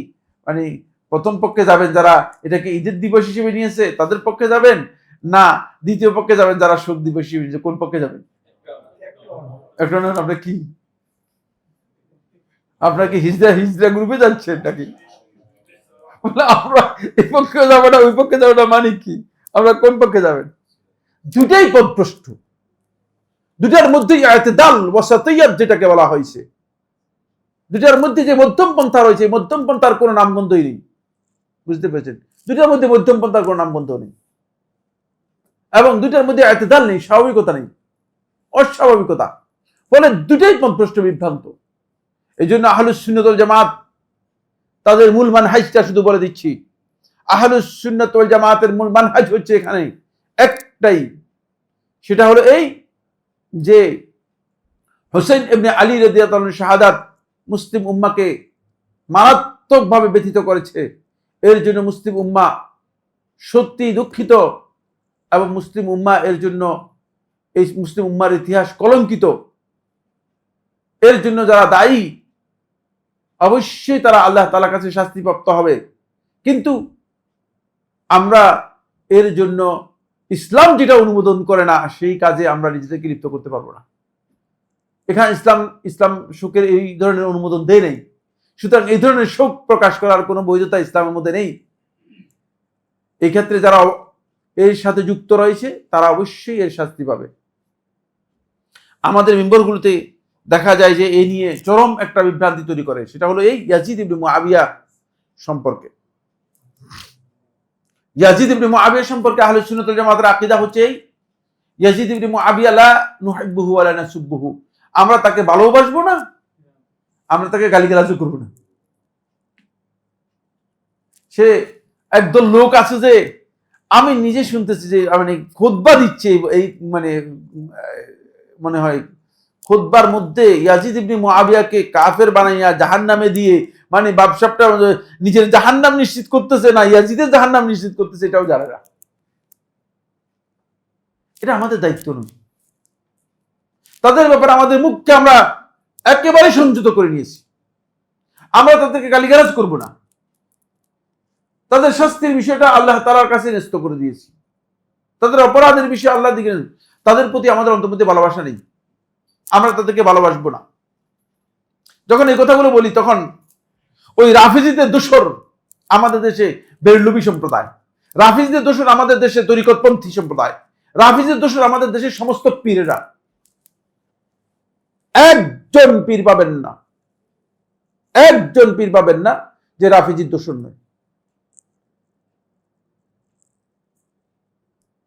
Speaker 1: মানে প্রথম পক্ষে যাবেন যারা এটাকে ঈদের দিবস হিসেবে নিয়েছে তাদের পক্ষে যাবেন, না দ্বিতীয় পক্ষে যাবেন যারা শোক দিবস হিসেবে, কোন পক্ষে যাবেন? এখন আপনার কি হিজড়া গ্রুপে যাচ্ছেন নাকি? আমরা এই পক্ষে যাবো না ওই পক্ষে যাবো না, মানে কি আমরা কোন পক্ষে যাবেন? দুটাই পথভ্রষ্ট, দুটার মধ্যেই ইতিদাল ওয়াসাতিয়্যাত যেটাকে বলা হয়েছে, দুটার মধ্যে যে মধ্যম পন্থা রয়েছে, মধ্যম পন্থার কোনো নামগন্ধই নেই, বুঝতে পেরেছেন? দুটার মধ্যে মধ্যম পন্থার কোনো নামগন্ধ নেই, এবং দুটার মধ্যে ইতিদাল নেই, স্বাভাবিকতা নেই, অস্বাভাবিকতা, ফলে দুটাই পথভ্রষ্ট, বিভ্রান্ত। এই জন্য আহলুস সুন্নাত ওয়াল জামাত তাদের মূল মানহাজটা শুধু বলে দিচ্ছি, আহলুস সুন্নাত ওয়াল জামাতের মূল মানহাজ হচ্ছে এখানে একটাই, সেটা হলো এই যে হুসাইন ইবনে আলী রাদিয়াল্লাহু আনহু শাহাদাত মুসলিম উম্মাহকে মারাত্মকভাবে ব্যথিত করেছে। এর জন্য মুসলিম উম্মাহ সত্যি দুঃখিত, এবং মুসলিম উম্মাহ এর জন্য, এই মুসলিম উম্মার ইতিহাস কলঙ্কিত। এর জন্য যারা দায়ী অবশ্যই তারা আল্লাহ তাআলার কাছে শাস্তিপ্রাপ্ত হবে, কিন্তু আমরা এর জন্য ইসলাম যেটা অনুমোদন করে না সেই কাজে আমরা নিজেদেরকে লিপ্ত করতে পারবো না। এখানে ইসলাম শোকের এই ধরনের অনুমোদন দেয় নেই, সুতরাং এই ধরনের শোক প্রকাশ করার কোনো বৈধতা ইসলামের মধ্যে নেই। এই ক্ষেত্রে যারা এর সাথে যুক্ত রয়েছে তারা অবশ্যই এর শাস্তি পাবে। আমাদের মেম্বরগুলোতে দেখা যায় যে এই নিয়ে চরম একটা বিভ্রান্তি তৈরি করে, সেটা হলো এই ইয়াজিদ ইবনে মুআবিয়া সম্পর্কে। ইয়াজিদ ইবনে মুআবিয়া সম্পর্কে আহলুস সুন্নাত ওয়াল জামাতের আকীদা হচ্ছে এই, ইয়াজিদ ইবনে মুআবিয়া লা নুহিব্বুহু ওয়া লা নাসুব্বুহু, আমরা তাকে ভালোবাসবো না, আমরা তাকে গালিগালাজও করব না। সে একদল লোক আছে যে আমি নিজে শুনতেছি যে মানে খুতবা দিচ্ছে, এই মানে মনে হয় খুতবার মধ্যে ইয়াজিদ ইবনে মুআবিয়াকে কাফের বানাইয়া জাহান্নামে দিয়ে মানে ব্যবসাটা নিজের জাহান্নাম নিশ্চিত করতেছে, না ইয়াজিদের জাহান্নাম নিশ্চিত করতেছে এটাও জানে না। এটা আমাদের দায়িত্ব নয়। তাদের ব্যাপারে আমাদের মুখকে আমরা একেবারে সংযত করে নিয়েছি, আমরা তাদেরকে গালিগালাজ করব না, তাদের শাস্তির বিষয়টা আল্লাহ তাআলার কাছে ন্যস্ত করে দিয়েছি, তাদের অপরাধের বিষয়ে আল্লাহ দিকে, তাদের প্রতি আমাদের অন্তর্মধ্যে ভালোবাসা নেই, আমরা তাদেরকে ভালোবাসবো না। যখন এই কথাগুলো বলি তখন ওই রাফিজিদের দোসর আমাদের দেশে বেরলুবি সম্প্রদায়, রাফিজিদের দোসর আমাদের দেশে তরিকতপন্থী সম্প্রদায়, রাফিজিদের দোসর আমাদের দেশের সমস্ত পীরেরা, একজন পীর পাবেন না, একজন পীর পাবেন না যে রাফিজির দোসর নয়।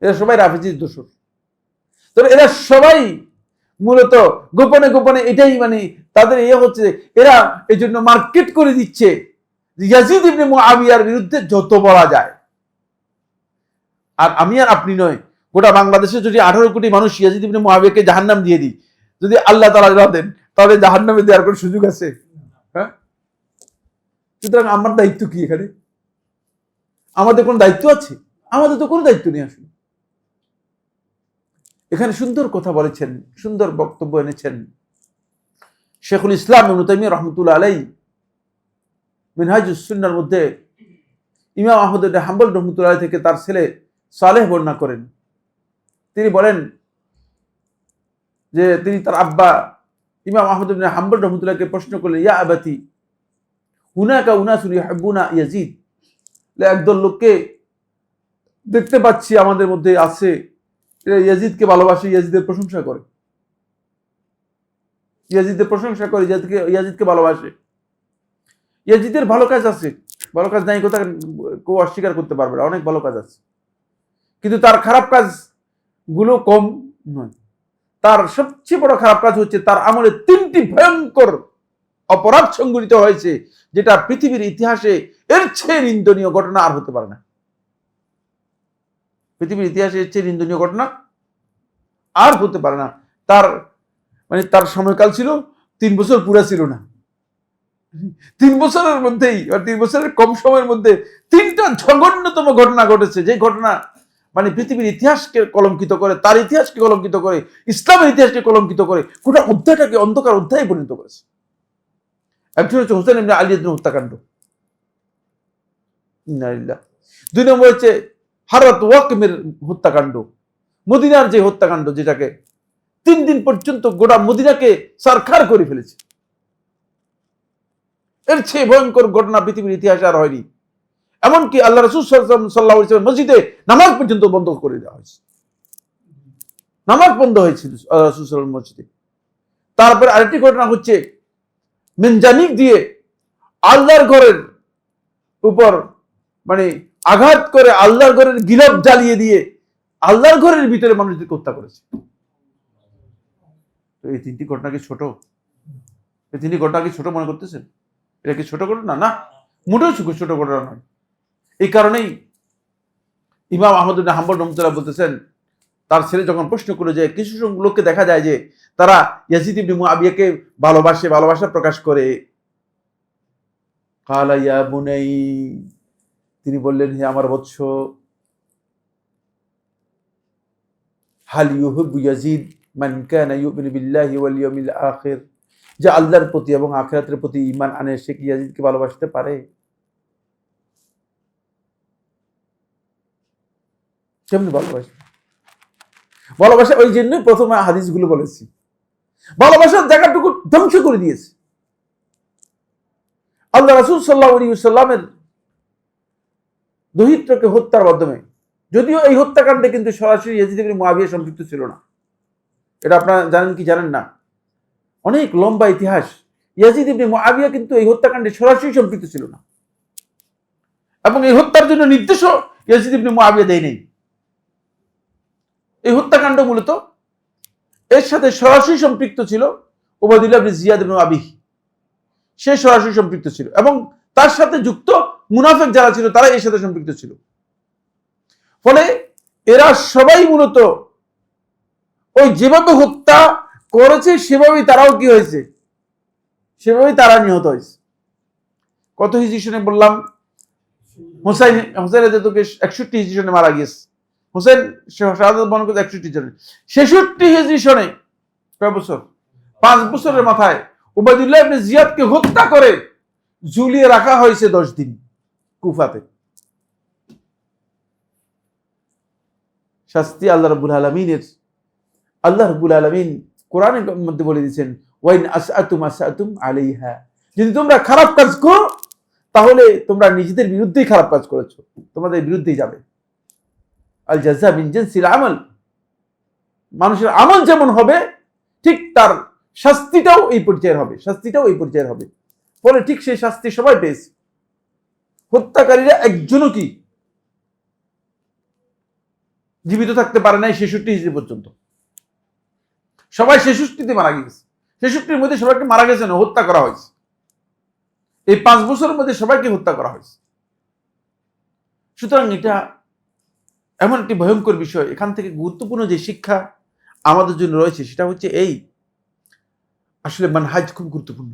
Speaker 1: এরা সবাই রাফিজির দোসর। তবে এরা সবাই মূলত গোপনে গোপনে এটাই মানে তাদের হচ্ছে, এরা এই জন্য মার্কেট করে দিচ্ছে ইয়াজিদ ইবনে মুআবিয়ার বিরুদ্ধে যত বলা যায়। আর আমি আর আপনি নয়, গোটা বাংলাদেশে যদি 18 কোটি মানুষ ইয়াজিদ ইবনে মুআবিয়াকে জাহান্নাম দিয়ে দিই, যদি আল্লাহ তাআলা দেন, তাহলে জাহান্নামে দেওয়ার কোনো সুযোগ আছে? হ্যাঁ, সুতরাং আমার দায়িত্ব কি এখানে? আমাদের কোন দায়িত্ব আছে? আমাদের তো কোনো দায়িত্ব নেই আসলে। এখানে সুন্দর কথা বলেছেন, সুন্দর বক্তব্য এনেছেন শেখুল ইসলাম ইবনে তাইমিয়া রাহমাতুল্লাহ আলাইহি মিনহাজুস সুন্নাহর মধ্যে ইমাম আহমদ ইবনে হাম্বল রাহমাতুল্লাহ আলাইহি থেকে তার ছেলে সালেহ বর্ণনা করেন। তিনি বলেন যে তিনি তার আব্বা ইমাম আহমদ ইবনে হাম্বল রাহমাতুল্লাহকে প্রশ্ন করলেন, ইয়া আবাতি হুনাকা উনাসুন ইউহিব্বুনা ইয়াজিদ, একদল লোককে দেখতে পাচ্ছি আমাদের মধ্যে আছে, ইয়াজিদকে ভালোবাসে, ইয়াজিদের প্রশংসা করে, ইয়াজিদের প্রশংসা করে, ইয়াজিদকে ভালোবাসে। ইয়াজিদের ভালো কাজ আছে, ভালো কাজ নাই কথা কেউ অস্বীকার করতে পারবে না, অনেক ভালো কাজ আছে, কিন্তু তার খারাপ কাজ গুলো কম নয়। তার সবচেয়ে বড় খারাপ কাজ হচ্ছে তার আমলে 3টি ভয়ঙ্কর অপরাধ সংঘটিত হয়েছে, যেটা পৃথিবীর ইতিহাসে এর চেয়ে নিন্দনীয় ঘটনা আর হতে পারে না। পৃথিবীর ইতিহাসে এর চেয়ে নিন্দনীয় ঘটনা আর হতে পারে না। তার মানে তার সময়কাল ছিল 3 বছর পুরা ছিল না। 3 বছরের মধ্যেই, 3 বছরের কম সময়ের মধ্যে 3টা জঘন্যতম ঘটনা ঘটেছে, যে ঘটনা মানে পৃথিবীর ইতিহাসকে কলঙ্কিত করে, তার ইতিহাসকে কলঙ্কিত করে, ইসলামের ইতিহাসকে কলঙ্কিত করে, গোটা অধ্যায়টাকে অন্ধকার অধ্যায়ে পরিণত করেছে। একজন হচ্ছে হোসেন ইবনে আলী হত্যাকাণ্ড, 2 নম্বর হচ্ছে হারাত ওয়াকিমের হত্যাকাণ্ড, মদিনার যে হত্যাকাণ্ড, যেটাকে 3 দিন পর্যন্ত গোটা মদিনাকে সারখার করে ফেলেছে। এর চেয়ে ভয়ঙ্কর ঘটনা পৃথিবীর ইতিহাসে আর হয়নি। এমনকি আল্লাহ রাসূল সাল্লাল্লাহু আলাইহি ওয়াসাল্লাম মসজিদে নামাজ পর্যন্ত বন্ধ করে দেওয়া হয়েছে, নামাজ বন্ধ হয়েছিল রাসূল সাল্লাল্লাহু মসজিদে। তারপরে আরেকটি ঘটনা হচ্ছে মেনজানিক দিয়ে আল্লাহর ঘরের উপর মানে আঘাত করে আল্লাহর ঘরের গিলাফ জ্বালিয়ে দিয়ে আল্লাহর ঘরের ভিতরে মানুষদেরকে হত্যা করেছে। তো এই 3টি ঘটনা কি ছোট? এই 3টি ঘটনা কি ছোট মনে করতেছেন? এটা কি ছোট ঘটনা? না, মোটেও ছোট ঘটনা নয়। এই কারণেই ইমাম আহমদ ইবনে হাম্বল রাহমাতুল্লাহ বলতেছেন, তার ছেলে যখন প্রশ্ন করে যে কিছু লোককে দেখা যায় যে তারা ইয়াজিদ ইবনে মুআবিয়াকে ভালোবাসে, ভালোবাসা প্রকাশ করে, কালা ইয়া বুনাই, তিনি বললেন, হে আমার বৎস, হাল ইউহিব্বু ইয়াজিদ মান কানা ইউমিনু বিল্লাহি ওয়াল ইয়াউমিল আখির, যে আল্লাহর প্রতি এবং আখিরাতের প্রতি ঈমান আনে, সে কি ইয়াজিদকে ভালোবাসতে পারে? কেমন ভালোবাসে? ভালোবাসা ওই জন্যই প্রথমে হাদিসগুলো বলেছি, ভালোবাসার জায়গাটুকু ধ্বংস করে দিয়েছে আল্লাহ রাসূল সাল্লাল্লাহু আলাইহি ওয়াসাল্লামের দহিত্রকে হত্যার মাধ্যমে। যদিও এই হত্যাকাণ্ডে কিন্তু সরাসরি ইয়াজিদ ইবনে মুআবিয়া সম্পৃক্ত ছিল না, এটা আপনারা জানেন কি জানেন না, অনেক লম্বা ইতিহাস। ইয়াজিদ ইবনে মুআবিয়া কিন্তু এই হত্যাকাণ্ডে সরাসরি সম্পৃক্ত ছিল না, এবং এই হত্যার জন্য নির্দেশও ইয়াজিদ ইবনে মুআবিয়া দেয় নাই। এই হত্যাকাণ্ড মূলত এর সাথে সরাসরি সম্পৃক্ত ছিল উবাইদুল্লাহ ইবনে জিয়াদ ইবনে আবি, সে সরাসরি সম্পৃক্ত ছিল, এবং তার সাথে যুক্ত মুনাফিক যারা ছিল তারা এর সাথে সম্পৃক্ত ছিল। ফলে এরা সবাই মূলত ওই যেভাবে হত্যা করেছে সেভাবেই তারাও কি হয়েছে, সেভাবেই তারা নিহত হয়েছে। কত হিজরি সনে বললাম? হোসেন 61 হিজরি সনে মারা গিয়েছে। হোসেন শাহাদাত বরণ করেছে 61 সনে। 66 হিজরি সনে, কয় বছর? 5 বছরের মাথায় উবাইদুল্লাহ ইবনে জিয়াদকে হত্যা করে ঝুলিয়ে রাখা হয়েছে 10 দিন কুফাতে। শাস্তি আল্লাহ রাব্বুল আলামিনের। আল্লাহ রাব্বুল আলামিন কোরআনের মধ্যে বলে দিয়েছেন, ওয়াইন আসআতুম আলাইহা, যদি তোমরা খারাপ কাজ করো তাহলে তোমরা নিজেদের বিরুদ্ধেই খারাপ কাজ করেছো, তোমাদের বিরুদ্ধেই যাবে। আল জাযা মিন জিনসিল আমাল, মানুষের আমল যেমন হবে ঠিক তার শাস্তিটাও এই পর্যায়ের হবে, শাস্তিটাও এই পর্যায়ের হবে। ফলে ঠিক সেই শাস্তি সবাই পেয়েছে। হত্যাকারীরা একজনও কি জীবিত থাকতে পারে নাই 66 হিজরি পর্যন্ত। সবাই 66তে মারা গিয়েছে। 66-র মধ্যে সবাইকে মারা গেছে না, হত্যা করা হয়েছে। এই 5 বছরের মধ্যে সবাইকে হত্যা করা হয়েছে। সুতরাং এটা এমন একটি ভয়ঙ্কর বিষয়। এখান থেকে গুরুত্বপূর্ণ যে শিক্ষা আমাদের জন্য রয়েছে সেটা হচ্ছে এই, আসলে মানহাজ খুব গুরুত্বপূর্ণ।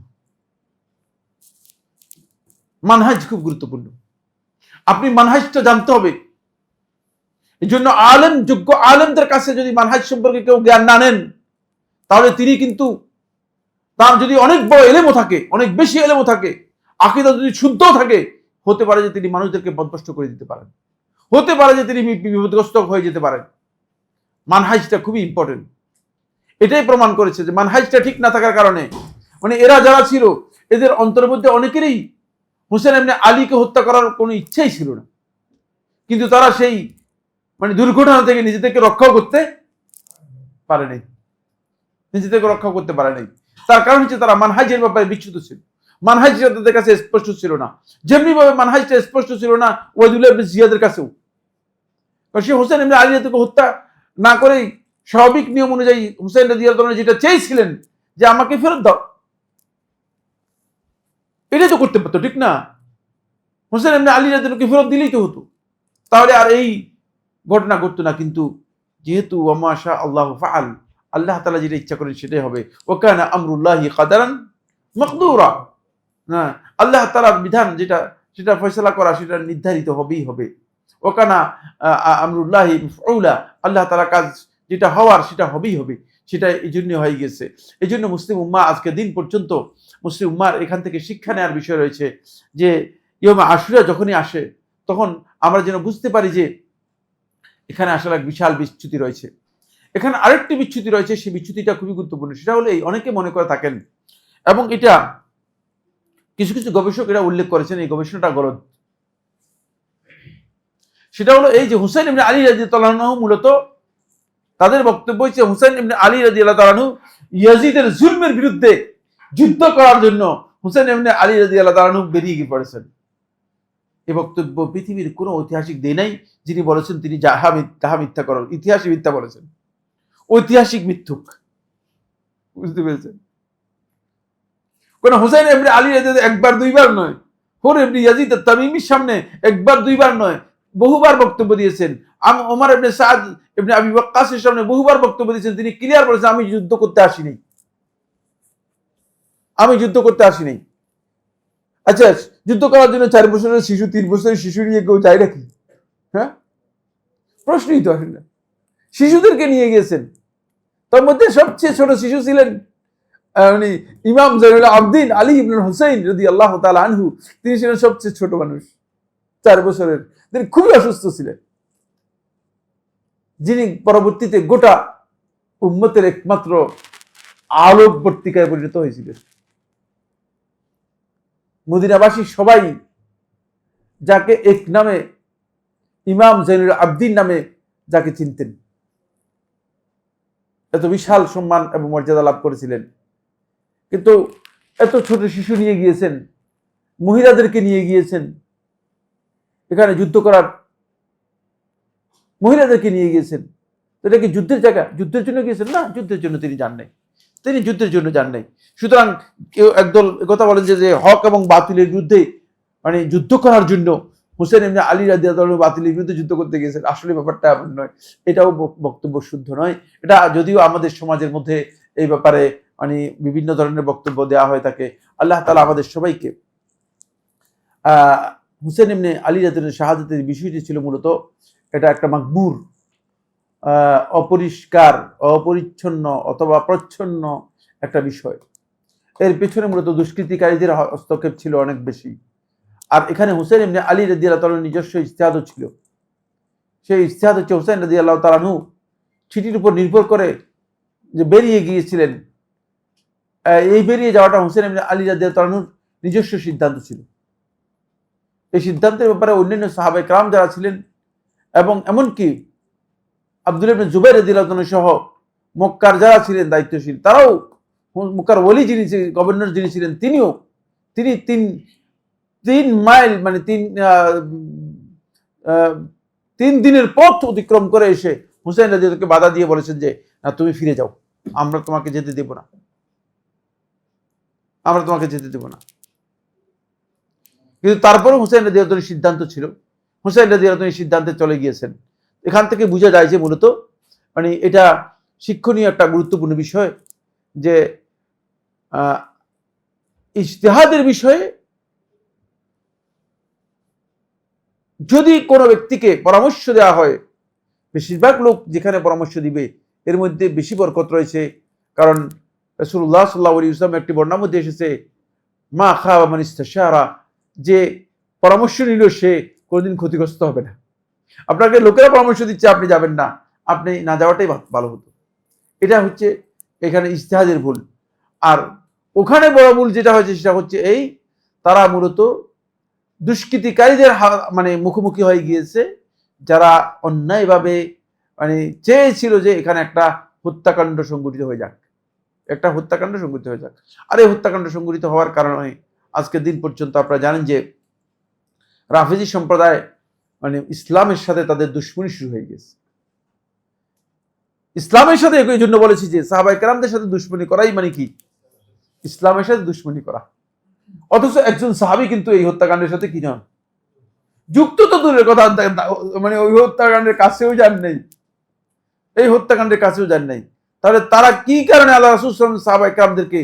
Speaker 1: মানহাজ খুব গুরুত্বপূর্ণ। আপনি মানহাজটা জানতে হবে। এই জন্য যোগ্য আলেমদের কাছে যদি মানহাজ সম্পর্কে কেউ জ্ঞান না নেন, তাহলে তিনি কিন্তু, তার যদি অনেক বড় এলেমও থাকে, অনেক বেশি এলেমও থাকে, আকীদা যদি শুদ্ধও থাকে, হতে পারে যে তিনি মানুষদেরকে পথভ্রষ্ট করে দিতে পারেন, হতে পারে যে তিনি বিপদগ্রস্ত হয়ে যেতে পারেন। মানহাজটা খুবই ইম্পর্টেন্ট। এটাই প্রমাণ করেছে যে মানহাজটা ঠিক না থাকার কারণে, মানে এরা যারা ছিল, এদের অন্তরের মধ্যে অনেকেরই হুসেন ইবনে আলীকে হত্যা করার কোনো ইচ্ছাই ছিল না, কিন্তু তারা সেই দুর্ঘটনা থেকে নিজেদেরকে রক্ষাও করতে পারে নাই, নিজেদেরকে রক্ষাও করতে পারে নাই। তার কারণ হচ্ছে তারা মানহাজের ব্যাপারে বিচ্যুত ছিল, মানহাজটা তাদের কাছে স্পষ্ট ছিল না। যেমনি ভাবে মানহাজটা স্পষ্ট ছিল না ওয়াইদুল্লাহ ইবনে জিয়াদের কাছেও। সে হুসেন ইবনে আলী রাদিয়াল্লাহু হত্যা না করেই স্বাভাবিক নিয়ম অনুযায়ী হুসেন রাদিয়াল্লাহু আনহু যেটা চেয়েছিলেন যে আমাকে ফেরত দাও, এটাই তো করতে পারতো, ঠিক না? হুসেন ইবনে আলী রাদিয়াল্লাহু ফেরত দিলেই তো হতো, তাহলে আর এই ঘটনা ঘটতো না। কিন্তু যেহেতু ওয়া মা শা আল্লাহু ফাআল, আল্লাহ তাআলা যেটা ইচ্ছা করেন সেটাই হবে। ওয়া কানা আমরুল্লাহি কাদারান মাকদুরা। না, আল্লাহ তাআলার বিধান যেটা, সেটা ফয়সালা করা, সেটা নির্ধারিত হবেই হবে। ওয়া কানা আমরুল্লাহি মাফউলা, আল্লাহ তাআলার কাজ যেটা হওয়ার সেটা হবেই হবে, সেটা এই জন্য হয়ে গেছে। এই জন্য মুসলিম উম্মাহ আজকে দিন পর্যন্ত, মুসলিম উম্মাহর এখান থেকে শিক্ষা নেওয়ার বিষয় রয়েছে যে ইয়মে আশুরা যখনই আসে তখন আমরা যেন বুঝতে পারি যে এখানে আসলে এক বিশাল বিচ্যুতি রয়েছে। এখানে আরেকটি বিচ্যুতি রয়েছে, সেই বিচ্যুতিটা খুবই গুরুত্বপূর্ণ। সেটা হলো এই, অনেকে মনে করে থাকেন, এবং এটা কিছু কিছু গবেষক এরা উল্লেখ করেছেন, এই গবেষণাটা গলদ। সেটা হলো এই যে হুসাইন ইবনে আলী রাদিয়াল্লাহু আনহু, মূলত তাদের বক্তব্য হচ্ছে হুসাইন ইবনে আলী রাদিয়াল্লাহু আনহু ইয়াজিদের জুলমের বিরুদ্ধে যুদ্ধ করার জন্য হুসাইন ইবনে আলী রাদিয়াল্লাহু আনহু বেরিয়ে গিয়ে পড়েছেন। এই বক্তব্য পৃথিবীর কোনো ঐতিহাসিক দেয় নাই যিনি বলেছেন তিনি তাহা মিথ্যা করেন। ইতিহাসে মিথ্যা বলেছেন, ঐতিহাসিক মিথ্যুক। বুঝতে পেরেছেন? কোন হুসাইন ইবনে আলী রাদিয়াল্লাহু একবার দুইবার নয়, হুর ইবনে ইয়াজিদ আত-তামিমির সামনে একবার দুইবার নয়, বহুবার বক্তব্য দিয়েছেন। ওমর ইবনে সাদ ইবনে আবি ওয়াক্কাসের সামনে বহুবার বক্তব্য দিয়েছেন। তিনি ক্লিয়ার বলেছেন আমি যুদ্ধ করতে আসিনি, আমি যুদ্ধ করতে আসিনি। আচ্ছা, যুদ্ধ করার জন্য 4 বছরের শিশু, 3 বছরের শিশু নিয়ে কেউ যায় নাকি? হ্যাঁ, প্রশ্নই তো আসে না। শিশুদেরকে নিয়ে গিয়েছেন, তার মধ্যে সবচেয়ে ছোট শিশু ছিলেন ইমাম জাইনুল আবদিন আলী ইবনে হুসাইন রাদিয়াল্লাহু তাআলা আনহু। তিনি ছিলেন সবচেয়ে ছোট মানুষ, 4 বছরের। তিনি খুবই অসুস্থ ছিলেন, যিনি পরবর্তীতে গোটা উম্মতের একমাত্র আলোকবর্তিকায় পরিণত হয়েছিলেন। মদিনাবাসী সবাই যাকে এক নামে, ইমাম জাইনুল আবদিন নামে যাকে চিনতেন, এত বিশাল সম্মান এবং মর্যাদা লাভ করেছিলেন। কিন্তু এত ছোট শিশু নিয়ে গিয়েছেন, মহিলাদেরকে নিয়ে গিয়েছেন এখানে যুদ্ধ করার, মহিলাদেরকে নিয়ে গিয়েছেন। এটা কি যুদ্ধের জায়গা? যুদ্ধের জন্য গিয়েছেন? না, যুদ্ধের জন্য তিনি যান নাই, তিনি যুদ্ধের জন্য যান নাই। সুতরাং কেউ একদল কথা বলেন যে হক এবং বাতিলের বিরুদ্ধে যুদ্ধ করার জন্য হুসেন ইবনে আলী রাদিয়াল্লাহু আনহু বাতিলের বিরুদ্ধে যুদ্ধ করতে গিয়েছেন। আসলে ব্যাপারটা এমন নয়, এটাও বক্তব্য শুদ্ধ নয়। এটা যদিও আমাদের সমাজের মধ্যে এই ব্যাপারে বিভিন্ন ধরনের বক্তব্য দেওয়া হয়ে থাকে। আল্লাহ তাআলা আমাদের সবাইকে হুসেন ইবনে আলী রাদিয়াল্লাহু আনহু শাহাদাতের বিষয়টি ছিল মূলত এটা একটা মাগমুর, অপরিষ্কার, অপরিচ্ছন্ন অথবা প্রচ্ছন্ন একটা বিষয়। এর পেছনে মূলত দুষ্কৃতিকারীদের হস্তক্ষেপ ছিল অনেক বেশি। আর এখানে হুসেন ইবনে আলী রাদিয়াল্লাহু তাআলার নিজস্ব ইজতিহাদও ছিল। সেই ইজতিহাদ হচ্ছে হুসেন রাদিয়াল্লাহু তাআলা আনহু চিঠির উপর নির্ভর করে যে বেরিয়ে গিয়েছিলেন, এই বেরিয়ে যাওয়াটা হুসেন ইবনে আলী রাদিয়াল্লাহু তাআলা আনহুর নিজস্ব সিদ্ধান্ত ছিল। এই সিদ্ধান্তের ব্যাপারে অন্যান্য সাহাবায়ে কেরাম যারা ছিলেন, এবং এমনকি আব্দুল্লাহ ইবনে জুবাইর রাদিয়াল্লাহু আনহু সহ মক্কার যারা ছিলেন দায়িত্বশীল, তারাও, মক্কার ওলি যিনি গভর্নর যিনি ছিলেন তিনি 3 মাইল 3 দিনের পথ অতিক্রম করে এসে হুসাইন রাদিয়াল্লাহু বাধা দিয়ে বলেছেন যে না, তুমি ফিরে যাও, আমরা তোমাকে যেতে দেব না, আমরা তোমাকে যেতে দেব না। কিন্তু তারপরে হুসাইন রাদিয়াল্লাহু আনহুর সিদ্ধান্ত ছিল, হুসাইন রাদিয়াল্লাহু আনহু সিদ্ধান্তে চলে গিয়েছেন। এখান থেকে বোঝা যায় যে মূলত মানে এটা শিক্ষণীয় একটা গুরুত্বপূর্ণ বিষয় যে ইজতিহাদের বিষয়ে যদি কোনো ব্যক্তিকে পরামর্শ দেওয়া হয়, বেশিরভাগ লোক যেখানে পরামর্শ দিবে এর মধ্যে বেশি বরকত রয়েছে। কারণ রাসূলুল্লাহ সাল্লাল্লাহু আলাইহি ওয়াসাল্লাম একটি বর্ণনার মধ্যে এসেছে, মা খাবা মান ইস্তাশারা, যে পরামর্শ নিল সে কোনোদিন ক্ষতিগ্রস্ত হবে না। আপনাকে লোকেরা পরামর্শ দিচ্ছে, আপনি যাবেন না, আপনি না যাওয়াটাই ভালো হতো। এটা হচ্ছে এখানে ইজতিহাদের ভুল। আর ওখানে বড় ভুল যেটা হয়েছে সেটা হচ্ছে এই, তারা মূলত দুষ্কৃতিকারীদের মানে মুখোমুখি হয়ে গিয়েছে, যারা অন্যায়ভাবে মানে চেয়েছিল যে এখানে একটা হত্যাকাণ্ড সংঘটিত হয়ে যাক, একটা হত্যাকাণ্ড সংঘটিত হয়ে যাক। আর এই হত্যাকাণ্ড সংঘটিত হওয়ার কারণে আজকের দিন পর্যন্ত আপনারা জানেন যে রাফেজি সম্প্রদায় মানে ইসলামের সাথে তাদের দুশ্মনী শুরু হয়ে গেছে। ইসলামের সাথে এই জন্য বলেছি যে সাহাবায়ে কেরামদের সাথে দুশ্মনী করাই মানে কি? ইসলামের সাথে দুশ্মনী করা। অথচ একজন সাহাবী কিন্তু এই হত্যাকাণ্ডের সাথে কি নন, যুক্ত তো দূরের কথা, মানে ওই হত্যাকাণ্ডের কাছেও যান নাই, এই হত্যাকাণ্ডের কাছেও যান নাই। তাহলে তারা কি কারণে আল্লাহ রাসূল সাল্লাল্লাহু আলাইহি ওয়াসাল্লাম সাহাবায়ে কেরামদেরকে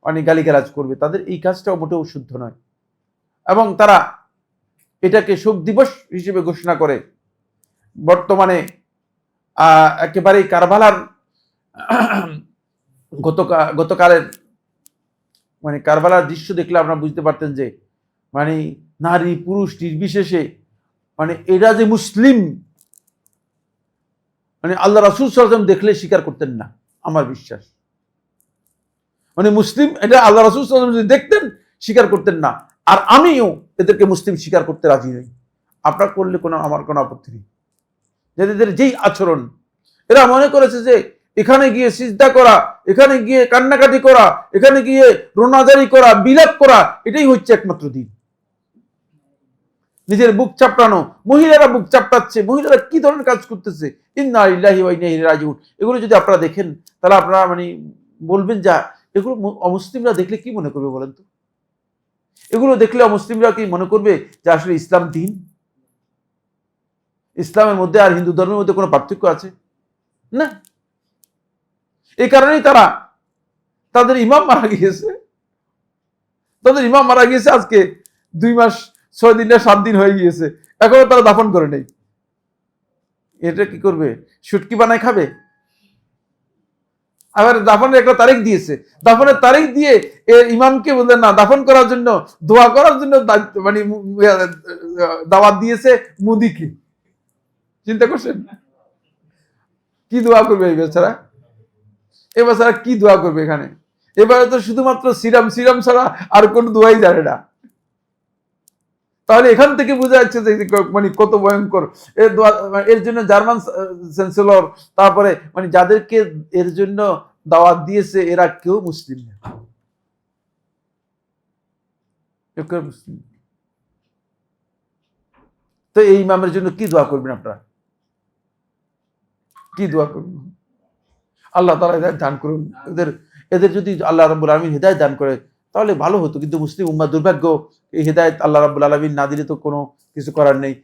Speaker 1: মানে গালিগালাজ করবে? তাদের এই কাজটাও মোটেও শুদ্ধ নয়। এবং তারা এটাকে শোক দিবস হিসেবে ঘোষণা করে। বর্তমানে একেবারেই কারবালার গতকালের মানে কারবালার দৃশ্য দেখলে আপনারা বুঝতে পারতেন যে মানে নারী পুরুষ নির্বিশেষে মানে এরা যে মুসলিম, মানে আল্লাহ রাসূল সাল্লাল্লাহু আলাইহি ওয়াসাল্লাম দেখলে স্বীকার করতেন না, আমার বিশ্বাস। মানে মুসলিম এটা আল্লাহ রাসূল সাল্লাল্লাহু আলাইহি ওয়াসাল্লাম দেখতেন, স্বীকার করতেন না। আর আমিও এদেরকে মুসলিম স্বীকার করতে রাজি নই। আপনার করলে আমার কোনো আপত্তি নেই। এদের যেই আচরণ, এরা মনে করেছে যে এখানে গিয়ে সিজদা করা, এখানে গিয়ে কান্নাকাটি করা, এখানে গিয়ে রোনাজারি করা, বিলাপ করা, এটাই হচ্ছে একমাত্র দিন। নিজের বুক চাপড়ানো, মহিলারা বুক চাপড়াচ্ছে, মহিলারা কি ধরনের কাজ করতেছে, ইন্না লিল্লাহি ওয়া ইন্না ইলাইহি রাজিউন। এগুলো যদি আপনারা দেখেন তাহলে আপনারা মানে বলবেন যা এগুলো অমুসলিমরা দেখলে কি মনে করবে বলেন তো? এগুলো দেখলে অমুসলিমরা কি মনে করবে যে আসলে ইসলাম দিন? ইসলামের মধ্যে আর হিন্দু ধর্মের মধ্যে কোনো পার্থক্য আছে? না। এই কারণেই তাদের ইমাম মারা গিয়েছে, তাদের ইমাম মারা গিয়েছে আজকে 2 মাস 6 দিন না 7 দিন হয়ে গিয়েছে, এখনো তারা দাফন করে নেই। এটা কি করবে? শুটকি বানায় খাবে? আবার দাফনের একটা তারিখ দিয়েছে, দাফনের তারিখ দিয়ে ইমামকে বললেন না, দাফন করার জন্য দোয়া করার জন্য মানে দাওয়াত দিয়েছে মুদিকে। চিন্তা করছেন কি দোয়া করবে এই বেচারা? এই বেচারা কি দোয়া করবে এখানে? এবারে তো শুধুমাত্র সিরাম ছাড়া আর কোন দোয়াই জানে না। তাহলে এখান থেকে বোঝা যাচ্ছে যে মানে কত ভয়ঙ্কর এর জন্য জার্মান চ্যান্সেলর, তারপরে মানে যাদেরকে এর জন্য দাওয়াত দিয়েছে এরা কেউ মুসলিম না। তো এই ইমামের জন্য কি দোয়া করবেন আপনারা? কি দোয়া করবেন? আল্লাহ তাআলা হিদায়াত দান করুন। এদের যদি আল্লাহ রাব্বুল আলামিন হিদায়াত দান করে তাহলে ভালো হতো, কিন্তু মুসলিম উম্মাহ দুর্ভাগ্য, এই হিদায়াত আল্লাহ রাব্বুল আলামিন না দিলে তো কোনো কিছু করার নেই।